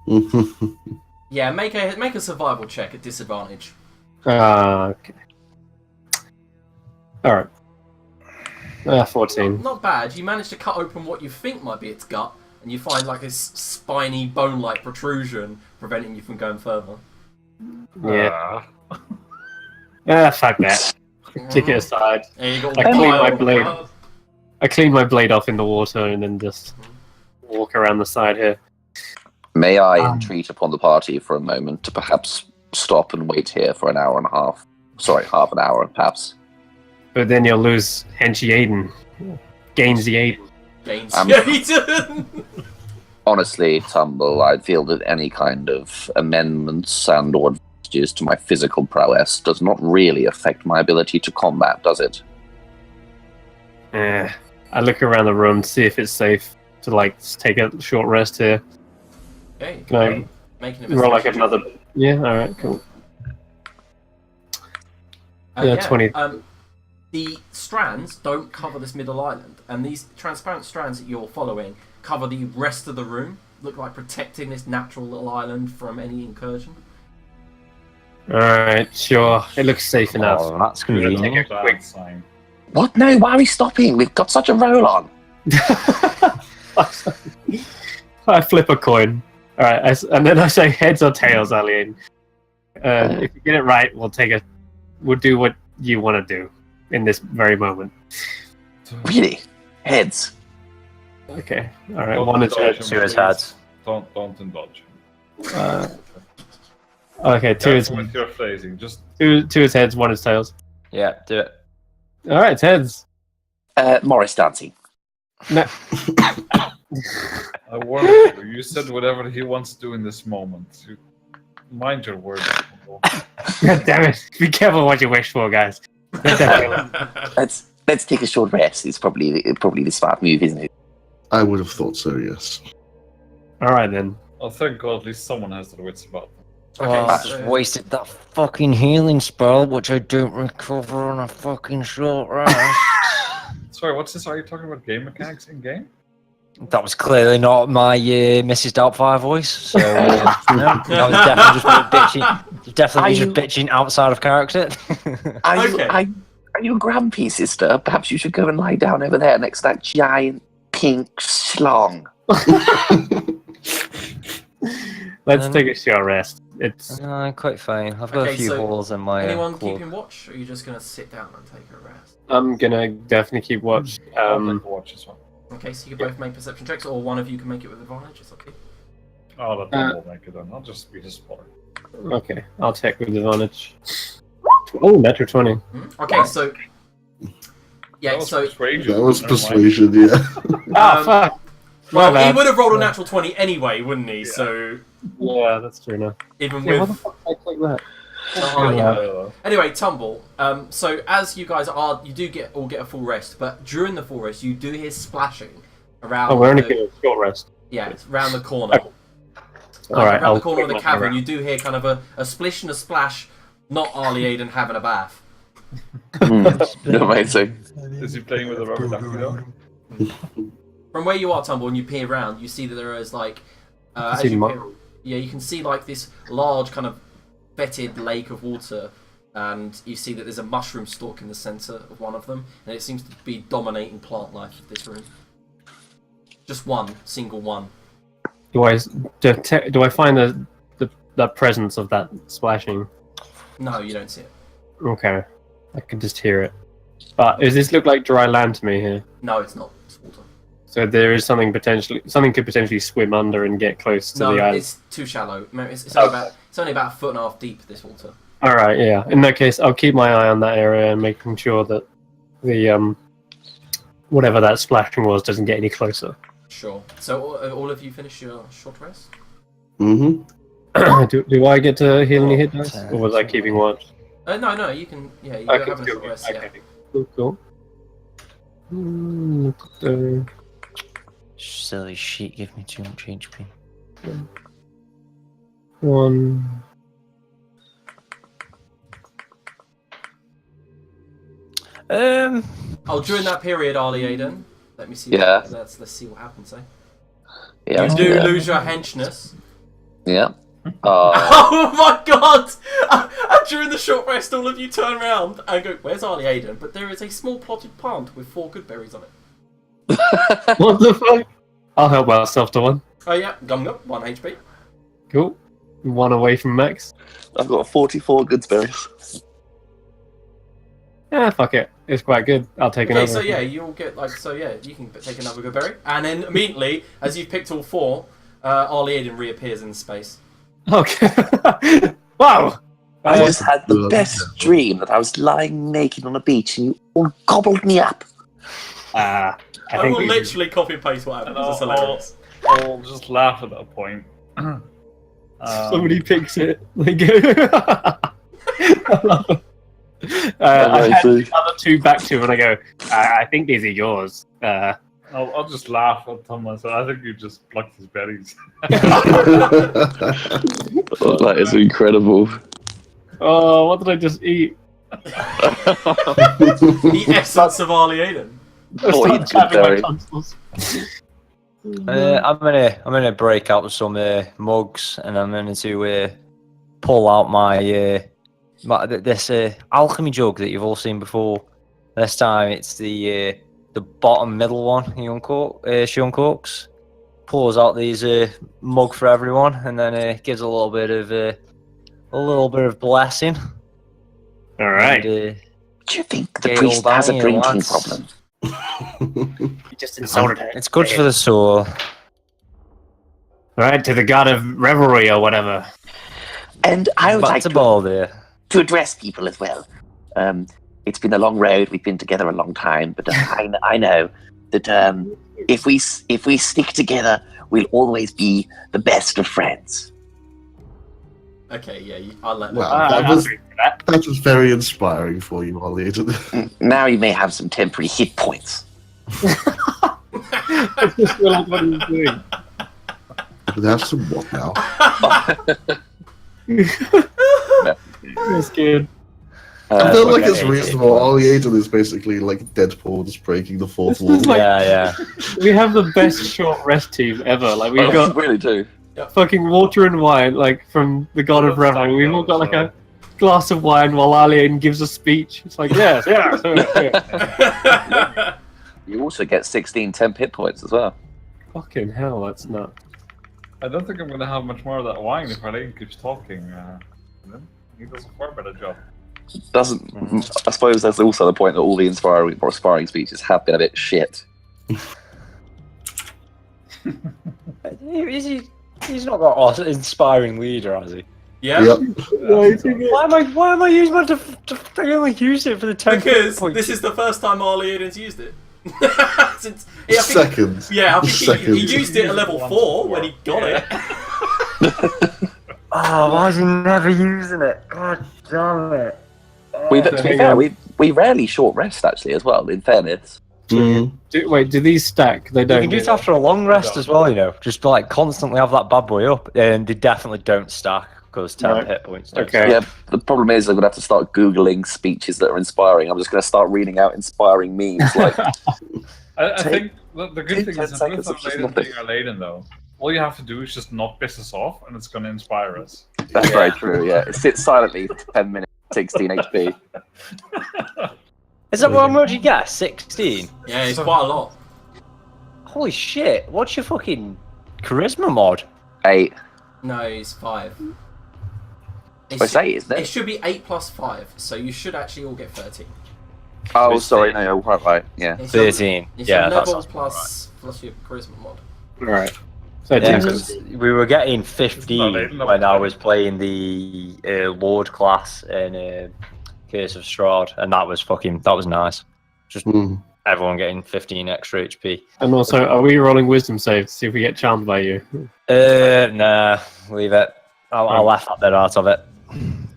one. did. Yeah, make a survival check at disadvantage. okay. Alright. 14. Not bad. You manage to cut open what you think might be its gut, and you find like this spiny bone-like protrusion preventing you from going further. Yeah. Ah, Fuck that. Kick it aside. And you got I clean my wild- blade. I clean my blade off in the water and then just walk around the side here. May I entreat upon the party for a moment to perhaps stop and wait here for an hour and a half? Sorry, half an hour, perhaps. But then you'll lose Henchy Aiden. Gains the Aiden. Gains I'm- Aiden. Honestly, Tumble, I feel that any kind of amendments and or advantages to my physical prowess does not really affect my ability to combat, does it? I look around the room to see if it's safe to like take a short rest here. Okay. Can I Make an roll like investigation. another? Yeah. All right. Cool. Yeah, 20. The strands don't cover this middle island, and these transparent strands that you're following cover the rest of the room, look like protecting this natural little island from any incursion. All right. Sure. It looks safe enough. Oh, that's We're gonna convenient. take a quick. bad sign. What? No, why are we stopping? We've got such a roll on. I flip a coin. All right, and then I say heads or tails, Alien. If you get it right, we'll do what you want to do in this very moment. Really? Heads. Okay. All right. Don't One is indulge heads. him, Two is please. heads. Don't indulge. Okay. Two is With your phrasing, just two is heads. One is tails. Yeah, do it. All right. It's heads. Morris dancing. No. I warned you. You said whatever he wants to do in this moment. You mind your words. God damn it! Be careful what you wish for, guys. Let's take a short rest. It's probably the smart move, isn't it? I would have thought so, yes. All right then. Oh, thank God, at least someone has their wits about them. Oh, I so- just wasted that fucking healing spell, which I don't recover on a fucking short rest. Sorry, what's this? Are you talking about game mechanics in game? That was clearly not my Mrs. Doubtfire voice, so no, that was definitely just me bitching. Definitely just bitching outside of character. Okay. Are you grumpy, sister? Perhaps you should go and lie down over there next to that giant pink schlong. Let's take a short rest. It's No, I'm quite fine. I've got Okay, a few so holes in my Anyone cloak. keeping watch, or are you just going to sit down and take a rest? I'm gonna definitely keep watch. I'll take a watch as well. Okay, so you can both make perception checks, or one of you can make it with advantage. It's okay. I'll let them all make it then. I'll just be his spoiler. Okay, I'll check with advantage. Oh, natural 20. Okay, so yeah, That was so persuasion. That was Never mind. persuasion, yeah. Ah, fuck. well, My he bad. would have rolled a natural 20 anyway, wouldn't he? Yeah. So Yeah, that's true enough. even Yeah, with what the fuck did I take that? Oh, yeah. Yeah. Anyway, Tumble. So as you guys you do get a full rest, but during the full rest, you do hear splashing around. Oh, we're only the- getting a short rest. Yeah, it's around the corner. Okay. Alright, around I'll the corner of the take my cavern, around. you do hear kind of a splish and a splash. Not Arlie Aiden having a bath. Amazing. Is he playing with a rubber ducky though? From where you are, Tumble, and you peer around, you see that there is like, as see you mo- peer, yeah, you can see like this large kind of fetid lake of water, and you see that there's a mushroom stalk in the centre of one of them, and it seems to be dominating plant life of this room. Just one, single one. Do I find the presence of that splashing? No, you don't see it. Okay, I can just hear it. But does this look like dry land to me here? No, it's not. It's water. So there is something could potentially swim under and get close to No, the island. it's too shallow. It's Okay. only about a foot and a half deep, this water. All right, yeah. In that case, I'll keep my eye on that area and making sure that the whatever that splashing was doesn't get any closer. Sure. So all of you finish your short rest? Mm-hmm. do I get to heal any hit dice, or was I keeping watch? No, you can. Yeah, you're Okay, having a short rest. Yeah. okay. Cool. Silly shit, give me too much HP. One. Oh, during that period, Arlie Aiden. Let me see. Yeah. Let's see what happens. Eh? Yeah. You do yeah. lose your henchness. Yeah. Oh my god! And during the short rest, all of you turn around and go, "Where's Arlie Aiden?" But there is a small plotted pond with 4 good berries on it. What the fuck? I'll help myself to one. Oh yeah, Gum 1 HP. Cool. One away from max. I've got 44 gooseberries. Yeah, fuck it. It's quite good. I'll take Okay, another. so yeah, you'll get you can take another good berry, and then immediately, as you've picked all 4, Arlie Aiden reappears in space. Okay. Wow! I just had the best dream that I was lying naked on a beach and you all gobbled me up. I will literally copy and paste what happened. It's hilarious. I'll just laugh at that point. Somebody picks it. Like, I love it. I had the other 2 back to him and I go, I think these are yours. I'll just laugh at Thomas. I think you just plucked his berries. That is incredible. Oh, what did I just eat? The essence of Arlie Aiden. Start tapping my tonsils. I'm gonna break out with some mugs, and I'm going to pull out my this alchemy jug that you've all seen before. This time it's the bottom middle one. She uncorks, pours out these mug for everyone, and then gives a little bit of blessing. All right. Do you think the priest has a drinking problem? Just insulted her. It's good for the soul. Right, to the god of revelry or whatever. And I would like That's a ball there. to address people as well. It's been a long road. We've been together a long time, but I know that if we stick together, we'll always be the best of friends. Okay, yeah, I'll let Well, that. that was very inspiring for you, Arlie Aiden. Now you may have some temporary hit points. I just realized what he was doing. But have some what now? That's good. I feel like okay, it's reasonable. Arlie Aiden is basically like Deadpool just breaking the fourth This wall. is like- Yeah. We have the best short rest team ever. Like we've got really do. fucking water and wine, like from the god of revelry. We've all got like a glass of wine while Alien gives a speech. It's like, yes. You also get 16 temp hit points as well. Fucking hell, that's nuts. I don't think I'm going to have much more of that wine if Elaine keeps talking. He does a far better job. Doesn't I suppose that's also the point that all the inspiring speeches have been a bit shit. He's not got an inspiring leader, has he? Yeah. Yep. Why am I using my I only use it for the 10 Because points. this is the first time Arlie Aiden's used it. Since Second. Yeah, I think Second. he used it at level 4 when he got it. Oh, why is he never using it? God damn it. To be fair, we rarely short rest actually as well. In fairness, Mm. Do these stack? They You don't. can do it after a long rest as well, you know. Just like constantly have that bad boy up, and they definitely don't stack because 10 Right. hit points. Don't Okay. yeah. The problem is I'm gonna have to start googling speeches that are inspiring. I'm just gonna start reading out inspiring memes like. I think the good take thing 10 is that seconds with of just Elaine nothing. being Elaine though, all you have to do is just not piss us off, and it's going to inspire us. That's very true. Yeah, it sits silently for 10 minutes, 16 HP. Is that what much you get? 16? Yeah, it's quite a lot. Holy shit, what's your fucking charisma mod? 8. No, it's 5. It's 8, isn't It it? should be 8 plus 5, so you should actually all get 13. Oh, sorry, no, you're quite right. Yeah. It's your- 13. It's Yeah, your that level sounds plus your charisma mod. Right. So Yeah, Tim- because we were getting 15 when I was playing the Lord class in Curse of Strahd, and that was nice. Just Mm. everyone getting 15 extra HP. and also, are we rolling wisdom saves to see if we get charmed by you? Nah, leave it. I left that bit out of it.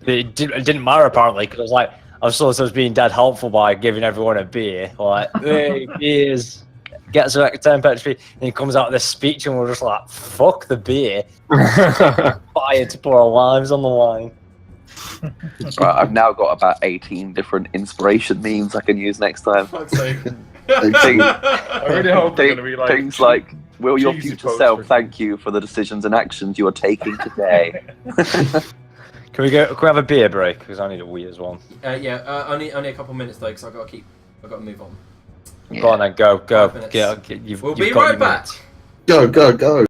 It didn't matter apparently, because I was being dead helpful by giving everyone a beer. Like, hey, beers. Gets an extra 10 HP, and he comes out with this speech, and we're just like, fuck the beer. Fire to pour our lives on the line. Right, I've now got about 18 different inspiration memes I can use next time. Fuck's sake. I really hope they're going to be like Things like Will your Cheesy future poster. self thank you for the decisions and actions you are taking today? Can we have a beer break? Because I need a wee as well. Only a couple minutes though, because I got to move on. Yeah. Go on then, go. 5 minutes. You've Be got right your back. minutes. Go.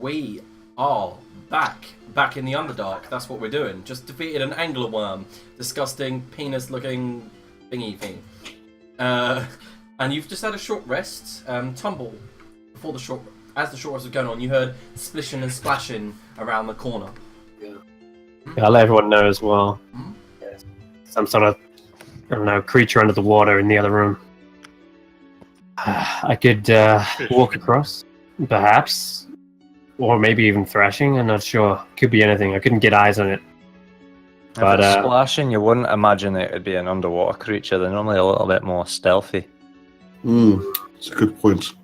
We are back in the Underdark. That's what we're doing. Just defeated an angler worm, disgusting penis-looking thingy thing. And you've just had a short rest. Tumble. As the short rest was going on, you heard splishing and splashing around the corner. Yeah, I'll let everyone know as well. Hmm? Yes. Some sort of, I don't know, creature under the water in the other room. I could walk across, perhaps. Or maybe even thrashing, I'm not sure. Could be anything. I couldn't get eyes on it. If But it's splashing, you wouldn't imagine it would be an underwater creature. They're normally a little bit more stealthy. It's a good point.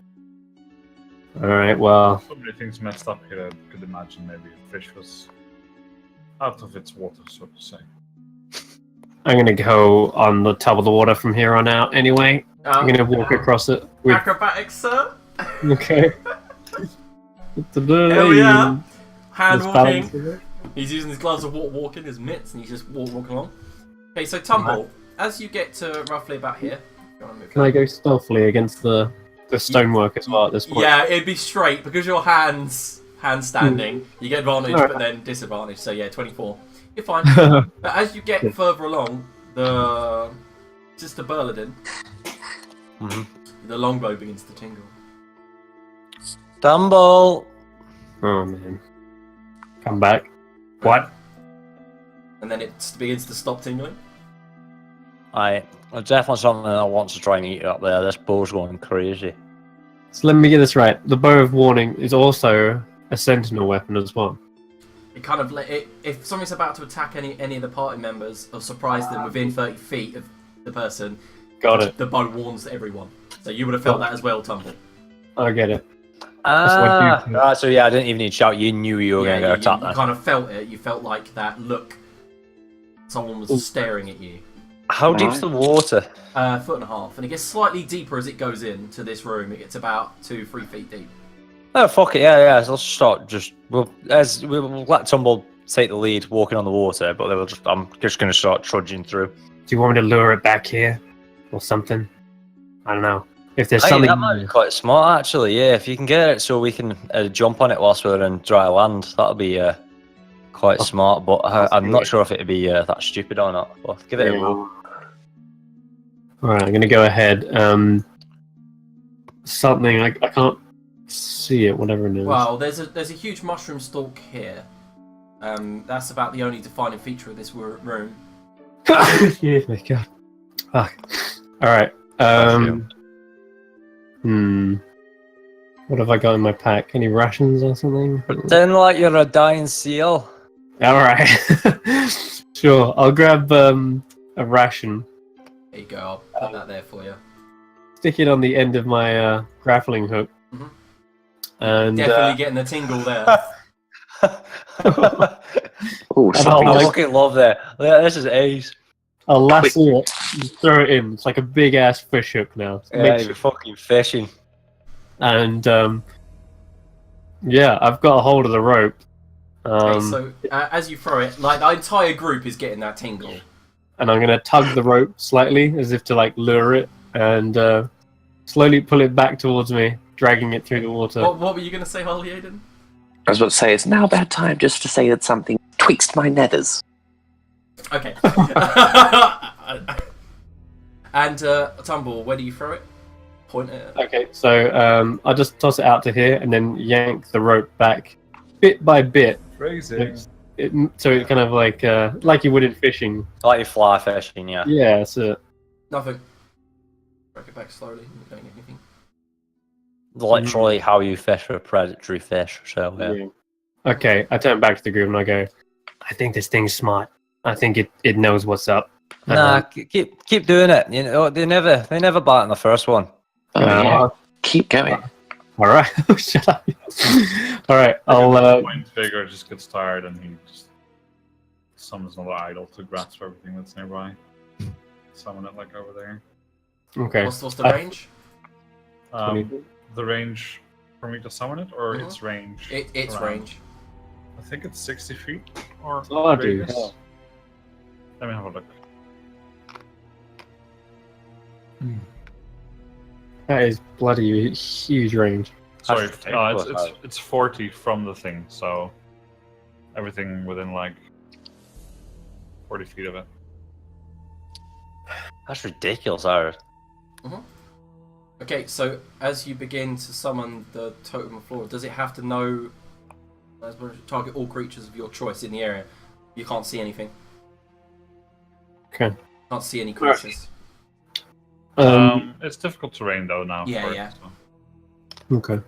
alright, well, So many things messed up here. I could imagine maybe a fish was out of its water, so to say. I'm gonna go on the top of the water from here on out anyway. I'm gonna walk across it with... Acrobatics, sir. Okay. Hell yeah. Hand Just walking. balancing it. He's using his gloves of walking, his mitts, and he's just walking along. Okay, so Tumble, as you get to roughly about here, you wanna move Can I go stealthily against the stonework as well at this point? Yeah, it'd be straight because your hands standing. You get advantage, Alright. but then disadvantage. So yeah, 24. You're fine. But as you get further along, the Sister Burladin, the longbow begins to tingle. Tumble! Oh man. Come back. What? And then it begins to stop tingling. It's definitely something I want to try and eat up there. This bow's going crazy. So let me get this right. The bow of warning is also a sentinel weapon as well. It kind of if something's about to attack any of the party members or surprise them within 30 feet of the person, Got it. the bow warns everyone. So you would have felt that as well, Tumble. I get it. So yeah, I didn't even need to shout. You knew you were going to go attack you that. kind of felt it. You felt like that look. Someone was staring at you. How deep's the water? 1.5 foot, and it gets slightly deeper as it goes into this room. It gets about 2-3 feet deep. Oh fuck it, yeah. So let's start. We'll let Tumble take the lead, walking on the water, but I'm just going to start trudging through. Do you want me to lure it back here? Or something? I don't know. If there's Hey, something... that might be quite smart, actually. Yeah, if you can get it so we can jump on it whilst we're in dry land, that'll be quite smart. But I'm not sure if it'd be that stupid or not. But give it a go. Alright, I'm gonna go ahead. Something I can't see it, whatever it is. Well, there's a huge mushroom stalk here. That's about the only defining feature of this room. Yeah, my God. Fuck. Alright. What have I got in my pack? Any rations or something? Pretend like you're a dying seal. Alright. Sure, I'll grab a ration. There you go. I'll put that there for you. Stick it on the end of my grappling hook. Mhm. And Definitely getting the tingle there. Oh, And something I'll, just Fucking love that. Yeah, this is ace. I'll lasso it and throw it in. It's like a big ass fish hook now. Yeah, you're fucking fishing. And yeah, I've got a hold of the rope. Okay, so as you throw it, like the entire group is getting that tingle. And I'm gonna tug the rope slightly, as if to like lure it, and slowly pull it back towards me, dragging it through the water. What were you going to say, Harley Aiden? I was about to say, it's now a bad time just to say that something twixt my nethers. Okay. And Tumble, where do you throw it? Point it. Okay, so I'll just toss it out to here, and then yank the rope back, bit by bit. Crazy. So it kind of like you would in fishing. Like you fly fishing, yeah. Yeah, that's it. Nothing. Break it back slowly. You don't get anything. Literally how you fish for a predatory fish. So yeah. Okay, I turn back to the group and I go, I think this thing's smart. I think it knows what's up. Nah, keep doing it. You know they never bite on the first one. Oh, yeah. Keep going. All right, shut up. All right, I'll. Point figure just gets tired and he just summons another idol to grasp everything that's nearby. Summon it like over there. Okay. What's the range? The range for me to summon it, or Mhm. its range? Its around? range. I think it's 60 feet. Or Oh, dude. radius. Let me have a look. That is bloody huge range. Sorry, That's ridiculous, it's 40 from the thing, so everything within like 40 feet of it. That's ridiculous, Ira. Okay, so as you begin to summon the totem of flora, does it have to know target all creatures of your choice in the area? You can't see anything. Okay. Can't see any creatures. It's difficult terrain though now. Yeah, for it, yeah. so. Okay.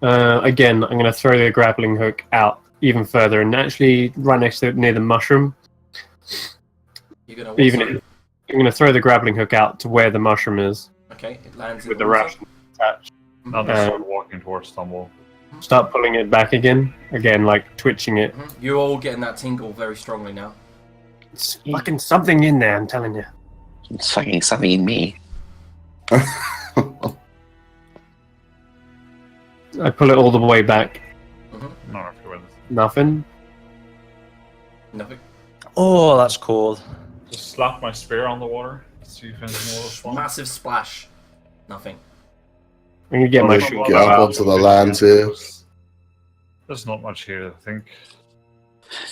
Again, I'm going to throw the grappling hook out even further and actually right next to it near the mushroom. You're gonna I'm going to throw the grappling hook out to where the mushroom is. Okay, it lands in With the water. ration attached. Now just start walking towards Stumble. Start pulling it back again. Again, like twitching it. You're all getting that tingle very strongly now. It's fucking something in there, I'm telling you. It's fucking something in me. I pull it all the way back. Not sure where this. Nothing. Nothing. Oh, that's cold. Just slap my spear on the water. See if anything will respond. Massive splash. Nothing. I'm going to get Oh, my we should short get up bow. onto the land here. There's not much here, I think.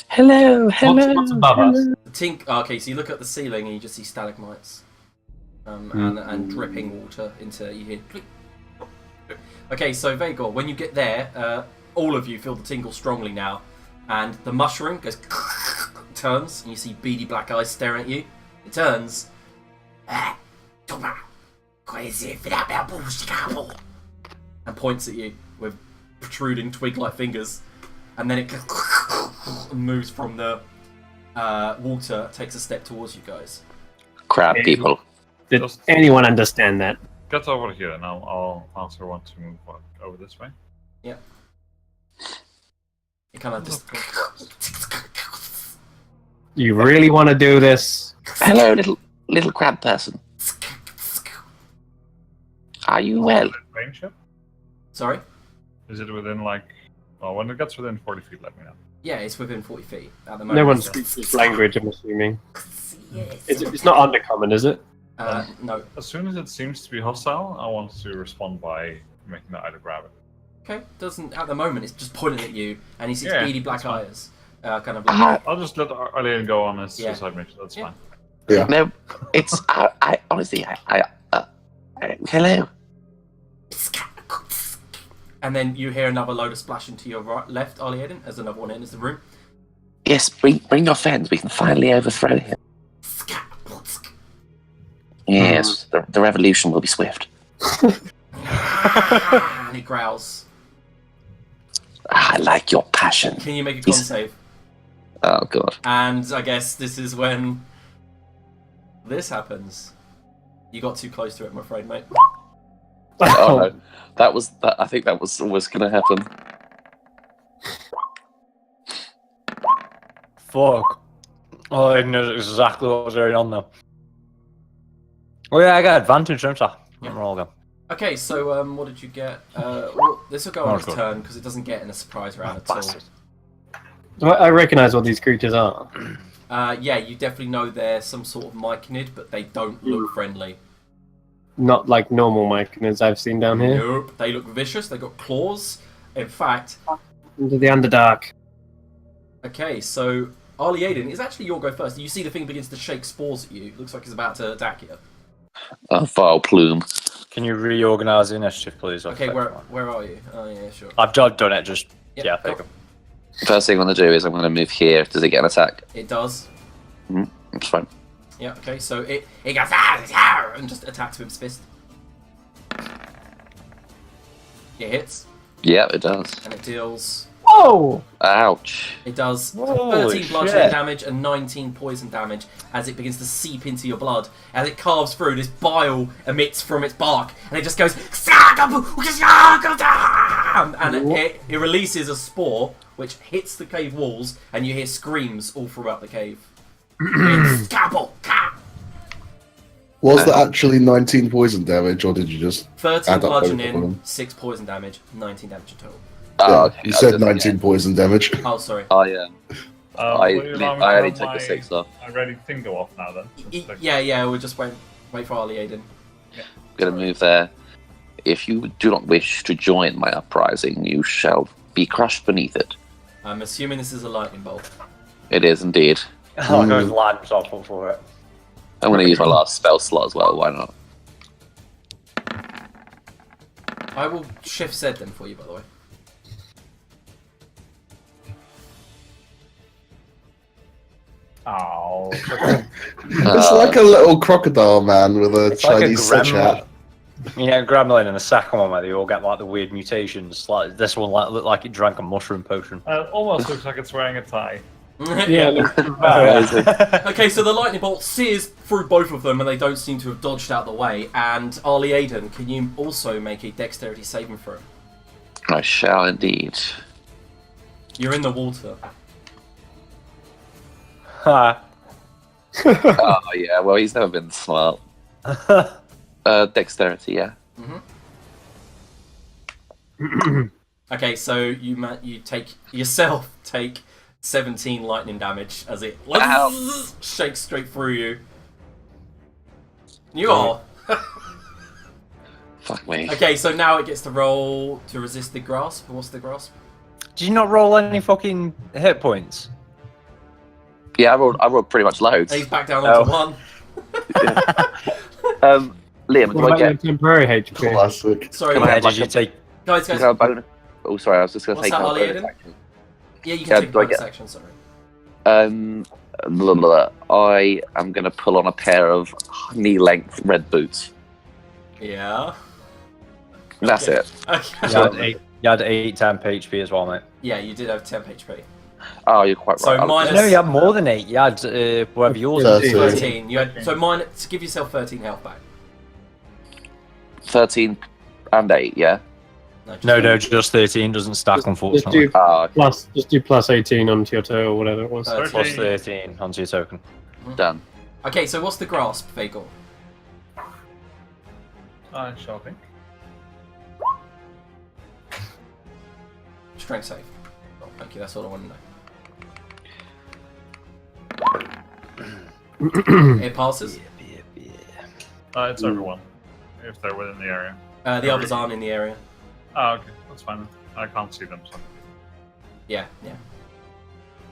Hello, What's above us? Okay, so you look at the ceiling and you just see stalagmites. And dripping water into you hear. Plink. Okay, so Vagor, when you get there, all of you feel the tingle strongly now, and the mushroom goes turns, and you see beady black eyes staring at you. It turns, and points at you with protruding twig-like fingers, and then it moves from the water, takes a step towards you guys. Crab people. Did anyone understand that? Get over here, and I'll also want to move over this way. Yeah. You kind of just. You really want to do this? Hello, little crab person. Are you well? Range ship? Sorry. Is it within like? Well, when it gets within 40 feet, let me know. Yeah, it's within 40 feet at the moment. No one speaks this language, I'm assuming. It's not undercommon, is it? No. As soon as it seems to be hostile, I want to respond by making the either grab it. Okay, doesn't at the moment. It's just pointing at you, and he sees Yeah, beady black that's fine. eyes, kind of. Like, I'll just let Arlene go on as Yeah. suicide mission. That's Yeah. fine. Yeah. No, it's I honestly hello. And then you hear another load of splashing to your right, left, Ollie Eden, as another one enters the room. Yes, bring your friends. We can finally overthrow him. Yes, the revolution will be swift. And he growls. I like your passion. Can you make a con He's- save? Oh god. And I guess this is when this happens. You got too close to it, I'm afraid, mate. Oh no, that. I think that was going to happen. Fuck. Oh, I know exactly what was going on there. Oh yeah, I got advantage, don't I? Yeah. We're all good. Okay, so what did you get? Well, this will go on Oh, his good. turn because it doesn't get in a surprise round at all. Bastard. I recognize what these creatures are. Yeah, you definitely know they're some sort of myconid, but they don't look friendly. Not like normal myconids I've seen down here. Nope, they look vicious. They got claws. In fact, Into the Underdark. okay, so Arlie Aiden, it's actually your go first. You see the thing begins to shake spores at you. It looks like it's about to attack you. A vile plume. Can you reorganise the initiative, please? Okay, where are you? Oh yeah, sure. I've done it. Just Yep, yeah, go. there you go. First thing I'm going to do is I'm going to move here. Does it get an attack? It does. It's fine. Yeah. Okay, so it goes "Ah!" and just attacks with its fist. It hits Yeah, it does. and it deals. Whoa! Ouch. It does Holy 13 bludgeoning shit. damage and 19 poison damage as it begins to seep into your blood. As it carves through, this bile emits from its bark, and it just goes and it releases a spore which hits the cave walls, and you hear screams all throughout the cave. Was that actually 19 poison damage, or did you just 13 add up both of bludgeoning, them? 6 poison damage, 19 damage in total. Oh, Yeah, okay. you I said just- 19 poison damage. Oh, sorry. Oh, yeah. Will I you allow me to only have took my- the 6 off. I ready thing go off now then. Just like- Yeah, we'll just wait for Arlie Aiden. I'm going to move there. If you do not wish to join my uprising, you shall be crushed beneath it. I'm assuming this is a lightning bolt. It is indeed. I'll go light myself up for it. I'm going to use my last spell slot as well. Why not? I will shift Z them for you, by the way. Oh. It's like a little crocodile man with a It's like a Chinese sedge hat. Yeah, Gremlin and the second one where they all get like the weird mutations. Like this one, like looked like it drank a mushroom potion. Almost looks like it's wearing a tie. Yeah. Okay, so the lightning bolt sears through both of them, and they don't seem to have dodged out the way. And Arlie Aiden, can you also make a dexterity saving throw? I shall indeed. You're in the water. Ha. Oh, yeah, well, he's never been smart. Dexterity, yeah. Okay, so you take 17 lightning damage as it shakes straight through you. You are. Fuck me. Okay, so now it gets to roll to resist the grasp. What's the grasp? Did you not roll any fucking hit points? Yeah, I rolled pretty much loads. He's back down onto 1. Liam, What do I about your get... temporary HP? Classic. Sorry, Come on, Yeah, like did you a- take? guys. Is there a bonus? Oh, sorry, I was just going to What's take that, a Ollie, bonus Aiden? action. Yeah, you Yeah, can take do I bonus get- action, sorry. I am going to pull on a pair of knee-length red boots. Yeah. That's Okay. it. Okay. You had 8 temp HP as well, mate. Yeah, you did have 10 HP. Oh, you're quite So right. I'll minus- just- No, you had more than 8. You had whatever yours is. 13. You had to give yourself 13 health back. 13 and 8, yeah? No, just 13 doesn't stack, unfortunately. Just do plus 18 onto your toe or whatever it was. Plus 13 onto your token. Done. Okay, so what's the grasp, Vagor? Shopping. Strength save. Oh, thank you, that's all I want to know. It passes. It's everyone, if they're within the area. The others aren't in the area. Oh, okay, that's fine. I can't see them, so. Yeah.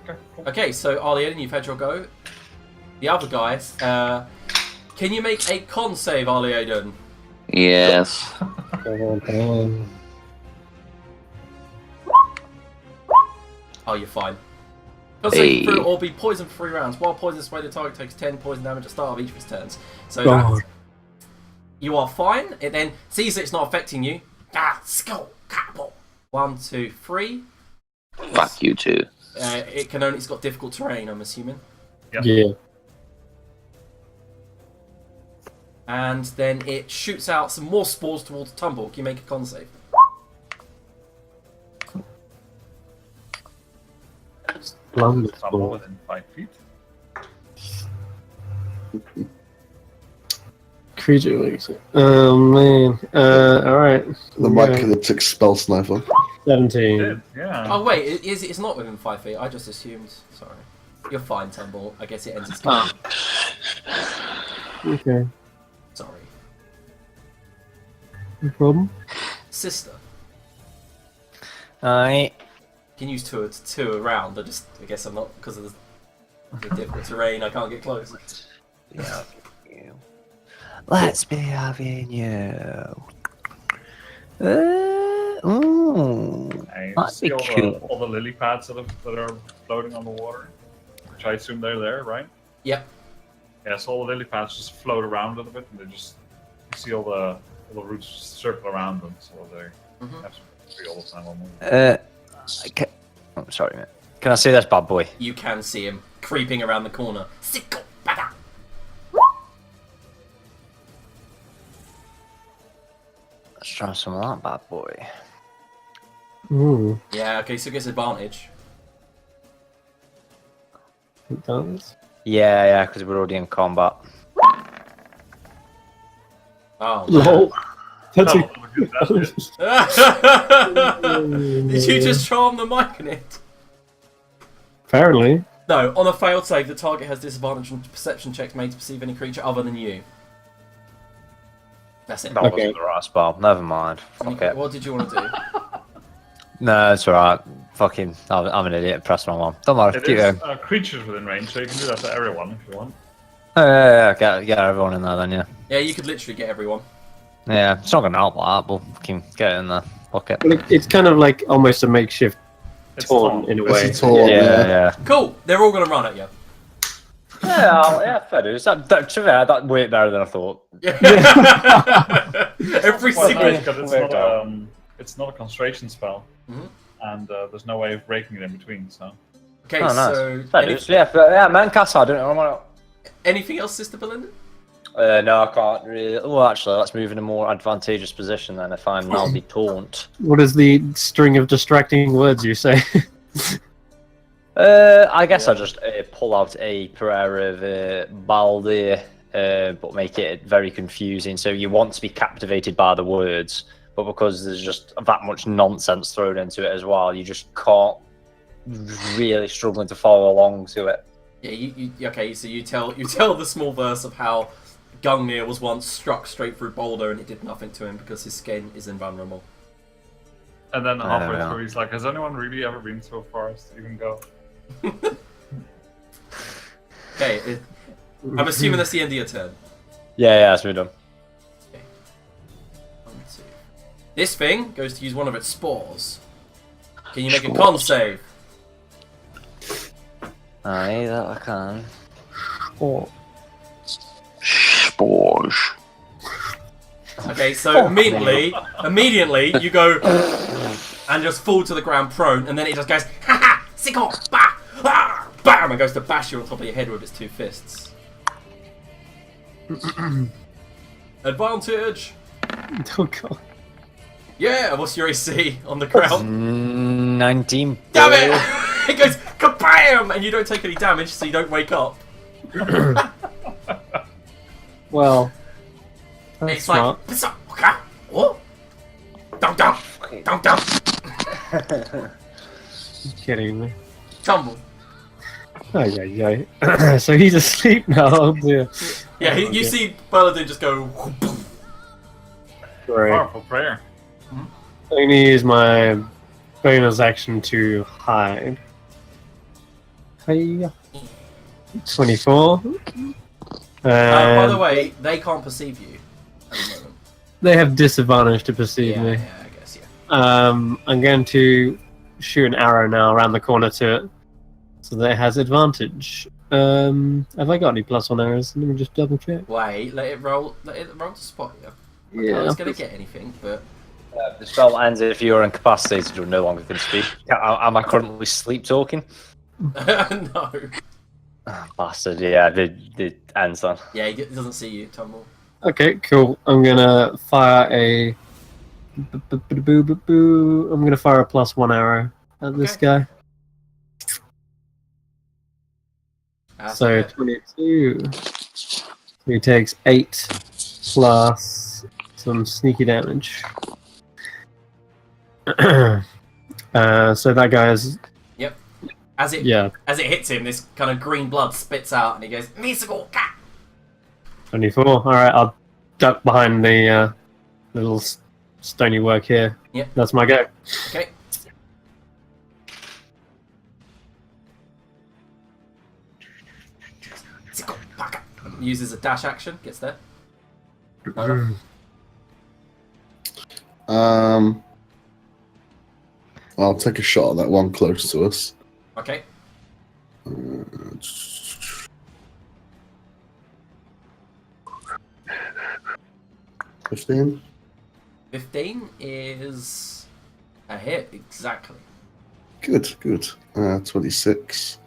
Okay, cool. Okay, so Arlie Aiden, you've had your go. The other guys, can you make a con save, Arlie Aiden? Yes. Oh, you're fine. Con save Hey. through or be poisoned for 3 rounds. While poisoned this way, the target takes 10 poison damage at the start of each of his turns. So that, you are fine. It then sees that it's not affecting you. Skull, catapult. 1, 2, 3. Fuck you too. It's got difficult terrain, I'm assuming. Yep. Yeah. And then it shoots out some more spores towards Tumble. Can you make a con save? Tumble within 5 feet. Creature links. Oh man. Alright. The Mycolyptic Spell Sniper. 17. Did, yeah. Oh wait, it's not within 5 feet. I just assumed. Sorry. You're fine, Tumble. I guess it ends its game. Okay. Sorry. No problem. Sister. Alright. Can use two around. I guess I'm not, because of the difficult terrain, I can't get close. Yeah. Let's be having you. Ooh. I That'd see be all cool. all the lily pads that are floating on the water, which I assume they're there, right? Yep. Yeah, so all the lily pads just float around a little bit, and they just you see all the roots circle around them, so they have to be all the time on them. Oh, sorry, mate. Can I see this bad boy? You can see him creeping around the corner. Sickle, bada. Let's try some of that bad boy. Ooh. Yeah, okay, so it gets advantage. It does. Yeah, because we're already in combat. Oh, Lol. That's Oh, a... look at that. Did you just charm the mic in it? Apparently. No, on a failed save, the target has disadvantage on perception checks made to perceive any creature other than you. That's it. That Okay. wasn't the right spell. Never mind. Fuck it. What did you want to do? No, it's alright. Fucking, I'm an idiot. Press wrong one. Don't matter. It Keep is going. creatures within range, so you can do that to everyone if you want. Oh, yeah. Get everyone in there then, yeah. Yeah, you could literally get everyone. Yeah, it's not gonna help like that, but fucking get it in there. Fuck it. Well, it's kind of like almost a makeshift It's taunt taunt. in a It's way. a taunt, Yeah, yeah. Cool. They're all going to run at you. Yeah, fair dues. That, to be fair, that worked better than I thought. Every Well, single. no, because it's not a concentration spell, Mhm. and there's no way of breaking it in between. So Okay, Oh, nice. so Fair dues. Yeah, man, cast. I don't know. anything else, Sister Belinda? No, I can't really. Well, actually, let's move in a more advantageous position then if I'm now the taunt. What is the string of distracting words you say? I guess I'll just pull out a prayer of Baldir, but make it very confusing. So you want to be captivated by the words, but because there's just that much nonsense thrown into it as well, you just can't really struggling to follow along to it. Yeah, you okay, so you tell the small verse of how Gungnir was once struck straight through Boulder and it did nothing to him because his skin is invulnerable. and then halfway Yeah. through, he's like, "Has anyone really ever been to a forest to even go?" Okay, I'm assuming that's the end of your turn. Yeah, that's me done. Okay. 1, 2. This thing goes to use one of its spores. Can you make a con save? Aye, that I can. Spores. Okay, so immediately you go and just fall to the ground prone, and then it just goes, ha ha, sick off, bah, ah, bam, and goes to bash you on top of your head with its 2 fists. Advantage! Oh god. Yeah, what's your AC on the ground? 19. Damn it! It goes kabam, and you don't take any damage, so you don't wake up. Well, that's It's smart. like, what's up? Okay, oh, down, down, down, down, You're kidding me. tumble. Oh yeah. So he's asleep now. Oh dear. Yeah, you see Berladin just go. Great. Powerful prayer. I'm gonna use my bonus action to hide. Hey, 24. By the way, they can't perceive you at the moment. They have disadvantage to perceive Yeah, me. yeah, I guess, yeah. I'm going to shoot an arrow now around the corner to it, so that it has advantage. Have I got any +1 arrows? Let me just double check. Wait, let it roll to spot you. I Yeah. don't know it's gonna get anything, but The spell ends if you're incapacitated or no longer can speak. Am I currently sleep talking? no. Bastard, yeah, the ends then. Yeah, he doesn't see you, Tumble. Okay, cool. I'm gonna fire a. I'm gonna fire a +1 arrow at this guy. So Okay. 22. He takes 8 plus some sneaky damage. So that guy is As it yeah hits him, this kind of green blood spits out, and he goes, "Musical cat." 24. All right, I'll duck behind the little stony work here. Yep. That's my go. Okay. Uses a dash action, gets there. I'll take a shot at that one close to us. Okay. 15. 15 is a hit, exactly. Good. 26.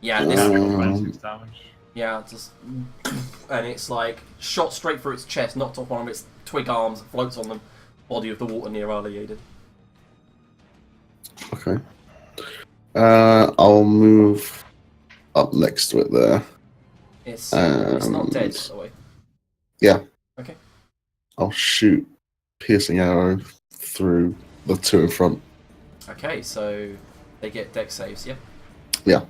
Yeah, Um, this, 26 damage. yeah, just, and it's like shot straight through its chest, knocked off one of its twig arms, floats on the body of the water near Aliated. Okay. I'll move up next to it there. It's not dead, by And- the way. Yeah. Okay. I'll shoot piercing arrow through the 2 in front. Okay, so they get dex saves, yeah? Yeah.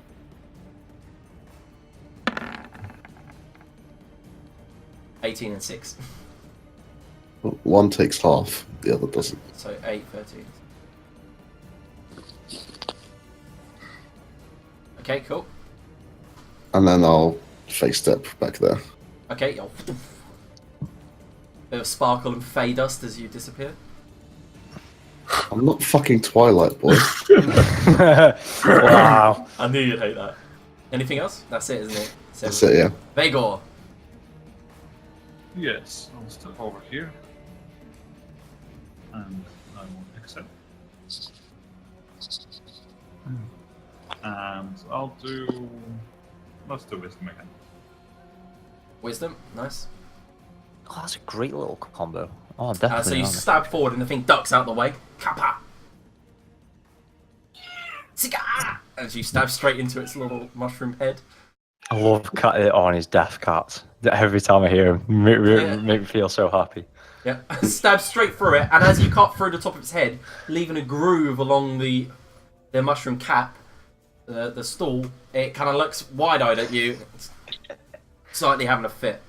$18 and 6. One takes half, the other doesn't. So 8, 13. Okay, cool. And then I'll face step back there. Okay, you'll... Bit of sparkle and fey dust as you disappear. I'm not fucking Twilight, boy. Wow. I knew you'd hate that. Anything else? That's it, isn't it? That's it, yeah. Vagor. Yes, I'll step over here. And I will accept. And I'll do... Let's do wisdom again. Wisdom, nice. Oh, that's a great little combo. Oh, definitely. So you on it. stab forward and the thing ducks out the way. Kappa! Sika! As you stab straight into its little mushroom head. I love cut on his death cut. Every time I hear him, make me feel so happy. Yeah, stab straight through it, and as you cut through the top of its head, leaving a groove along the mushroom cap, the stool, it kind of looks wide-eyed at you, slightly having a fit.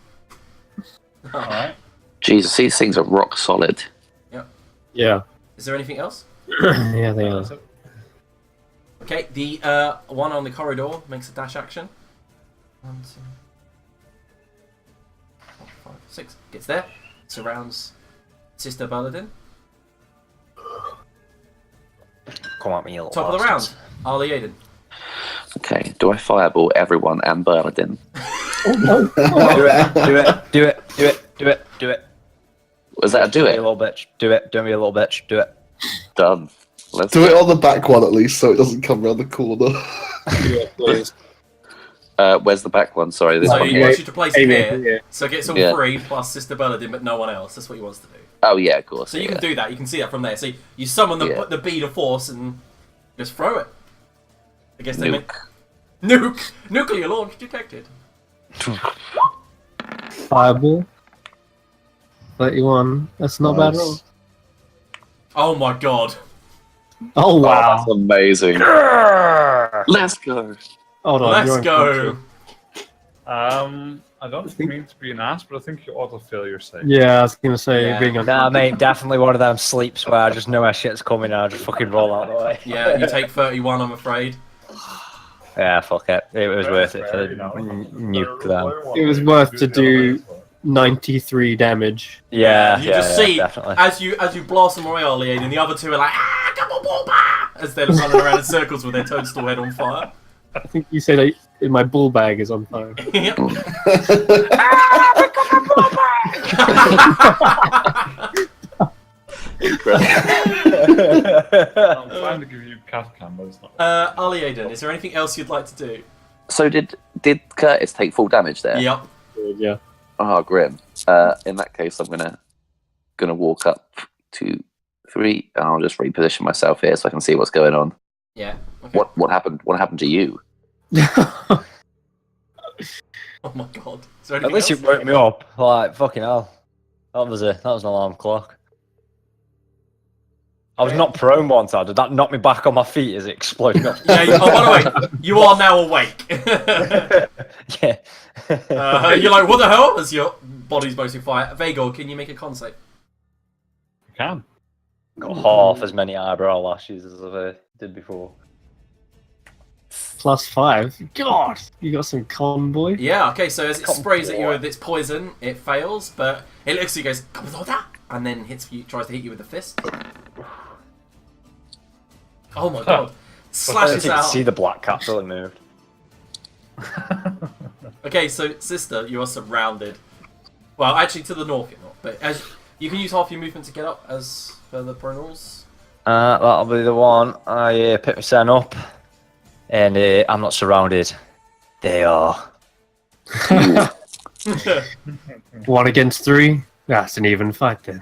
Alright. Jesus, these things are rock solid. Yeah. Is there anything else? Yeah, they are. Okay, the one on the corridor makes a dash action. 1, 2, 4, 5, 6. Gets there. Surrounds Sister Baladin. Come at me, you little Top of the round. bastards. Ali Aiden. Okay, do I fireball everyone and Bernardin? Do it. Was that a do Don't be a it? little bitch. Do it. Don't be a little bitch. Do it. Done. Let's Do it on the back one at least, so it doesn't come around the corner. Yeah, please. Where's the back one? Sorry, this So one he here. wants you to place it Aim here, it, yeah. so it gets all Yeah. 3 plus Sister Baladin, but no one else. That's what he wants to do. Oh yeah, of course. So you yeah. can do that. You can see that from there. So you summon Yeah. the bead of force and just throw it. I guess they meant Nuke. nuke. Nuclear launch detected. Fireball. 31. That's not bad at all. Nice. Oh my god. Oh, Oh, wow. that's amazing. Let's go. Hold on. Let's you're on go. control. I don't mean to be an ass, but I think you auto failure safe. Yeah, I was going to say, Yeah. being on Nah, mate, definitely one of them sleeps where I just know my shit's coming and I just fucking roll out the way. Yeah, you take 31, I'm afraid. Yeah, fuck it. It was worth it Fair, for you know. nuke them. It was worth to do 93 damage. Yeah, You just see definitely. as you blast them away, Ali Aiden, and the other two are like, ah, come on, ball, bah! As they're running around in circles with their toadstool head on fire. I think you said my bull bag is on fire. Yep. I'm trying to give you cat cam, but it's not. Ali Aiden, is there anything else you'd like to do? So did Curtis take full damage there? Yep. Yeah. Oh, grim. In that case, I'm gonna walk up to 3, and I'll just reposition myself here so I can see what's going on. Yeah. Okay. What happened? What happened to you? Oh my god. Is there At anything least else? you woke me up. Like, fucking hell. That was an alarm clock. I was not prone once, did that knock me back on my feet as it exploded? Yeah, oh, by the way, you are now awake. Yeah. You're like, what the hell? As your body's mostly fire. Vagor, can you make a con save? You can. Got half as many eyebrow lashes as I did before. +5. God, you got some con, boy. Yeah, okay, so as it Come sprays at you on. with its poison, it fails, but it looks at you, goes, "Come on, that," and then tries to hit you with the fist. Oh my god. I Slashes didn't out. see the black cat till it moved. Okay, so, sister, you are surrounded. Well, actually, to the north you're not, but as you can use half your movement to get up, as per the prone rules. That'll be the one. I pick my son up, and I'm not surrounded. They are. 1 against 3. That's an even fight then.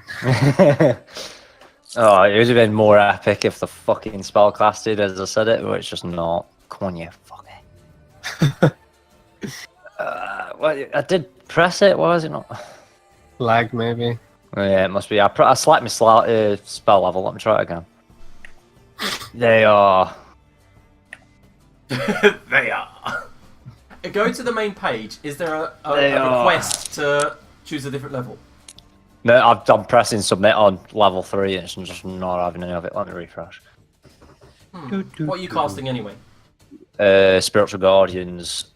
Oh, it would have been more epic if the fucking spell casted as I said it, but it's just not. Come on, you fucker. Well, I did press it, why is it not? Lag, maybe. Oh, yeah, it must be. I slapped my spell level. Let me try it again. They are. They are. Go to the main page. Is there a They are. request to choose a different level? No, I'm pressing submit on level 3 and it's just not having any of it. Let me refresh. What are you casting anyway? Spiritual Guardians.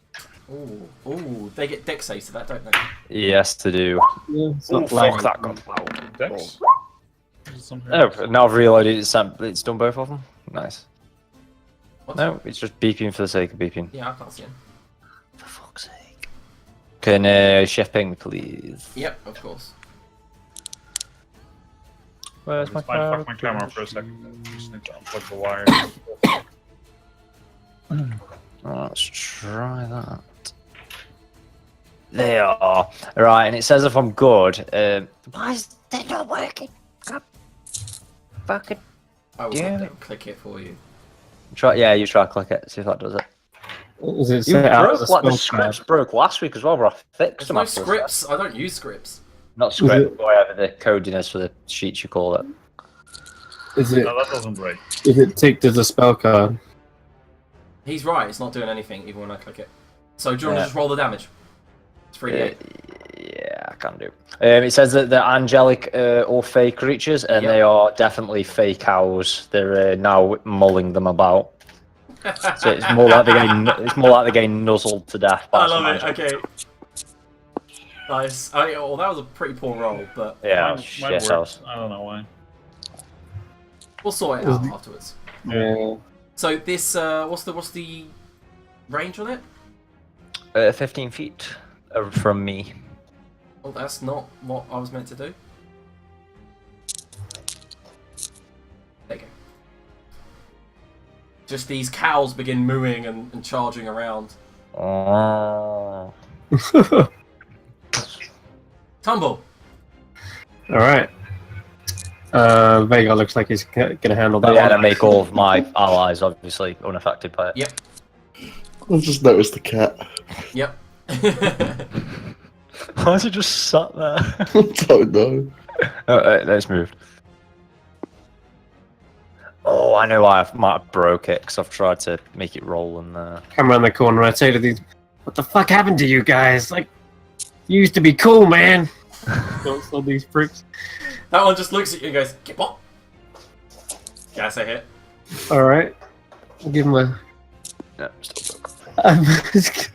Ooh, they get dex saves to that, don't they? Yes, to do. Yeah, it's Oh, not fuck, like that got loud. Dex? Something Oh, now I've reloaded, it's done both of them. Nice. What? No, it's just beeping for the sake of beeping. Yeah, I can't see him. For fuck's sake. Can Chef ping, please? Yep, of course. Where's my Fuck my camera for a second. Just need to unplug the wire. Let's try that. They are. Right, and it says if I'm good. Why is that not working? God. Fucking. I will Yeah. click it for you. Try, yeah, you try to click it, see if that does it. Is it You set out as a broke, like, the spell card? scripts broke last week as well, bro. I fixed There's them no after this. scripts. I don't use scripts. Not script, whatever the coding is for the sheets you call it. Is it No, that doesn't break. ticked as a spell card? He's right. It's not doing anything even when I click it. So do you want to Yeah. just roll the damage? It's 3d8. Yeah, I can do. It says that they're angelic or fake creatures, and Yep. they are definitely fake owls. They're now mulling them about. So it's more like they're getting nuzzled to death. By I love it. some Okay. Nice. Well, that was a pretty poor roll, but Yeah, Mine shit worked. house. I don't know why. we'll sort it out afterwards. Yeah. So this, what's the range on it? 15 feet from me. Oh, that's not what I was meant to do. There you go. Just these cows begin mooing and charging around. Oh. Tumble. All right. Vega looks like he's gonna handle that Yeah, one. and I make all of my allies obviously unaffected by it. Yep. I just noticed the cat. Yep. Why is it just sat there? I don't know. Let's move. Oh, I know why I might have broke it, because I've tried to make it roll and Come around the corner. I say to these, "What the fuck happened to you guys? Like, you used to be cool, man." Don't sell these pricks. That one just looks at you and goes, "Get what?" Guess I hit. All right. I'll give him a. no, still broke. I'm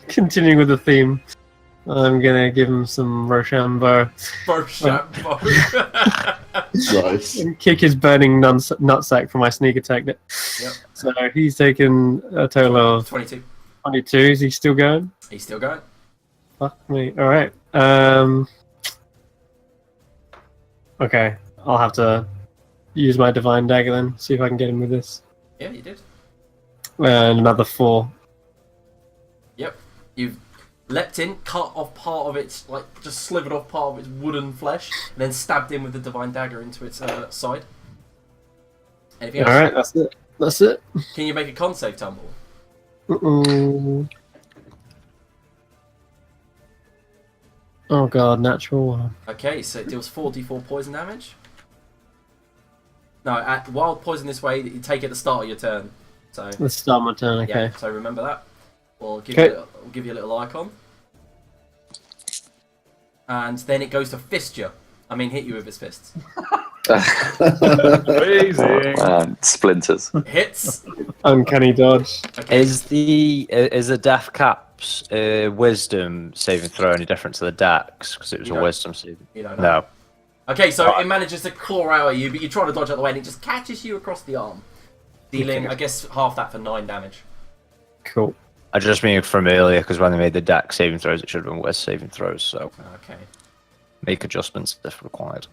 continuing with the theme. I'm gonna give him some Rochambeau Rochambeau. Nice. and kick his burning nutsack for my sneak attack. Yep. So he's taken a total of 22. 22. Is he still going? He's still going. Fuck me. All right. Okay. I'll have to use my divine dagger then. See if I can get him with this. Yeah, you did. And another 4. Yep. You've leapt in, cut off part of its, like, just slivered off part of its wooden flesh, and then stabbed in with the divine dagger into its side. Anything else? All right. That's it. That's it. Can you make a con save, Tumble? Oh god, natural 1. Okay, so it deals 4d4 poison damage. No, wild poison this way, you take it at the start of your turn. So Let's start my turn. Okay. yeah, so remember that. We'll give, Okay. we'll give you a little icon. And then it goes to fist you. I mean, hit you with its fists. Amazing. Splinters. Hits. Uncanny dodge. Okay. Is the death cap's wisdom saving throw any different to the dex? Because it was You a don't- wisdom saving. You don't know. No. Okay, so Right. it manages to claw out at you, but you try to dodge out the way, and it just catches you across the arm, dealing, I guess, half that for 9 damage. Cool. I just mean from earlier, because when they made the dex saving throws, it should have been wisdom saving throws. So Okay. make adjustments if required.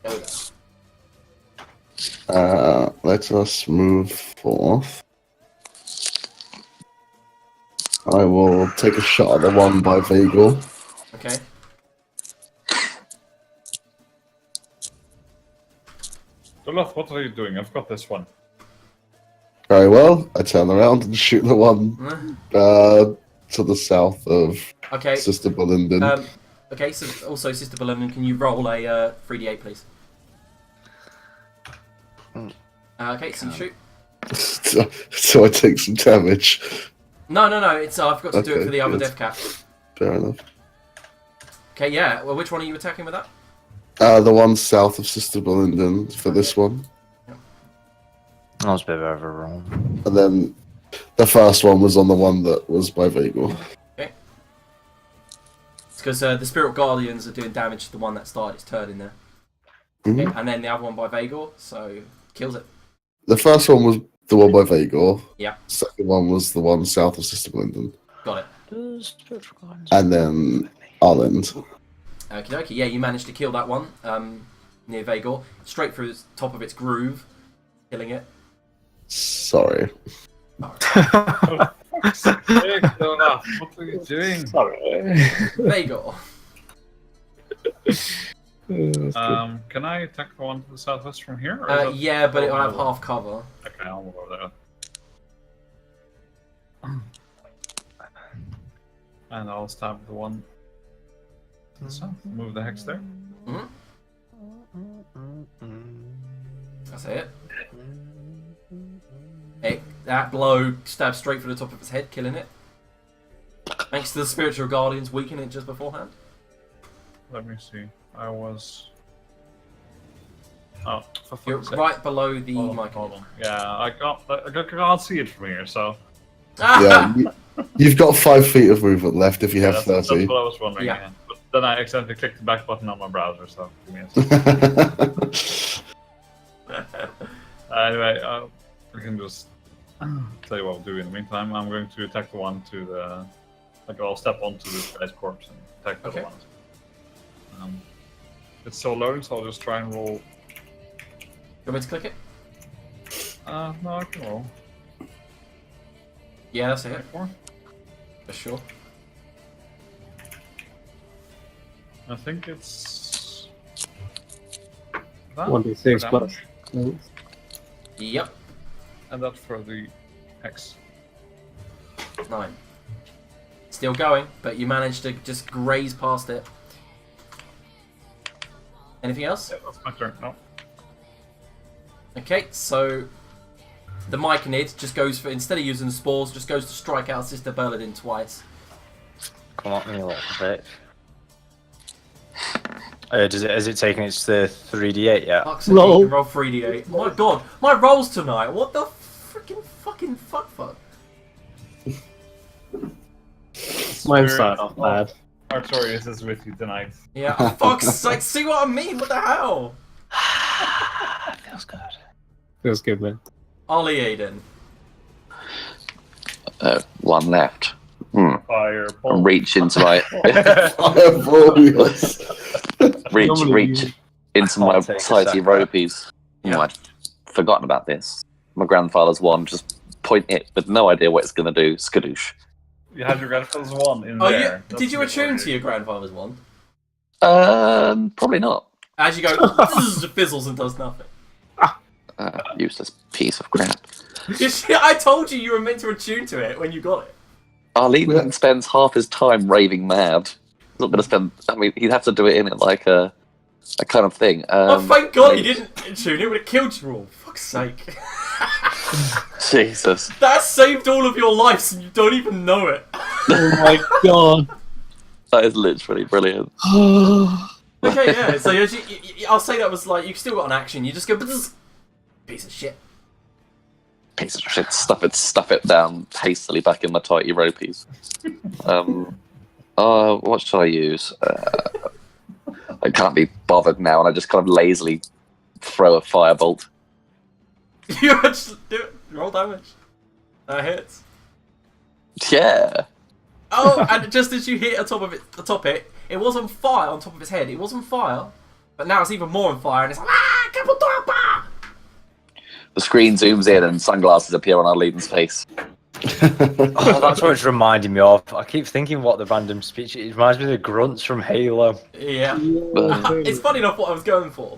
There we go. Let us move forth. I will take a shot at the one by Vagor. Okay. Doloth, what are you doing? I've got this one. Very well. I turn around and shoot the one to the south of Okay. Sister Belinda. Okay, so also, Sister Belinda, can you roll a 3d8, please? Okay, so you shoot. So I take some damage. No, it's I forgot to do it Okay, for the other good. death cap. Fair enough. Okay, yeah. Well, which one are you attacking with that? The one south of Sister Belinda for this one. I was a bit wrong. And then the first one was on the one that was by Vagor. Okay. It's because the Spirit Guardians are doing damage to the one that started its turn in there. Okay, and then the other one by Vagor, so kills it. The first one was the one by Vagor. Yeah. Second one was the one south of Sister Belinda. Got it. And then Arland. Okie dokie, yeah, you managed to kill that one near Vagor, straight through the top of its groove, killing it. Sorry. Hey, Jonah, what are you doing? Sorry. Vagor. Can I attack the one to the southwest from here? or is that- Yeah, but it'll have half cover. Okay, I'll move over there. And I'll stab the one to the south. Move the hex there. Mm-hmm. That's it. That blow stabs straight through the top of its head, killing it. Thanks to the spiritual guardians weakening it just beforehand. Let me see. I was. Oh, for You're fuck's sake. right below the Hold mic. on. Yeah, I can't see it from here, so. Yeah, you've got 5 feet of movement left if you have that's 30. what I was wondering. Yeah. Yeah. But then I accidentally clicked the back button on my browser, so give me a second. Anyway, we can just tell you what we'll do in the meantime. I'm going to attack the one to the. Like, I'll step onto this guy's corpse and attack the other one. It's so loading, so I'll just try and roll. You want me to click it? No, I can roll. Yeah, that's it. 4. For sure. I think it's. That 1d6 for plus. damage, Yep. and that for the hex. 9. Still going, but you managed to just graze past it. Anything else? Yeah, that's my turn. No. Okay, so the Myconid just goes for, instead of using the spores, just goes to strike out Sister Berladin twice. Come on, me a little bit. Is it taking its 3d8 yet? Fuck's sake, Roll. you can roll 3d8. My god, my rolls tonight. What the fucking fuck? Mine started off bad. Artorias is with you tonight. Yeah, oh, fuck's sake, see what I mean? What the hell? Feels good. Feels good, man. Ollie Aiden. One left. Fireball. Reach into my Fireball, yes. reach into my I'll take a tighty second. ropies. Yeah. I'd forgotten about this. My grandfather's one. Just point it with no idea what it's going to do. Skadoosh. You had your grandfather's one in Oh, there. you, That's did you a bit attune weird. to your grandfather's wand? Probably not. As you go, it fizzles and does nothing. Useless piece of crap. I told you you were meant to attune to it when you got it. Arlene spends half his time raving mad. He's not going to spend. I mean, he'd have to do it in like a kind of thing. Oh, thank God he didn't attune. It would have killed you all. Fuck's sake. Jesus. That saved all of your lives and you don't even know it. Oh my god. That is literally brilliant. Okay, yeah. So I'll say that was like, you've still got an action. You just go, piece of shit. Piece of shit. Stuff it down hastily back in my tighty ropies. What should I use? I can't be bothered now, and I just kind of lazily throw a firebolt. You just do it. Roll damage. That hits. Yeah. Oh, and just as you hit atop it, it was on fire on top of its head. It was on fire, but now it's even more on fire, and it's like, Capotopa! The screen zooms in, and sunglasses appear on Arlene's face. Oh, that's what it's reminding me of. I keep thinking what the random speech. It reminds me of the grunts from Halo. Yeah. It's funny enough what I was going for.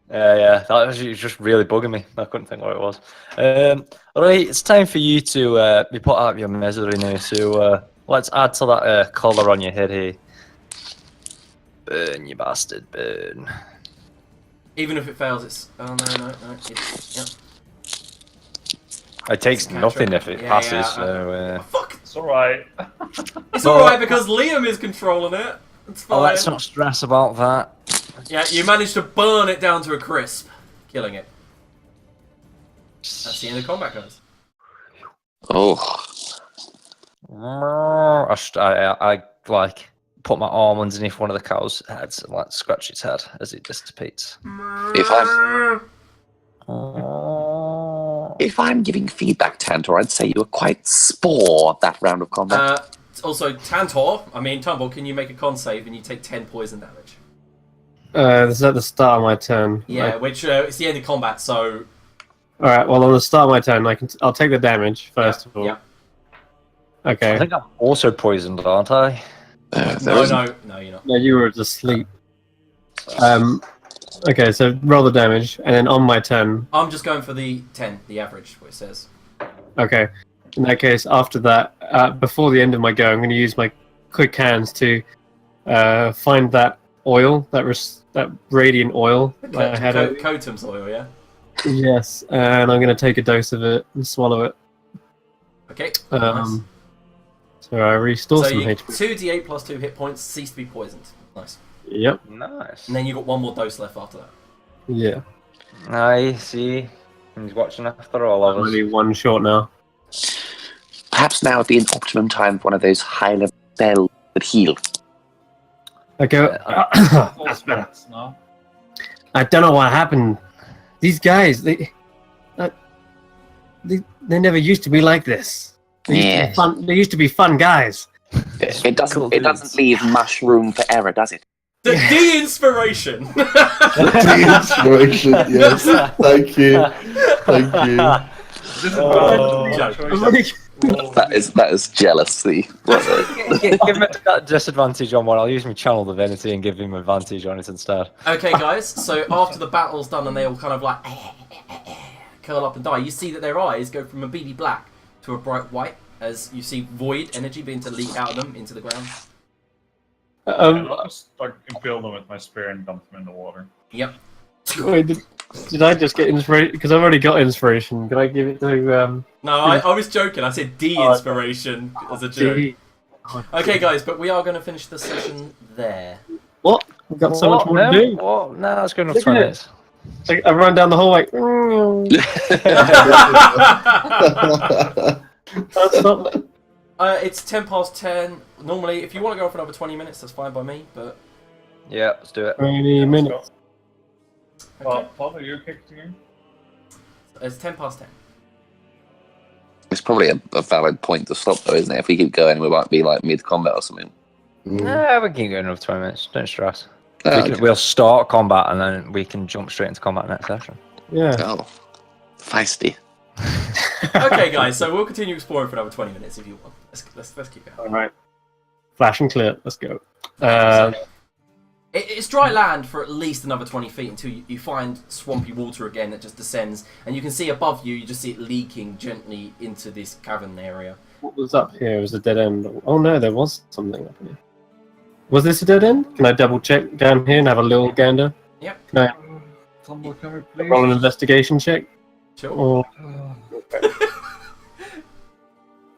Yeah, that was just really bugging me. I couldn't think what it was. Alright, it's time for you to be put out of your misery now. So let's add to that collar on your head here. Burn, you bastard, burn. Even if it fails, it's... Oh, no. It's, yep. It takes nothing if it Yeah, passes. yeah, So, Fuck! It's alright. It's alright because Liam is controlling it. It's fine. let's not stress about that. Yeah, you managed to burn it down to a crisp, killing it. That's the end of combat, guys. Oh, I like put my arm underneath one of the cow's heads and like scratch its head as it dissipates. If I'm giving feedback, Tantor, I'd say you were quite spore that round of combat. Also, Tantor, Tumble, can you make a con save and you take 10 poison damage? This is at the start of my turn. Yeah, which it's the end of combat, so... Alright, well on the start of my turn, I'll take the damage first of all. Yeah. Okay. I think I'm also poisoned, aren't I? No, you're not. No, you were asleep. Okay, so roll the damage, and then on my turn. I'm just going for the 10, the average, what it says. Okay. In that case, after that, before the end of my go, I'm going to use my quick hands to find that oil, that radiant oil that I had. Kotum's oil, yeah? Yes, and I'm going to take a dose of it and swallow it. Okay, nice. So I restore so some you HP. 2d8 plus 2 hit points, cease to be poisoned. Nice. Yep. Nice. And then you got one more dose left after that. Yeah. I see. He's watching after all of us. Only one short now. Perhaps now would be an optimum time for one of those high-level spells that heal. I go. That's better. No? I don't know what happened. These guys, they never used to be like this. They used to be fun guys. It doesn't leave much room for error, does it? The inspiration. The inspiration, yes. Thank you. That is jealousy. Give him that disadvantage on one. I'll use my channel divinity and give him advantage on it instead. Okay, guys. So after the battle's done and they all kind of like curl up and die, you see that their eyes go from a beady black to a bright white as you see void energy beginning to leak out of them into the ground. I'll just like impale them with my spear and dump them in the water. Yep. Wait, did I just get inspiration? Because I've already got inspiration. Can I give it to? No, I was joking. I said de-inspiration as a joke. Okay, guys, but we are going to finish the session there. What? We've got so much more to do. What? No, that's good enough. Look at 20 it. minutes. I run down the hallway. Stop. It's 10 past 10. Normally, if you want to go for another 20 minutes, that's fine by me, but... Yeah, let's do it. 20 minutes. Okay. Paul, are you kicked again? It's 10 past 10. It's probably a valid point to stop, though, isn't it? If we keep going, we might be like mid-combat or something. No, we can keep going another 20 minutes. Don't stress. Oh, We'll start combat and then we can jump straight into combat next session. Yeah. oh, feisty. Okay, guys, so we'll continue exploring for another 20 minutes if you want. Let's keep going. All right. Flash and clear. Let's go. It's dry land for at least another 20 feet until you find swampy water again that just descends, and you can see above you, you just see it leaking gently into this cavern area. What was up here? It was a dead end. Oh no, there was something up here. Was this a dead end? Can I double check down here and have a little gander? Yep. Can I roll an investigation check? Sure. Or...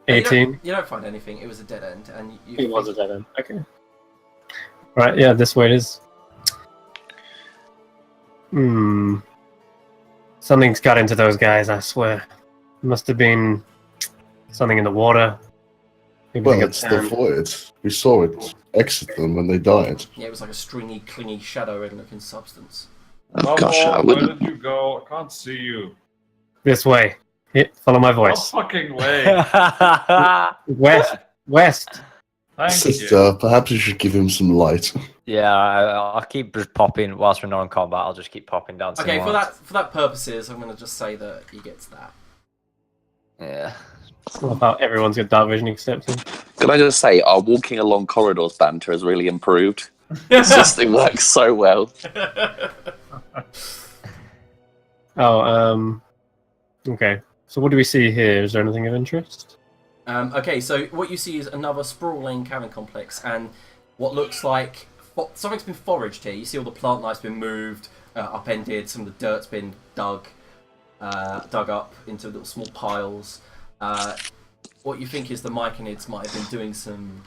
18. You don't find anything. It was a dead end, and It was a dead end. Okay. Right. Yeah, this way it is. Something's got into those guys. I swear. Must have been something in the water. Maybe Well, they got it's the turned. void. We saw it exit them when they died. Yeah, it was like a stringy, clingy, shadow-red-looking substance. Oh, gosh, I Where wouldn't. did you go? I can't see you. This way. Follow my No voice. fucking way. West. Thank Sister, you. perhaps you should give him some light. Yeah, I'll keep just popping whilst we're not in combat. I'll just keep popping down. Okay, some for lights. that purposes, I'm going to just say that he gets that. Yeah. What about everyone's got dark vision except him? Can I just say, our walking along corridors banter has really improved. It's just, it works so well. Okay. So what do we see here? Is there anything of interest? Okay, so what you see is another sprawling cavern complex, and what looks like something's been foraged here. You see all the plant life's been moved, upended. Some of the dirt's been dug up into little small piles. What you think is the Myconids might have been doing some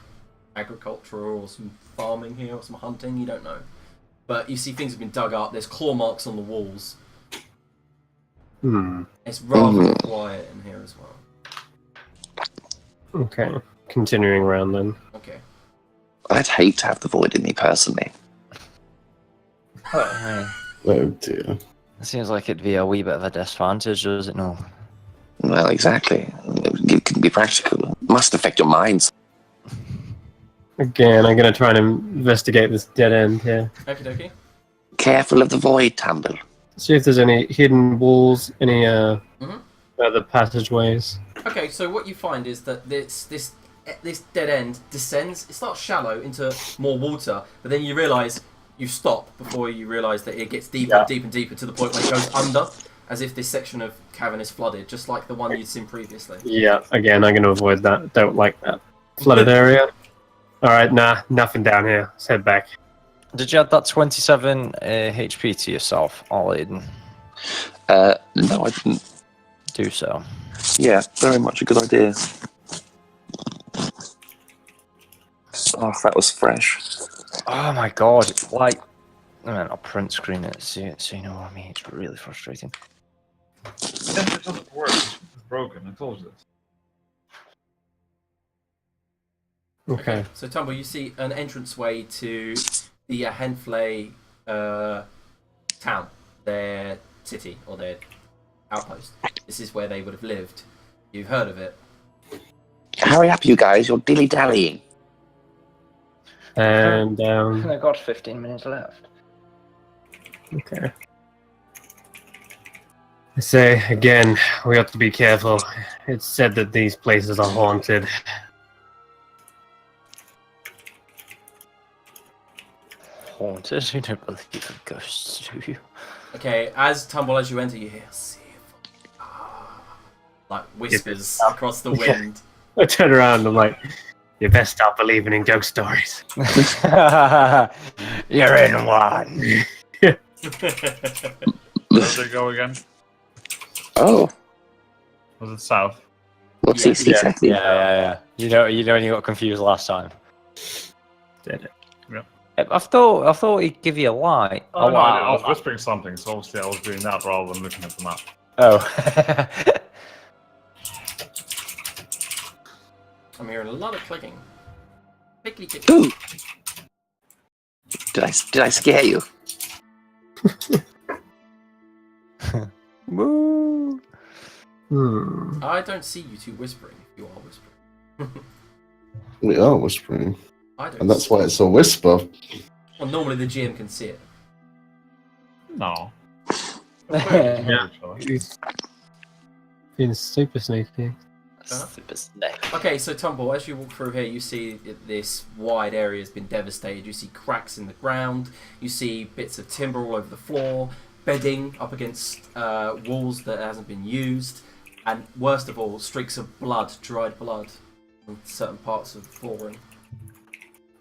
agriculture or some farming here or some hunting. You don't know, but you see things have been dug up. There's claw marks on the walls. It's rather quiet in here as well. Okay. Continuing around then. Okay. I'd hate to have the void in me personally. Oh dear. It seems like it'd be a wee bit of a disadvantage, does it not? Well, exactly. It can be practical. It must affect your minds. Again, I'm going to try and investigate this dead end here. Okie dokie. Careful of the void, Tumble. See if there's any hidden walls, any other passageways. Okay, so what you find is that this dead end descends. It starts shallow into more water, but then you realise you stop before you realise that it gets deeper and deeper and deeper to the point where it goes under, as if this section of cavern is flooded, just like the one you'd seen previously. Yeah, again, I'm going to avoid that. Don't like that flooded area. Alright, nah, nothing down here. Let's head back. Did you add that 27 HP to yourself, Aiden? No, I didn't. Do so. Yeah, very much a good idea. Oh, that was fresh. Oh my god, it's like... I mean, I'll print screen it so you know what I mean. It's really frustrating. It doesn't work. It's broken. I told you this. Okay. So, Tumble, you see an entranceway to the Henfley town, their city, or their outpost. This is where they would have lived. You've heard of it. Hurry up, you guys. You're dilly-dallying. And, I got 15 minutes left. okay. I say, again, we have to be careful. It's said that these places are haunted. Haunted? You don't believe in ghosts, do you? Okay, as Tumble, as you enter, you hear like whispers across the wind. I turn around and I'm like, you best stop believing in ghost stories. You're in one. Where did it go again? Oh, Was it south? what's Yeah. it exactly? Yeah. You know, you got confused last time. Did it? I thought he'd give you a light. Oh, no, I was whispering something, so obviously I was doing that rather than looking at the map. Oh. I'm hearing a lot of clicking. Clickety click. Ooh. Did I scare you? Woo. I don't see you two whispering. You are whispering. We are whispering. I don't. And that's see why it's a whisper. Well, normally the GM can see it. No. Yeah. Being super sneaky. Super snake. Okay, so Tumble, as you walk through here, you see this wide area has been devastated. You see cracks in the ground. You see bits of timber all over the floor, bedding up against walls that hasn't been used, and worst of all, streaks of blood, dried blood, on certain parts of the flooring.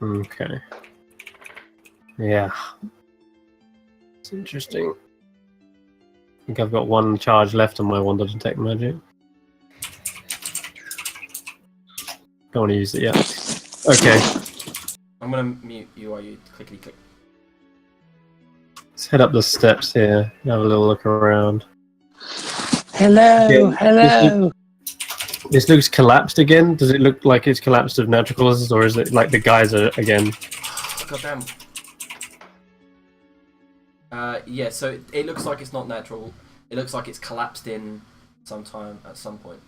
Okay. Yeah. It's interesting. I think I've got one charge left on my Wonder Detect Magic. Don't want to use it yet. Okay. I'm gonna mute you while you clickety click. Let's head up the steps here. Have a little look around. Hello, Yeah, hello. This looks collapsed again. Does it look like it's collapsed of natural causes, or is it like the geyser again? Goddamn. Yeah, so it looks like it's not natural. It looks like it's collapsed in sometime at some point.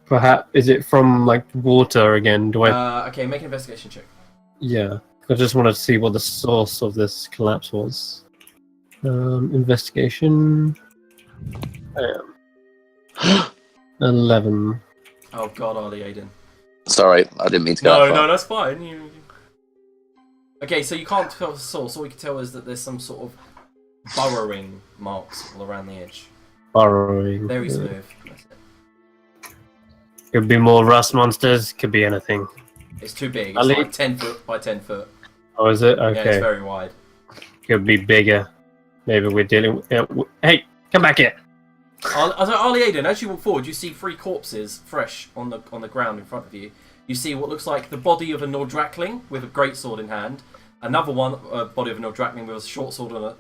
Perhaps is it from like water again? Do I? Okay, make an investigation check. Yeah. I just wanted to see what the source of this collapse was. Investigation. 11. Oh god, Ollie Aiden. Sorry, I didn't mean to go that far. No, that's fine. Okay, so you can't tell the source. All you can tell is that there's some sort of burrowing marks all around the edge. Burrowing. Very yeah. smooth. That's it. Could be more rust monsters. Could be anything. It's too big. It's Ali? like 10 foot by 10 foot. Oh, is it? Yeah, it's Okay. very wide. Could be bigger. Maybe we're dealing with... hey, come back here. Ollie Aiden, as you walk forward, you see 3 corpses fresh on the ground in front of you. You see what looks like the body of a Nordrakling with a greatsword in hand, Another one, body of an Eldrachnian with a short sword and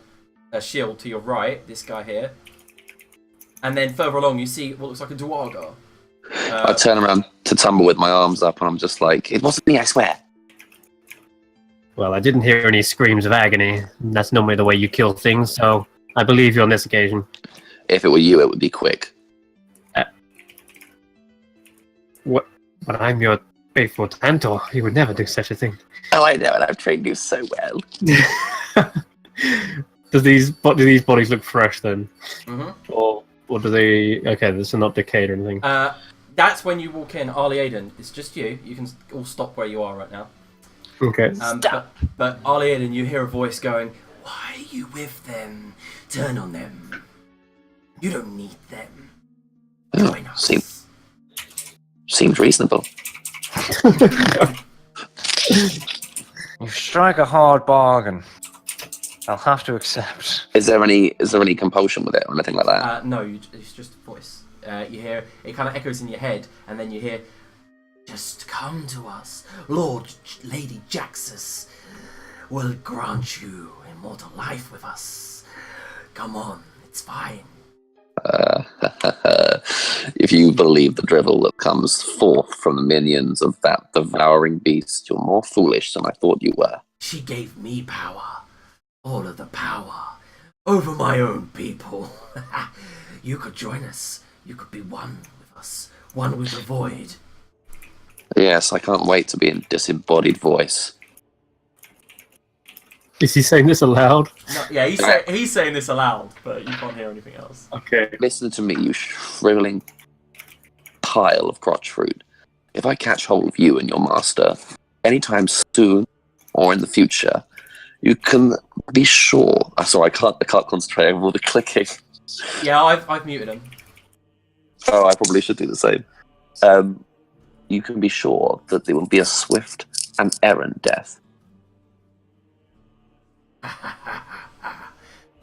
a shield to your right. This guy here. And then further along, you see what looks like a Duergar. I turn around to Tumble with my arms up, and I'm just like, "It wasn't me, I swear." Well, I didn't hear any screams of agony. That's normally the way you kill things, so I believe you on this occasion. If it were you, it would be quick. What? But I'm your faithful Tantor. You would never do such a thing. Oh, I know, and I've trained you so well. Do these bodies look fresh then? Mm-hmm. Or do they... Okay, this is not decayed or anything. That's when you walk in. Arlie Aiden, it's just you. You can all stop where you are right now. Okay. But Arlie Aiden, you hear a voice going, "Why are you with them? Turn on them. You don't need them. Join us." Seems reasonable. You strike a hard bargain. I'll have to accept. Is there any compulsion with it or anything like that? No, it's just a voice. You hear it kind of echoes in your head, and then you hear, "Just come to us. Lady Jaxus will grant you immortal life with us. Come on, it's fine." If you believe the drivel that comes forth from the minions of that devouring beast, you're more foolish than I thought you were. She gave me power. All of the power. Over my own people. You could join us. You could be one with us. One with the void. Yes, I can't wait to be in disembodied voice. Is he saying this aloud? No, yeah, he's saying this aloud, but you can't hear anything else. Okay. Listen to me, you shriveling pile of crotch fruit. If I catch hold of you and your master anytime soon or in the future, you can be sure. Sorry, I can't concentrate over all the clicking. Yeah, I've muted him. Oh, I probably should do the same. You can be sure that there will be a swift and errant death.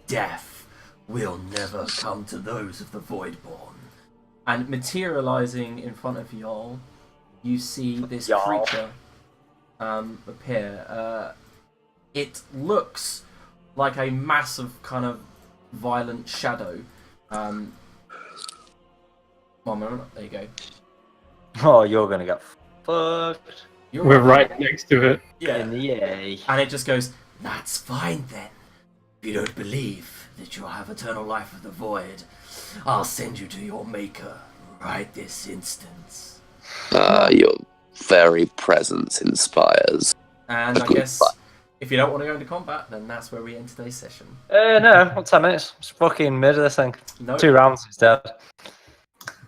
Death will never come to those of the Voidborn. And materializing in front of y'all, you see this creature appear. It looks like a massive kind of violent shadow. One moment, there you go. Oh, you're gonna get fucked. We're right next to it. Yeah. In the A. And it just goes, "That's fine then. If you don't believe that you'll have eternal life of the void, I'll send you to your maker right this instant." Your very presence inspires. And I guess if you don't want to go into combat, then that's where we end today's session. No, not 10 minutes. It's fucking mid of this thing. No, 2 rounds, it's dead.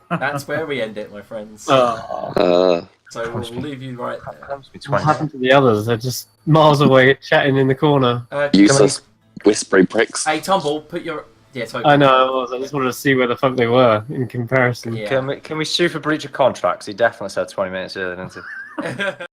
that's where we end it, my friends. Uh, So we'll leave you right there. What happened to the others? They're just miles away, chatting in the corner. useless whispery pricks. Hey, Tumble, put your... Yeah, totally. I know, I just wanted to see where the fuck they were in comparison. Yeah. Can we sue for breach of contracts? He definitely said 20 minutes earlier, didn't he?